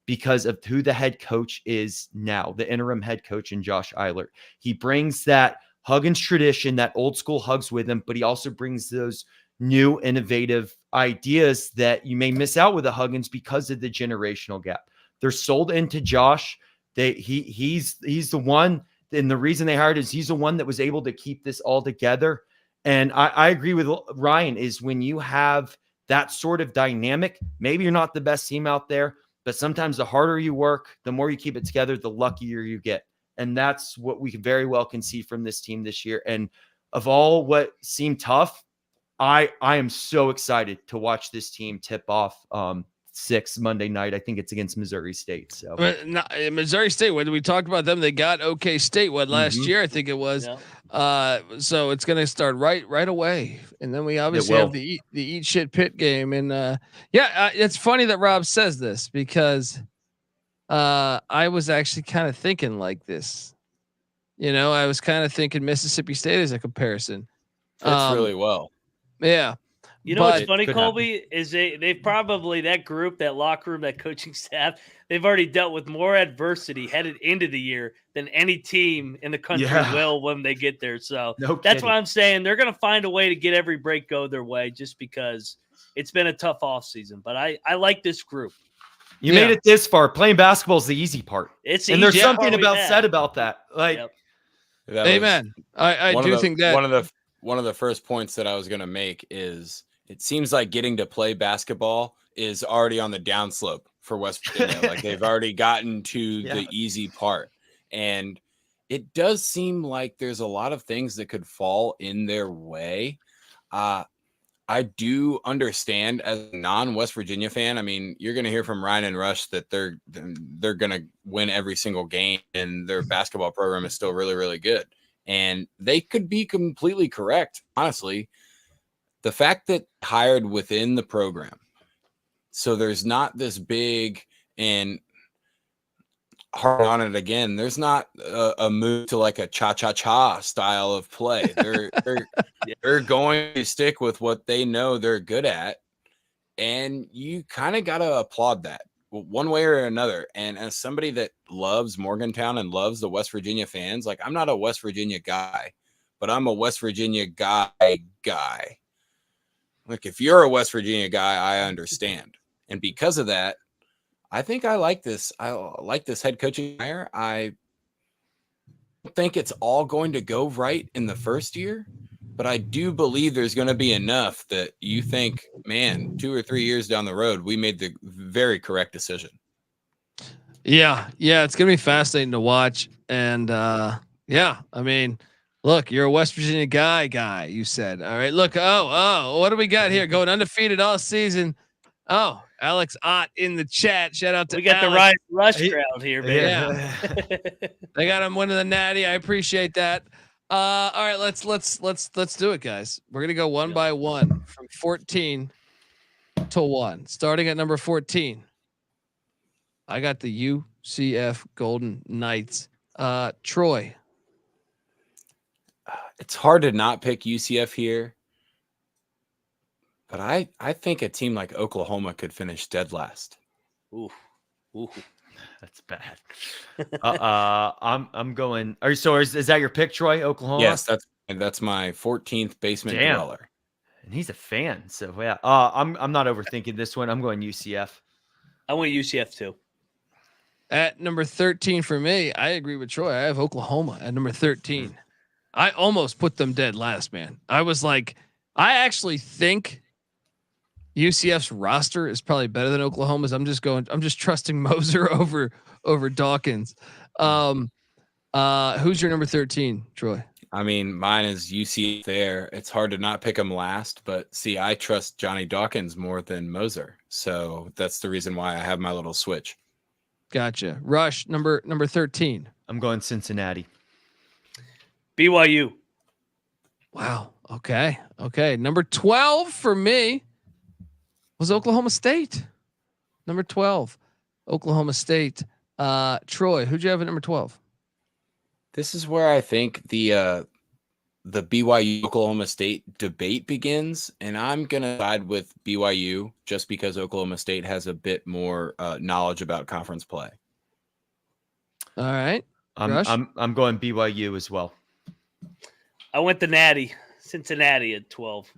Because of who the head coach is now, the interim head coach in Josh Eilert. He brings that Huggins tradition, that old school Hugs with him, but he also brings those new innovative ideas that you may miss out with the Huggins because of the generational gap. They're sold into Josh. He's the one, and the reason they hired is he's the one that was able to keep this all together. And I agree with Ryan, is when you have that sort of dynamic, maybe you're not the best team out there, but sometimes the harder you work, the more you keep it together, the luckier you get. And that's what we very well can see from this team this year. And of all what seemed tough, I am so excited to watch this team tip off 6 Monday night. I think it's against Missouri State. So Missouri State, when we talked about them, they got OK State last year, I think it was. Yeah. So it's going to start right away, and then we obviously have the eat shit pit game. And it's funny that Rob says this, because I was actually kind of thinking like this. I was kind of thinking Mississippi State as a comparison. Fits really well. Yeah. What's funny, Colby, is they've probably, that group, that locker room, that coaching staff, they've already dealt with more adversity headed into the year than any team in the country will when they get there. So that's why I'm saying they're going to find a way to get every break go their way, just because it's been a tough offseason. But I like this group. You made it this far. Playing basketball is the easy part. It's and there's something said about that. Amen. I do think that one of the first points that I was going to make is, it seems like getting to play basketball is already on the downslope for West Virginia. Like they've already gotten to the easy part. And it does seem like there's a lot of things that could fall in their way. I do understand, as a non-West Virginia fan, I mean, you're going to hear from Ryan and Rush that they're going to win every single game, and their basketball program is still really, really good. And they could be completely correct, honestly. The fact that hired within the program, so there's not this big, and hard on it again, there's not a move to like a cha-cha-cha style of play. They're going to stick with what they know they're good at, and you kind of got to applaud that one way or another. And as somebody that loves Morgantown and loves the West Virginia fans, like, I'm not a West Virginia guy, but I'm a West Virginia guy. Like, if you're a West Virginia guy, I understand. And because of that, I think I like this. I like this head coaching hire. I don't think it's all going to go right in the first year, but I do believe there's going to be enough that you think, man, 2 or 3 years down the road, we made the very correct decision. Yeah. It's going to be fascinating to watch. And I mean, look, you're a West Virginia guy, you said. All right, look. Oh, what do we got here? Going undefeated all season. Oh, Alex Ott in the chat. Shout out to we got Alex. the Ryan Rush crowd here, man. Yeah. They got him winning the Natty. I appreciate that. All right, let's do it, guys. We're gonna go one by one from 14 to 1. Starting at number 14. I got the UCF Golden Knights. Troy. It's hard to not pick UCF here, but I think a team like Oklahoma could finish dead last. Ooh, that's bad. I'm going. Is that your pick, Troy? Oklahoma? Yes, that's my 14th basement dweller. And he's a fan, so yeah. I'm not overthinking this one. I'm going UCF. I went UCF too. At number 13 for me, I agree with Troy. I have Oklahoma at number 13. I almost put them dead last, man. I was like, I actually think UCF's roster is probably better than Oklahoma's. I'm just trusting Moser over Dawkins. Who's your number 13, Troy? I mean, mine is UCF there. It's hard to not pick him last, but see, I trust Johnny Dawkins more than Moser. So that's the reason why I have my little switch. Gotcha. Rush, number 13. I'm going Cincinnati. BYU. Wow. Okay. Number 12 for me was Oklahoma State. Number 12, Oklahoma State. Troy, who'd you have at number 12? This is where I think the BYU Oklahoma State debate begins, and I'm gonna side with BYU just because Oklahoma State has a bit more knowledge about conference play. All right, I'm going BYU as well. I went the Natty, Cincinnati at 12.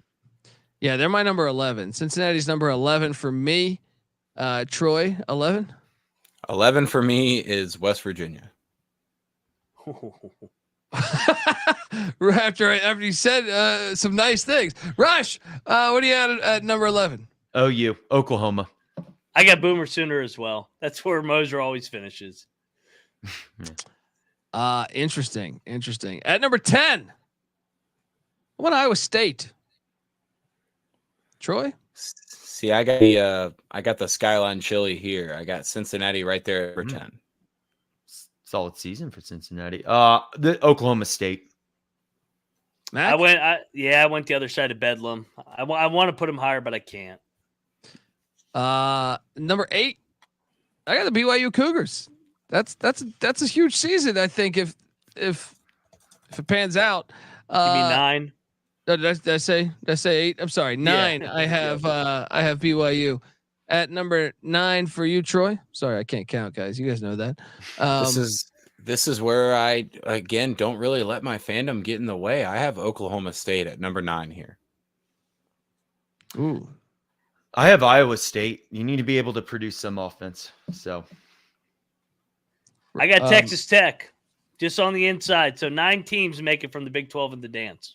Yeah, they're my number 11. Cincinnati's number 11 for me. Troy, 11. 11 for me is West Virginia. after you said some nice things, Rush, what do you have at number 11? OU, Oklahoma. I got Boomer Sooner as well. That's where Moser always finishes. Interesting. At number 10, I went Iowa State. Troy? See, I got the Skyline Chili here. I got Cincinnati right there at number 10. Solid season for Cincinnati. The Oklahoma State. Mac? I went the other side of Bedlam. I want to put him higher, but I can't. Number 8, I got the BYU Cougars. That's a huge season. I think if it pans out. You mean 9? No, did I say 8? I'm sorry, 9. Yeah. I have BYU at number 9 for you, Troy. Sorry, I can't count, guys. You guys know that. This is where I again don't really let my fandom get in the way. I have Oklahoma State at number 9 here. Ooh. I have Iowa State. You need to be able to produce some offense. So I got Texas Tech just on the inside. So 9 teams make it from the Big 12 in the dance.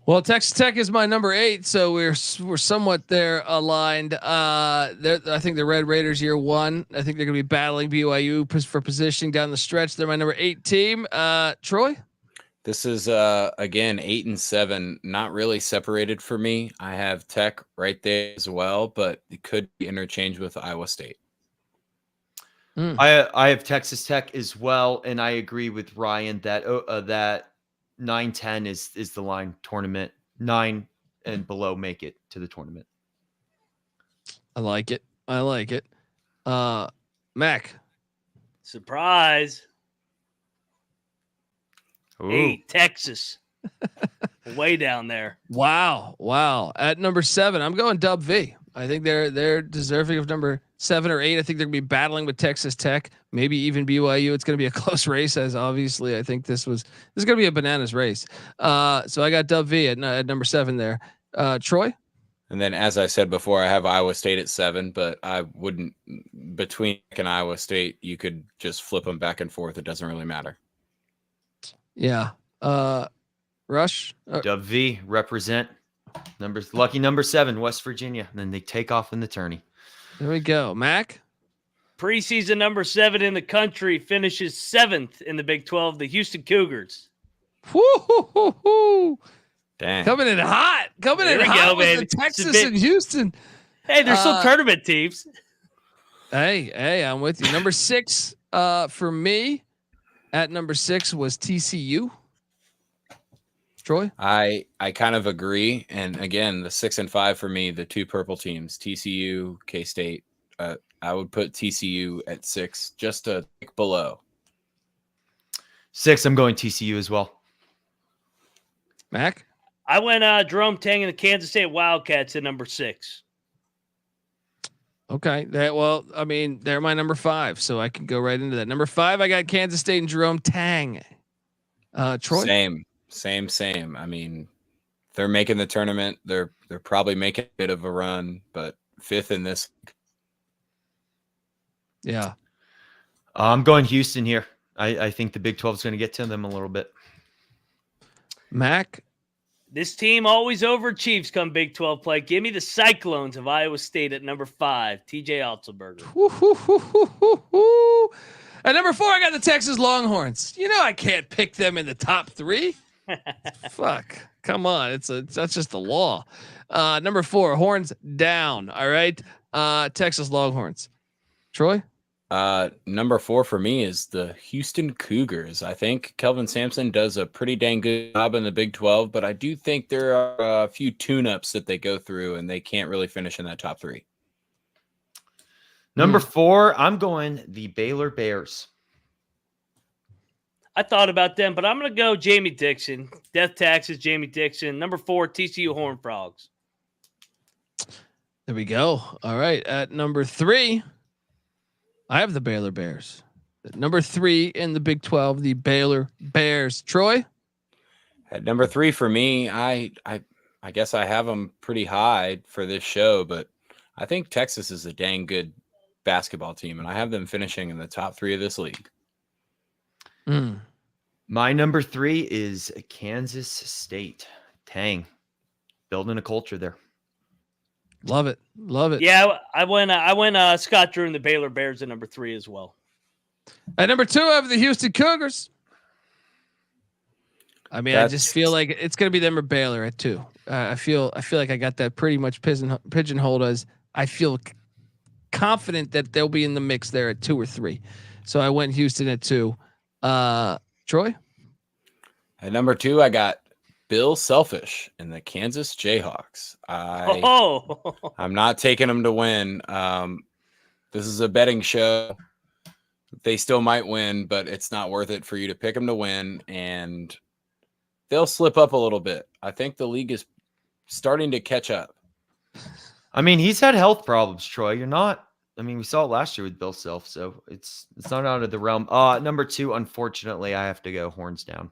Well, Texas Tech is my number 8, so we're somewhat there aligned. I think the Red Raiders year 1. I think they're going to be battling BYU for positioning down the stretch. They're my number 8 team. Troy? This is again 8 and 7, not really separated for me. I have Tech right there as well, but it could be interchanged with Iowa State. I have Texas Tech as well, and I agree with Ryan that 9-10 is the line tournament. 9 and below make it to the tournament. I like it. Mac. Surprise. Ooh. 8, Texas. Way down there. Wow. At number 7, I'm going Dub V. I think they're deserving of number 7 or 8. I think they're gonna be battling with Texas Tech, maybe even BYU. It's gonna be a close race, as obviously I think this is gonna be a bananas race. So I got Dub V at number 7 there. Troy? And then, as I said before, I have Iowa State at 7, but I wouldn't between Tech and Iowa State. You could just flip them back and forth. It doesn't really matter. Yeah. Rush? Dub V represent lucky number 7, West Virginia. And then they take off in the tourney. There we go. Mac? Preseason number 7 in the country finishes 7th in the Big 12, the Houston Cougars. Woo-hoo-hoo-hoo. Dang. Coming in hot with the Texas and Houston. Hey, they're still tournament teams. Hey, I'm with you. Number 6 for me at number 6 was TCU. Troy? I kind of agree. And again, the 6 and 5 for me, the 2 purple teams, TCU, K-State. I would put TCU at 6, just a tick below. 6, I'm going TCU as well. Mac? I went Jerome Tang and the Kansas State Wildcats at number 6. Okay. They're my number 5, so I can go right into that. Number 5, I got Kansas State and Jerome Tang. Troy? Same. I mean, they're making the tournament. They're probably making a bit of a run, but 5th in this. Yeah. I'm going Houston here. I think the Big 12 is going to get to them a little bit. Mac? This team always overachieves come Big 12 play. Give me the Cyclones of Iowa State at number 5, TJ Otzelberger. At number 4, I got the Texas Longhorns. You know I can't pick them in the top 3. Fuck. Come on. That's just the law. Number 4, horns down. All right. Texas Longhorns. Troy? Number 4 for me is the Houston Cougars. I think Kelvin Sampson does a pretty dang good job in the Big 12, but I do think there are a few tune-ups that they go through, and they can't really finish in that top 3. Number 4, I'm going the Baylor Bears. I thought about them, but I'm going to go Jamie Dixon. Death taxes, Jamie Dixon. Number 4, TCU Horned Frogs. There we go. All right. At number 3, I have the Baylor Bears. At number 3 in the Big 12, the Baylor Bears. Troy? At number 3 for me, I guess I have them pretty high for this show, but I think Texas is a dang good basketball team, and I have them finishing in the top 3 of this league. My number 3 is Kansas State. Tang. Building a culture there. Love it. Love it. Yeah, I went Scott Drew and the Baylor Bears at number 3 as well. At number 2, I have the Houston Cougars. I mean, I just feel like it's going to be them or Baylor at 2. I feel like I got that pretty much pigeonholed as I feel confident that they'll be in the mix there at 2 or 3. So I went Houston at 2. Troy? At number 2, I got Bill Selfish and the Kansas Jayhawks. I'm not taking them to win. This is a betting show. They still might win, but it's not worth it for you to pick them to win, and they'll slip up a little bit. I think the league is starting to catch up. I mean, he's had health problems, Troy. You're not. I mean, we saw it last year with Bill Self, so it's not out of the realm. Number 2, unfortunately, I have to go horns down.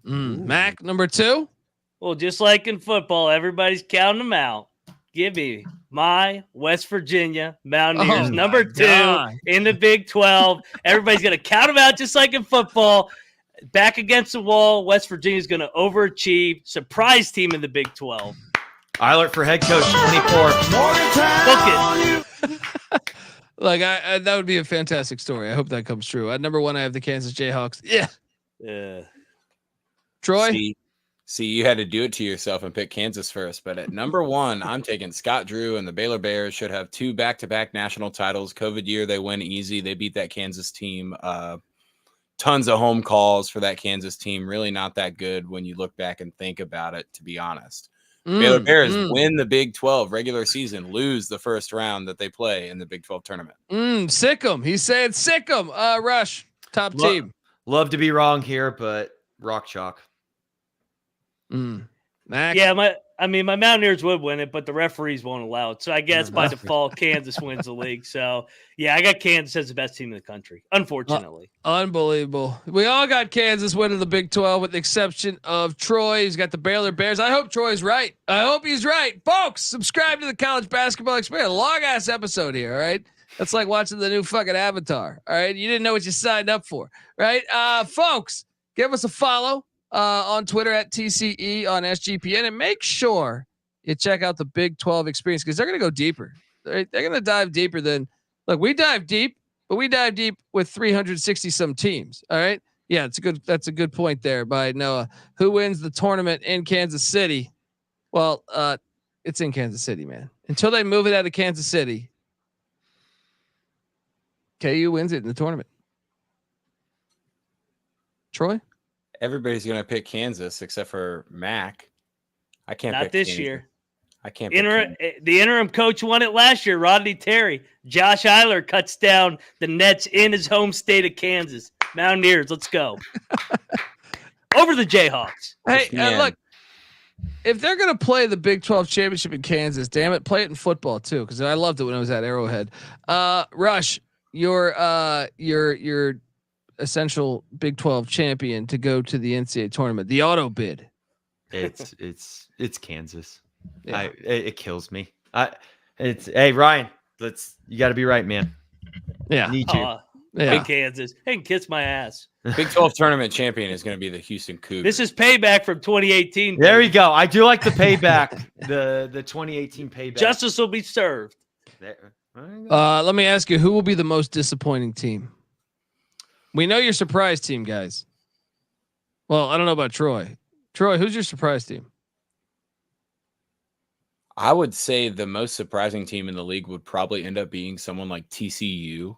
Mac, number 2. Well, just like in football, everybody's counting them out. Give me my West Virginia Mountaineers, number 2 in the Big 12. Everybody's going to count them out just like in football. Back against the wall, West Virginia's going to overachieve. Surprise team in the Big 12. Eilert for head coach, 24. Book it. Like I that would be a fantastic story. I hope that comes true. At number 1, I have the Kansas Jayhawks. Yeah. Troy? See, you had to do it to yourself and pick Kansas first. But at number 1, I'm taking Scott Drew, and the Baylor Bears should have 2 back-to-back national titles. COVID year, they win easy. They beat that Kansas team. Tons of home calls for that Kansas team. Really not that good when you look back and think about it, to be honest. Baylor Bears win the Big 12 regular season, lose the first round that they play in the Big 12 tournament. Sick 'em. He said sick 'em. Rush, top team. Love to be wrong here, but rock chalk. Mac? Yeah, my Mountaineers would win it, but the referees won't allow it. So I guess by default, Kansas wins the league. So yeah, I got Kansas as the best team in the country, unfortunately. Unbelievable. We all got Kansas winning the Big 12 with the exception of Troy. He's got the Baylor Bears. I hope Troy's right. I hope he's right. Folks, subscribe to the College Basketball Experience. Long ass episode here, all right? That's like watching the new fucking Avatar. All right. You didn't know what you signed up for, right? Folks, give us a follow on Twitter at TCE on SGPN, and make sure you check out the Big 12 experience because they're going to go deeper. They're going to dive deeper than, look, we dive deep, but we dive deep with 360 some teams. All right. Yeah. That's a good point there by Noah. Who wins the tournament in Kansas City? Well, it's in Kansas City, man. Until they move it out of Kansas City, KU wins it in the tournament. Troy? Everybody's going to pick Kansas except for Mac. I can't Not pick this Kansas. year. I can't The interim coach won it last year, Rodney Terry. Josh Eiler cuts down the Nets in his home state of Kansas. Mountaineers, let's go. Over the Jayhawks. Hey, look, if they're going to play the Big 12 championship in Kansas, damn it, play it in football too. Cause I loved it when I was at Arrowhead. Rush, your essential Big 12 champion to go to the NCAA tournament, the auto bid. It's Kansas. Yeah. It kills me. Hey Ryan, you got to be right, man. Yeah. Need you. Hey, Kansas. Hey, kiss my ass. Big 12 tournament champion is going to be the Houston Cougars. This is payback from 2018. There we go. I do like the payback, the 2018 payback. Justice will be served. Let me ask you, who will be the most disappointing team? We know your surprise team, guys. Well, I don't know about Troy. Troy, who's your surprise team? I would say the most surprising team in the league would probably end up being someone like TCU.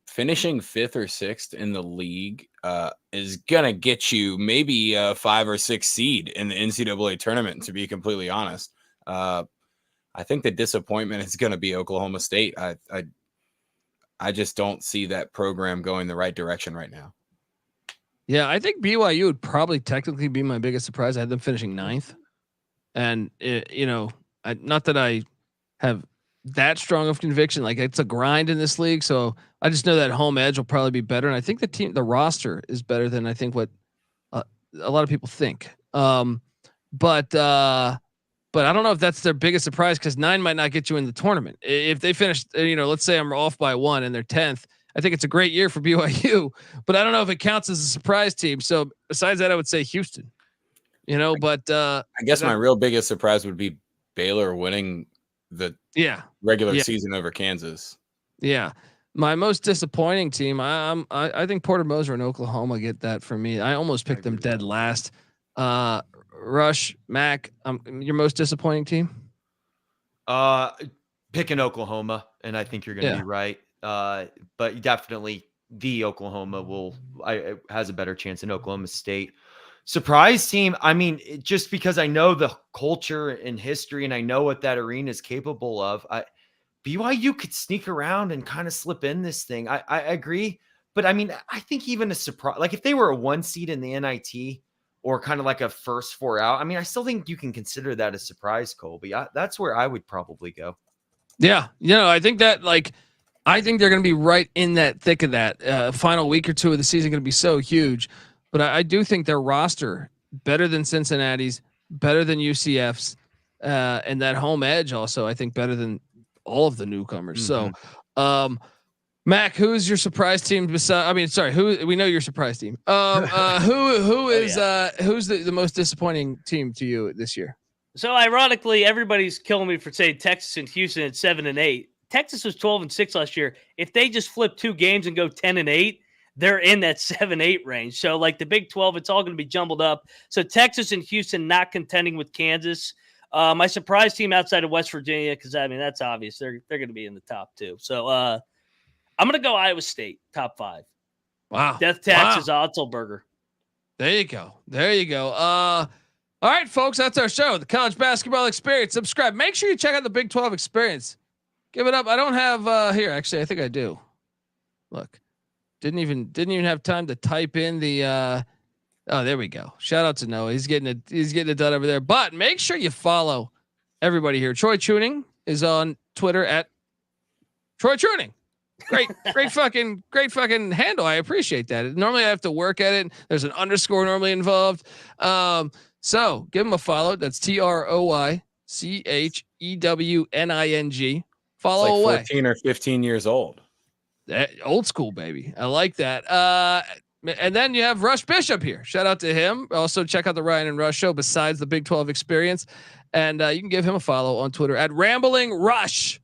Finishing 5th or 6th in the league is gonna get you maybe a 5 or 6 seed in the NCAA tournament, to be completely honest. I think the disappointment is gonna be Oklahoma State. I just don't see that program going the right direction right now. Yeah, I think BYU would probably technically be my biggest surprise. I had them finishing 9th, and not that I have that strong of conviction. Like, it's a grind in this league, so I just know that home edge will probably be better. And I think the roster is better than I think what a lot of people think. But I don't know if that's their biggest surprise, because 9 might not get you in the tournament. If they finish, let's say I'm off by 1 and they're 10th, I think it's a great year for BYU, but I don't know if it counts as a surprise team. So besides that, I would say Houston, but I guess my real biggest surprise would be Baylor winning the regular season over Kansas. Yeah. My most disappointing team, I think Porter Moser and Oklahoma get that for me. I almost picked them dead last. Rush, Mac, your most disappointing team? Picking Oklahoma, and I think you're going to be right. But definitely the Oklahoma has a better chance than Oklahoma State. Surprise team. I mean, just because I know the culture and history, and I know what that arena is capable of. BYU could sneak around and kind of slip in this thing. I agree, but I mean, I think even a surprise, like if they were a 1 seed in the NIT or kind of like a first 4 out, I mean, I still think you can consider that a surprise, Colby. That's where I would probably go. Yeah, I think that I think they're going to be right in that thick of that final week or 2 of the season. Going to be so huge. But I do think their roster better than Cincinnati's, better than UCF's, and that home edge also I think better than all of the newcomers. Mm-hmm. So, Mac, who's your surprise team? Who we know your surprise team. Who's the most disappointing team to you this year? So ironically, everybody's killing me for saying Texas and Houston at 7 and 8. Texas was 12 and 6 last year. If they just flip 2 games and go 10 and 8. They're in that 7-8 range. So like the Big 12, it's all going to be jumbled up. So Texas and Houston not contending with Kansas. My surprise team outside of West Virginia, because I mean that's obvious. They're going to be in the top 2. So I'm going to go Iowa State, top 5. Wow. Death taxes, Otzelberger. There you go. All right, folks, that's our show, the College Basketball Experience. Subscribe. Make sure you check out the Big 12 Experience. Give it up. I don't have here. Actually, I think I do. Look. Didn't even have time to type in the there we go. Shout out to Noah. He's getting it done over there. But make sure you follow everybody here. Troy Chewning is on Twitter at Troy Chewning. Great fucking handle. I appreciate that. Normally I have to work at it. There's an underscore normally involved. So give him a follow. That's TroyChewning. Follow like away. 14 or 15 years old. That old school, baby. I like that. And then you have Rush Bishop here. Shout out to him. Also check out the Ryan and Rush show besides the Big 12 Experience. And you can give him a follow on Twitter at Rambling Rush.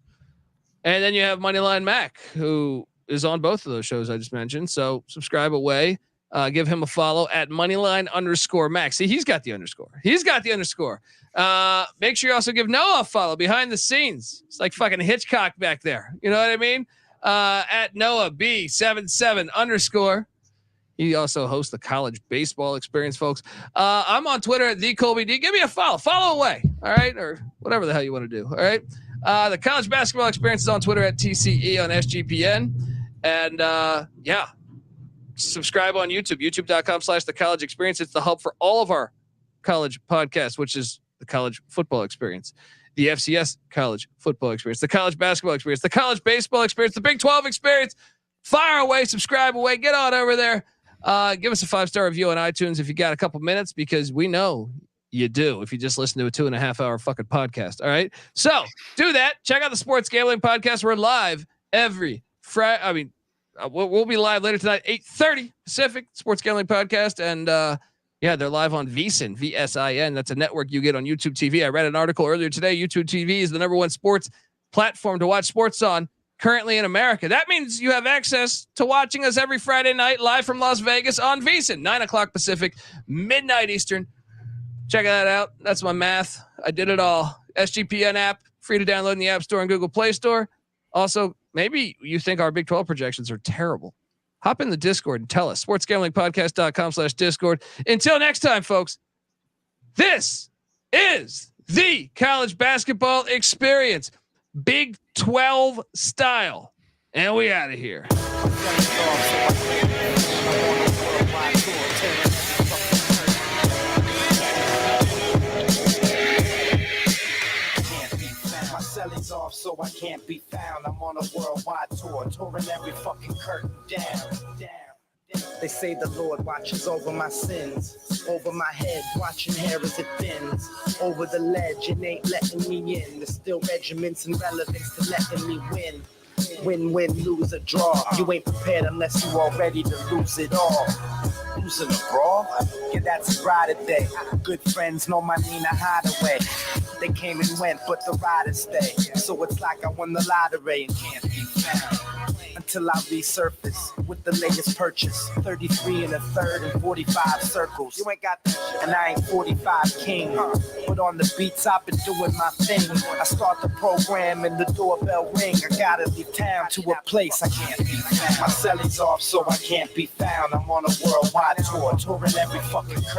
And then you have Moneyline Mac, who is on both of those shows I just mentioned. So subscribe away. Give him a follow at Moneyline_Mac. See, he's got the underscore. Make sure you also give Noah a follow behind the scenes. It's like fucking Hitchcock back there. You know what I mean? At Noah B77_. He also hosts the College Baseball Experience, folks. I'm on Twitter at @TheColbyD. Give me a follow away. All right. Or whatever the hell you want to do. All right. The College Basketball Experience is on Twitter at TCE on SGPN. And subscribe on YouTube, youtube.com/the College Experience. It's the hub for all of our college podcasts, which is the College Football Experience, the FCS College Football Experience, the College Basketball Experience, the College Baseball Experience, the Big 12 Experience. Fire away, subscribe away, get on over there. Give us a 5-star review on iTunes if you got a couple minutes, because we know you do if you just listen to a 2.5-hour fucking podcast. All right. So do that. Check out the Sports Gambling Podcast. We're live every we'll be live later tonight, 8:30 Pacific, Sports Gambling Podcast. And yeah, they're live on VSiN, VSIN. That's a network you get on YouTube TV. I read an article earlier today. YouTube TV is the #1 sports platform to watch sports on currently in America. That means you have access to watching us every Friday night live from Las Vegas on VSiN, 9:00 Pacific, midnight Eastern. Check that out. That's my math. I did it all. SGPN app, free to download in the App Store and Google Play Store. Also, maybe you think our Big 12 projections are terrible. Hop in the Discord and tell us. sportsgamblingpodcast.com/Discord. Until next time, folks, this is the college basketball experience, Big 12 style. And we out of here. Cellie's off, so I can't be found. I'm on a worldwide tour, touring every fucking curtain down. They say the Lord watches over my sins, over my head, watching hair as it thins, over the ledge, and ain't letting me in. There's still regiments and relevance to letting me win. Win, lose or draw. You ain't prepared unless you all ready to lose it all. Losing a brawl? Yeah, that's a Friday day. Good friends know my Nina Hideaway. They came and went, but the riders stay. So it's like I won the lottery and can't be found. Until I resurface with the latest purchase. 33 and a third and 45 circles. You ain't got that shit. And I ain't 45 king. But on the beats, I've been doing my thing. I start the program and the doorbell ring. I gotta leave town to a place I can't be found. My cellie's off, so I can't be found. I'm on a worldwide tour, touring every fucking curve.